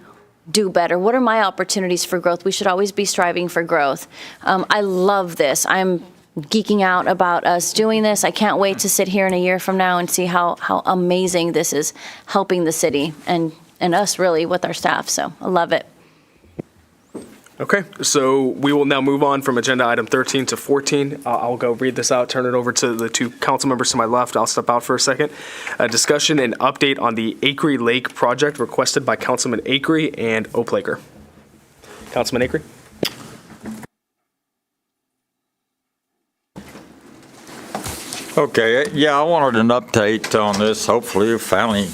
do better. What are my opportunities for growth? We should always be striving for growth. I love this. I'm geeking out about us doing this. I can't wait to sit here in a year from now and see how amazing this is helping the city and us really with our staff. So I love it. Okay, so we will now move on from agenda item 13 to 14. I'll go read this out, turn it over to the two council members to my left. I'll step out for a second. Discussion and update on the Acre Lake project requested by Councilman Acre and Oplager. Councilman Acre? Okay, yeah, I wanted an update on this. Hopefully, we finally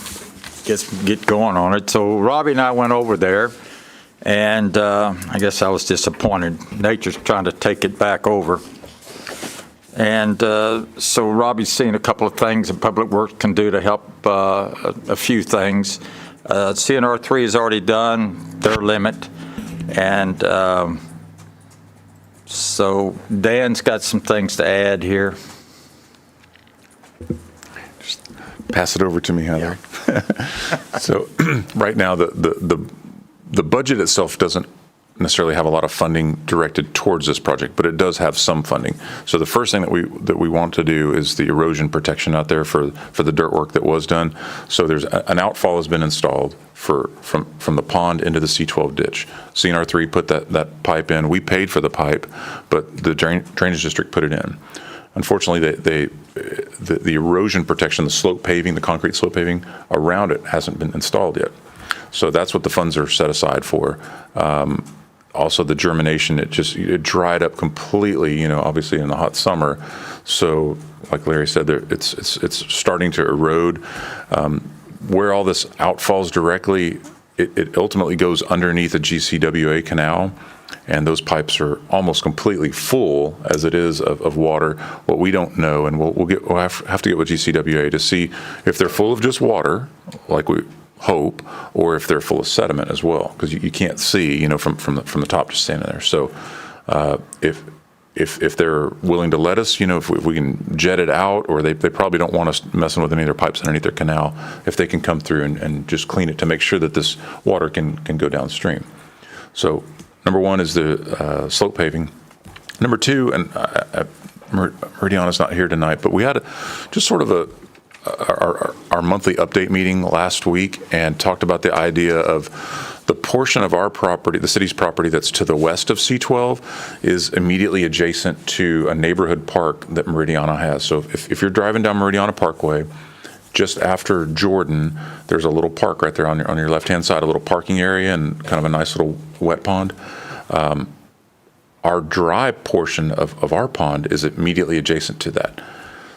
get going on it. So Robbie and I went over there, and I guess I was disappointed. Nature's trying to take it back over. And so Robbie's seen a couple of things that Public Works can do to help a few things. CNR 3 is already done, their limit. And so Dan's got some things to add here. Pass it over to me, Heather. So right now, the budget itself doesn't necessarily have a lot of funding directed towards this project, but it does have some funding. So the first thing that we want to do is the erosion protection out there for the dirt work that was done. So there's an outfall has been installed from the pond into the C12 ditch. CNR 3 put that pipe in. We paid for the pipe, but the drainage district put it in. Unfortunately, the erosion protection, the slope paving, the concrete slope paving around it hasn't been installed yet. So that's what the funds are set aside for. Also, the germination, it dried up completely, obviously in the hot summer. So like Larry said, it's starting to erode. Where all this outfalls directly, it ultimately goes underneath a GCWA canal. And those pipes are almost completely full as it is of water. What we don't know, and we'll have to get with GCWA to see if they're full of just water, like we hope, or if they're full of sediment as well, because you can't see, from the top just standing there. So if they're willing to let us, if we can jet it out, or they probably don't want us messing with any of their pipes underneath their canal, if they can come through and just clean it to make sure that this water can go downstream. So number one is the slope paving. Number two, and Meridiana's not here tonight, but we had just sort of our monthly update meeting last week and talked about the idea of the portion of our property, the city's property that's to the west of C12 is immediately adjacent to a neighborhood park that Meridiana has. So if you're driving down Meridiana Parkway, just after Jordan, there's a little park right there on your left-hand side, a little parking area and kind of a nice little wet pond. Our dry portion of our pond is immediately adjacent to that.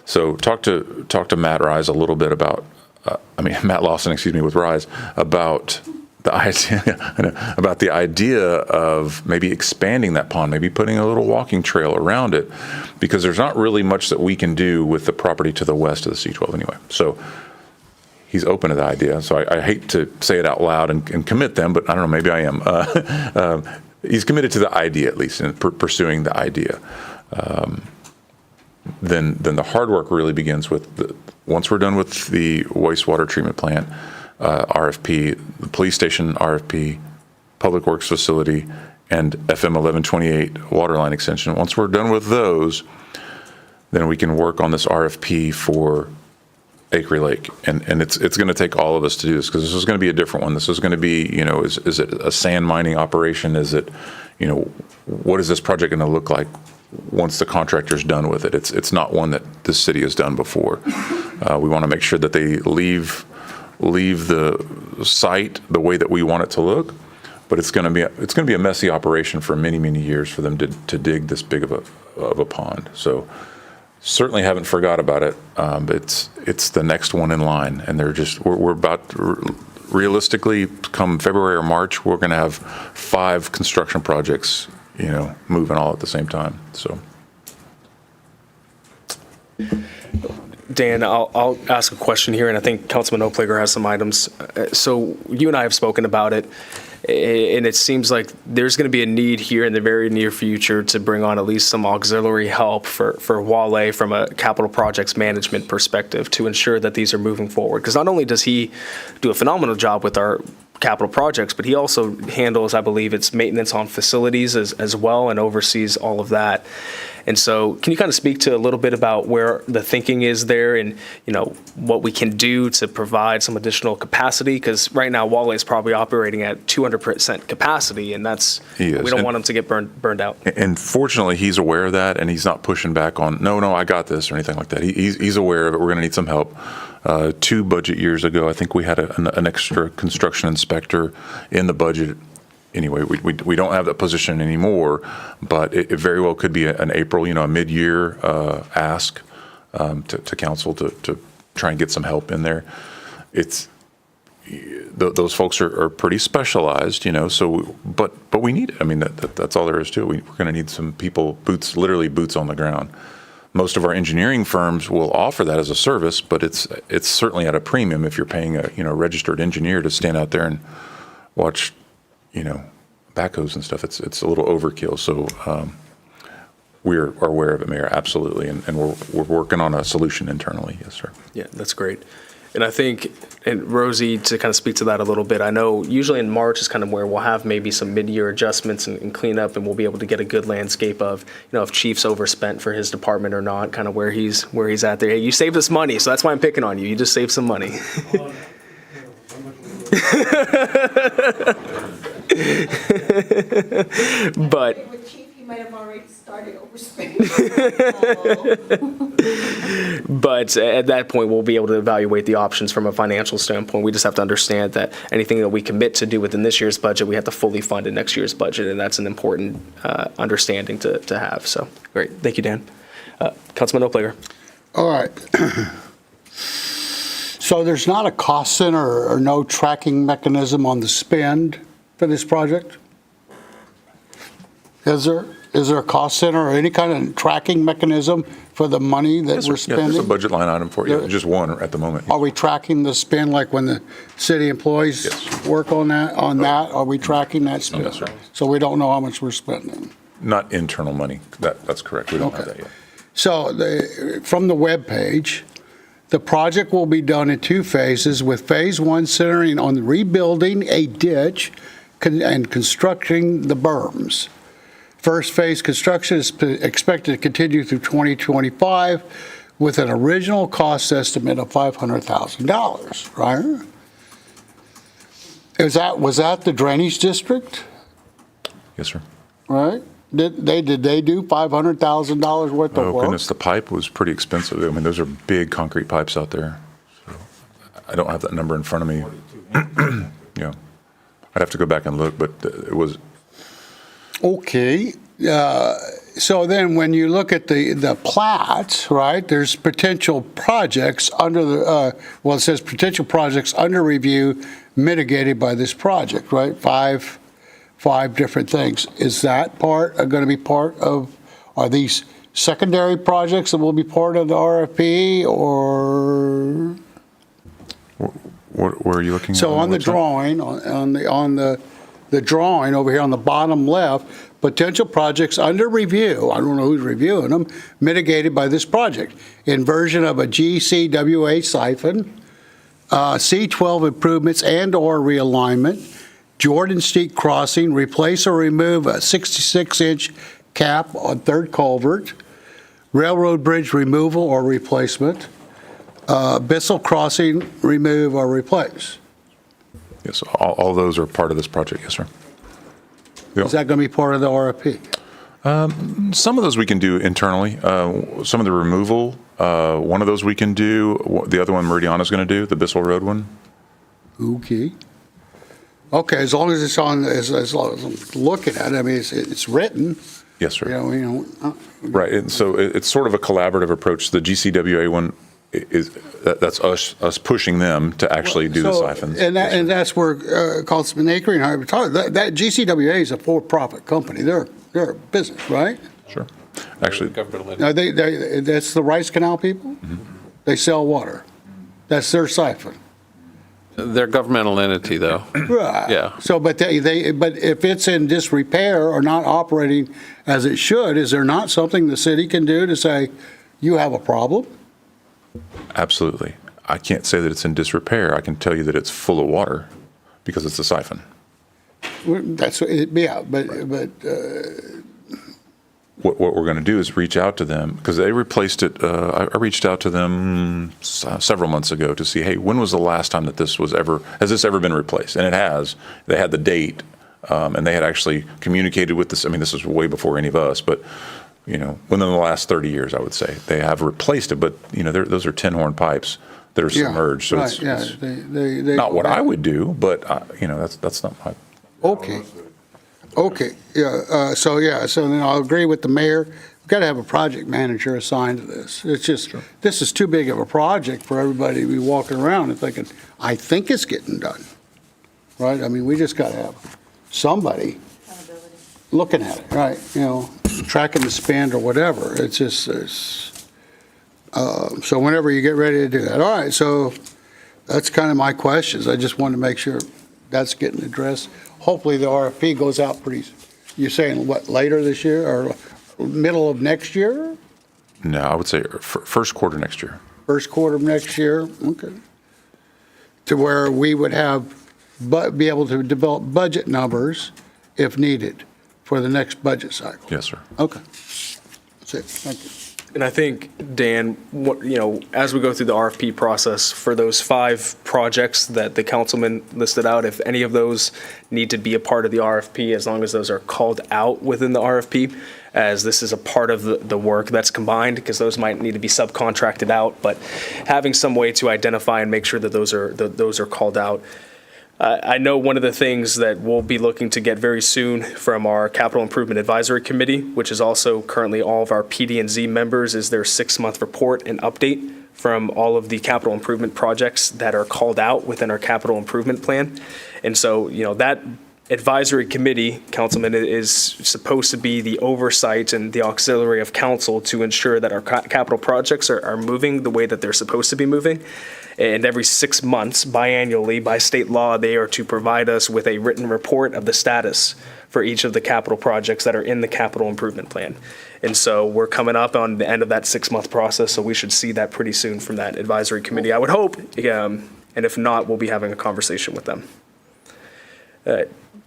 So talk to Matt Rise a little bit about, Matt Lawson, with Rise, about the idea of maybe expanding that pond, maybe putting a little walking trail around it, because there's not really much that we can do with the property to the west of the C12 anyway. So he's open to the idea. So I hate to say it out loud and commit them, but I don't know, maybe I am. He's committed to the idea, at least, and pursuing the idea. Then the hard work really begins with once we're done with the wastewater treatment plant RFP, the police station RFP, Public Works facility, and FM 1128 water line extension. Once we're done with those, then we can work on this RFP for Acre Lake. And it's going to take all of us to do this, because this is going to be a different one. This is going to be, is it a sand mining operation? Is it, what is this project going to look like once the contractor's done with it? It's not one that this city has done before. We want to make sure that they leave the site the way that we want it to look, but it's going to be a messy operation for many, many years for them to dig this big of a pond. So certainly haven't forgot about it. It's the next one in line, and we're about realistically, come February or March, we're going to have 5 construction projects moving all at the same time. So Dan, I'll ask a question here, and I think Councilman Oplager has some items. So you and I have spoken about it, and it seems like there's going to be a need here in the very near future to bring on at least some auxiliary help for Wale from a capital projects management perspective to ensure that these are moving forward. Because not only does he do a phenomenal job with our capital projects, but he also handles, I believe, its maintenance on facilities as well, and oversees all of that. And so can you kind of speak to a little bit about where the thinking is there and, what we can do to provide some additional capacity? Because right now, Wale is probably operating at 200% capacity, and He is. we don't And- want him to get burned out. And fortunately, he's aware of that, and he's not pushing back on, no, I got this, or anything like that. He's aware of it. We're going to need some help. 2 budget years ago, I think we had an extra construction inspector in the budget. Anyway, we don't have that position anymore, but it very well could be an April, a mid-year ask to council to try and get some help in there. Those folks are pretty specialized, so, but we need it. I mean, that's all there is to it. We're going to need some people, literally boots on the ground. Most of our engineering firms will offer that as a service, but it's certainly at a premium if you're paying a registered engineer to stand out there and watch, backhoes and stuff. It's a little overkill. So we're aware of it, Mayor, absolutely, and we're working on a solution internally. Yes, sir. Yeah, that's great. And I think, and Rosie, to kind of speak to that a little bit, I know usually in March is kind of where we'll have maybe some mid-year adjustments and cleanup, and we'll be able to get a good landscape of, if Chief's overspent for his department or not, kind of where he's at there. Hey, you saved us money, so that's why I'm picking on you. You just saved some money. But With Chief, he might have already started overspending. But at that point, we'll be able to evaluate the options from a financial standpoint. We just have to understand that anything that we commit to do within this year's budget, we have to fully fund in next year's budget, and that's an important understanding to have. So, great. Thank you, Dan. Councilman Oplager. All right. So there's not a cost center or no tracking mechanism on the spend for this project? Is there a cost center or any kind of tracking mechanism for the money that we're Yeah, spending? there's a budget line item for you, just one at the moment. Are we tracking the spend like when the city employees work on that? Are we tracking that spend? Yes, sir. So we don't know how much we're spending? Not internal money. That's correct. We don't have that yet. So from the webpage, the project will be done in 2 phases, with phase 1 centering on rebuilding a ditch and constructing the berms. First phase construction is expected to continue through 2025 with an original cost estimate of $500,000, right? Was that the drainage district, Yes, sir. right? Did they do $500,000 worth of Oh, work? goodness, the pipe was pretty expensive. I mean, those are big concrete pipes out there. So I don't have that number in front of me. Yeah. I'd have to go back and look, but it was. Okay. So then when you look at the plats, right, there's potential projects under it says potential projects under review mitigated by this project, right? Five different things. Is that going to be part of, are these secondary projects that will be part of the RFP, or? Where are you looking at? So on the website? drawing, on the drawing over here on the bottom left, potential projects under review, I don't know who's reviewing them, mitigated by this project. Inversion of a GCWA siphon, C12 improvements and/or realignment, Jordan Street crossing, replace or remove a 66-inch cap on third culvert, railroad bridge removal or replacement, Bissell crossing, remove or replace. Yes, all those are part of this project, yes, sir. Is that going to be part of the RFP? Some of those we can do internally. Some of the removal, one of those we can do. The other one Meridiana's going to do, the Bissell Road one. Okay. Okay, as long as it's on, as long as I'm looking at it, I mean, it's written. Yes, sir. You know. Right, and so it's sort of a collaborative approach. The GCWA one that's us pushing them to actually do the siphons. And that's where Councilman Acre and I were talking. That GCWA is a for-profit company. They're a business, right? Sure. Actually, Now that's the Rice Canal people. Mm-hmm. They sell water. That's their siphon. They're a governmental entity, though. Right. Yeah. So, but if it's in disrepair or not operating as it should, is there not something the city can do to say, you have a problem? Absolutely. I can't say that it's in disrepair. I can tell you that it's full of water because it's a siphon. That's, yeah, but what we're going to do is reach out to them, because they replaced it. I reached out to them several months ago to see, hey, when was the last time that has this ever been replaced? And it has. They had the date, and they had actually communicated with this. I mean, this was way before any of us, but within the last 30 years, I would say they have replaced it. But those are tin horn pipes that are submerged. So right, it's they not what I would do, but that's not my. Okay. Okay, so then I'll agree with the mayor. We've got to have a project manager assigned to this. It's just, this is too big of a project for everybody to be walking around and thinking, I think it's getting done, right? I mean, we just got to have somebody looking at it, right? Tracking the spend or whatever. It's just, so whenever you get ready to do that. All right, so that's kind of my questions. I just wanted to make sure that's getting addressed. Hopefully the RFP goes out you're saying what, later this year or middle of next year? No, I would say first quarter next year. First quarter of next year, okay. To where we would be able to develop budget numbers if needed for the next budget cycle. Yes, sir. Okay. That's it, thank you. And I think, Dan, as we go through the RFP process for those 5 projects that the councilman listed out, if any of those need to be a part of the RFP, as long as those are called out within the RFP, as this is a part of the work that's combined, because those might need to be subcontracted out, but having some way to identify and make sure that those are called out. I know one of the things that we'll be looking to get very soon from our Capital Improvement Advisory Committee, which is also currently all of our PD&Z members, is their 6-month report and update from all of the capital improvement projects that are called out within our capital improvement plan. And so, that advisory committee, Councilman, is supposed to be the oversight and the auxiliary of council to ensure that our capital projects are moving the way that they're supposed to be moving. And every 6 months, biannually, by state law, they are to provide us with a written report of the status for each of the capital projects that are in the capital improvement plan. And so we're coming up on the end of that 6-month process, so we should see that pretty soon from that advisory committee, I would hope. And if not, we'll be having a conversation with them.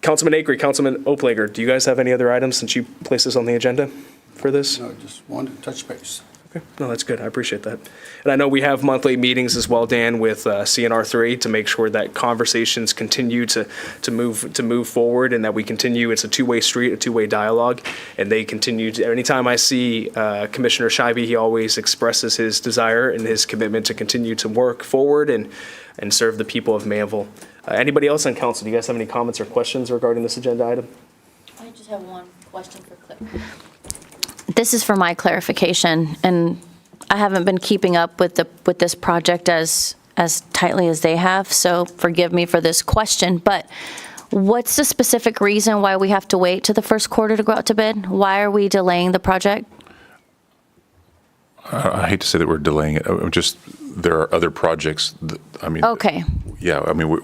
Councilman Acree, Councilman Oplager, do you guys have any other items since you placed this on the agenda for this? No, just wanted to touch base. Okay, no, that's good. I appreciate that. And I know we have monthly meetings as well, Dan, with CNR3 to make sure that conversations continue to move forward and that we continue. It's a two-way street, a two-way dialogue, and they continue to. Anytime I see Commissioner Scheibe, he always expresses his desire and his commitment to continue to work forward and serve the people of Manvel. Anybody else on council? Do you guys have any comments or questions regarding this agenda item? I just have one question for Cliff. This is for my clarification, and I haven't been keeping up with this project as tightly as they have, so forgive me for this question, but what's the specific reason why we have to wait to the first quarter to go out to bid? Why are we delaying the project? I hate to say that we're delaying it. Just there are other projects. Okay. Yeah,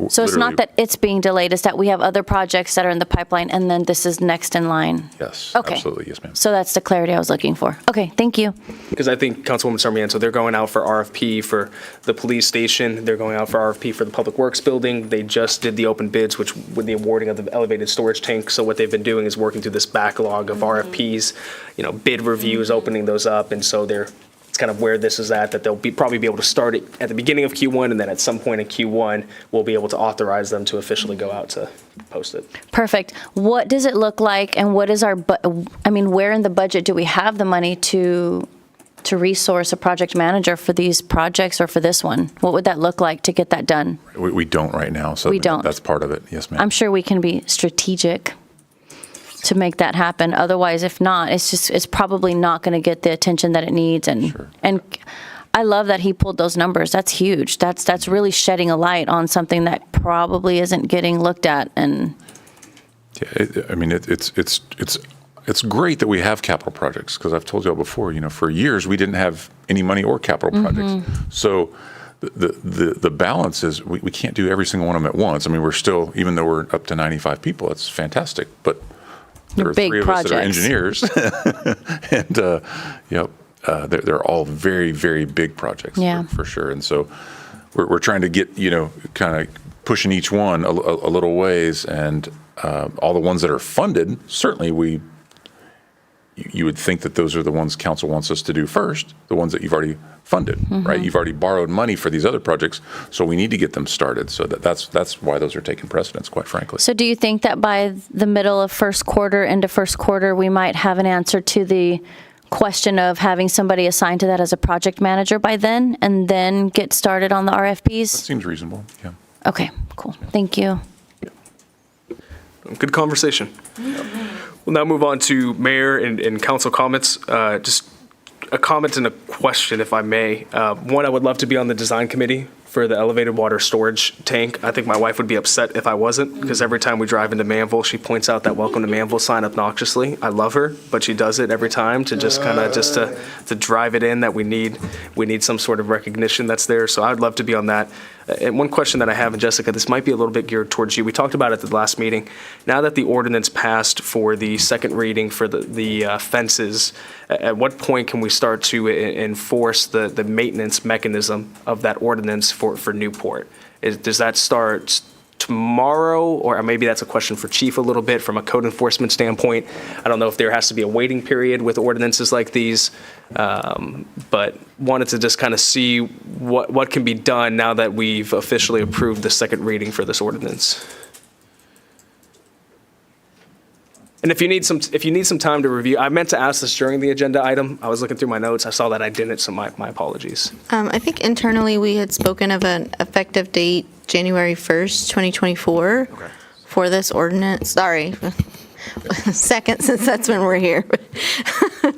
So it's not that it's being delayed, it's that we have other projects that are in the pipeline, and then this is next in line? Yes, Okay. absolutely. Yes, ma'am. So that's the clarity I was looking for. Okay, thank you. Because I think Councilwoman Sarmiento, they're going out for RFP for the police station. They're going out for RFP for the Public Works building. They just did the open bids, which with the awarding of the elevated storage tank. So what they've been doing is working through this backlog of RFPs, bid reviews, opening those up. And so it's kind of where this is at, that they'll probably be able to start it at the beginning of Q1, and then at some point in Q1, we'll be able to authorize them to officially go out to post it. Perfect. What does it look like, and what is where in the budget do we have the money to resource a project manager for these projects or for this one? What would that look like to get that done? We don't right now, so We don't. That's part of it. Yes, ma'am. I'm sure we can be strategic to make that happen. Otherwise, if not, it's probably not going to get the attention that it needs. And I love that he pulled those numbers. That's huge. That's really shedding a light on something that probably isn't getting looked at. And it's great that we have capital projects, because I've told you all before, for years we didn't have any money or capital projects. So the balance is we can't do every single one of them at once. We're still, even though we're up to 95 people, it's fantastic. But there are big 3 of projects. us that are engineers, and they're all very, very big projects, for sure. And so we're trying to get, kind of pushing each one a little ways, and all the ones that are funded, certainly we you would think that those are the ones council wants us to do first, the ones that you've already funded, right? You've already borrowed money for these other projects, so we need to get them started. So that's why those are taking precedence, quite frankly. So do you think that by the middle of first quarter, into first quarter, we might have an answer to the question of having somebody assigned to that as a project manager by then, and then get started on the RFPs? That seems reasonable, yeah. Okay, cool. Thank you. Good conversation. We'll now move on to mayor and council comments. Just a comment and a question, if I may. One, I would love to be on the design committee for the elevated water storage tank. I think my wife would be upset if I wasn't, because every time we drive into Manvel, she points out that welcome to Manvel sign obnoxiously. I love her, but she does it every time to just kind of to drive it in that we need some sort of recognition that's there. So I'd love to be on that. And one question that I have, and Jessica, this might be a little bit geared towards you. We talked about it at the last meeting. Now that the ordinance passed for the second reading for the fences, at what point can we start to enforce the maintenance mechanism of that ordinance for Newport? Does that start tomorrow, or maybe that's a question for Chief a little bit from a code enforcement standpoint? I don't know if there has to be a waiting period with ordinances like these, but wanted to just kind of see what can be done now that we've officially approved the second reading for this ordinance. And if you need some time to review, I meant to ask this during the agenda item. I was looking through my notes. I saw that I didn't, so my apologies. I think internally we had spoken of an effective date, January 1st, 2024, for this ordinance. Sorry, second, since that's when we're here.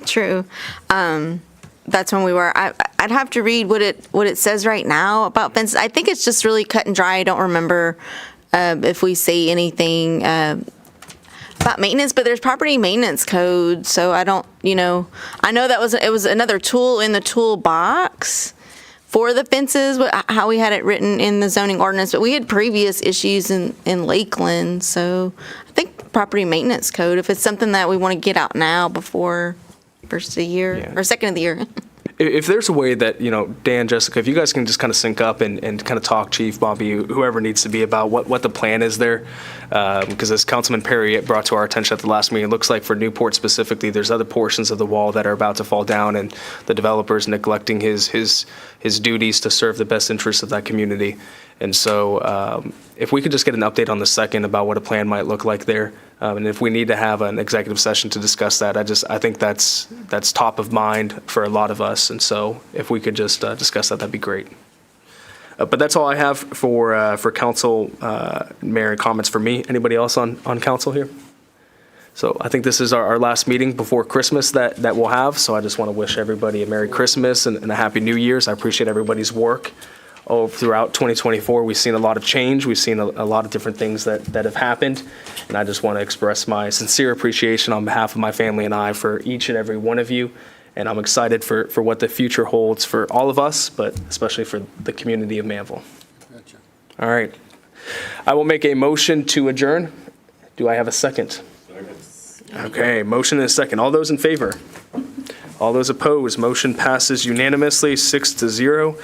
True. That's when we were. I'd have to read what it says right now about fences. I think it's just really cut and dry. I don't remember if we say anything about maintenance, but there's property maintenance code, so I don't, I know it was another tool in the toolbox for the fences, how we had it written in the zoning ordinance, but we had previous issues in Lakeland, so I think property maintenance code, if it's something that we want to get out now before first of the year, or second of the year. If there's a way that, Dan, Jessica, if you guys can just kind of sync up and kind of talk, Chief, Bobby, whoever needs to be, about what the plan is there, because as Councilman Perry brought to our attention at the last meeting, it looks like for Newport specifically, there's other portions of the wall that are about to fall down, and the developer's neglecting his duties to serve the best interests of that community. And so if we could just get an update on the second about what a plan might look like there, and if we need to have an executive session to discuss that, I think that's top of mind for a lot of us. And so if we could just discuss that, that'd be great. But that's all I have for council, mayor, comments for me. Anybody else on council here? So I think this is our last meeting before Christmas that we'll have. So I just want to wish everybody a Merry Christmas and a Happy New Year's. I appreciate everybody's work throughout 2024. We've seen a lot of change. We've seen a lot of different things that have happened. And I just want to express my sincere appreciation on behalf of my family and I for each and every one of you. And I'm excited for what the future holds for all of us, but especially for the community of Manvel. Gotcha. All right. I will make a motion to adjourn. Do I have a second? Okay, motion and a second. All those in favor? All those opposed? Motion passes unanimously, 6-0.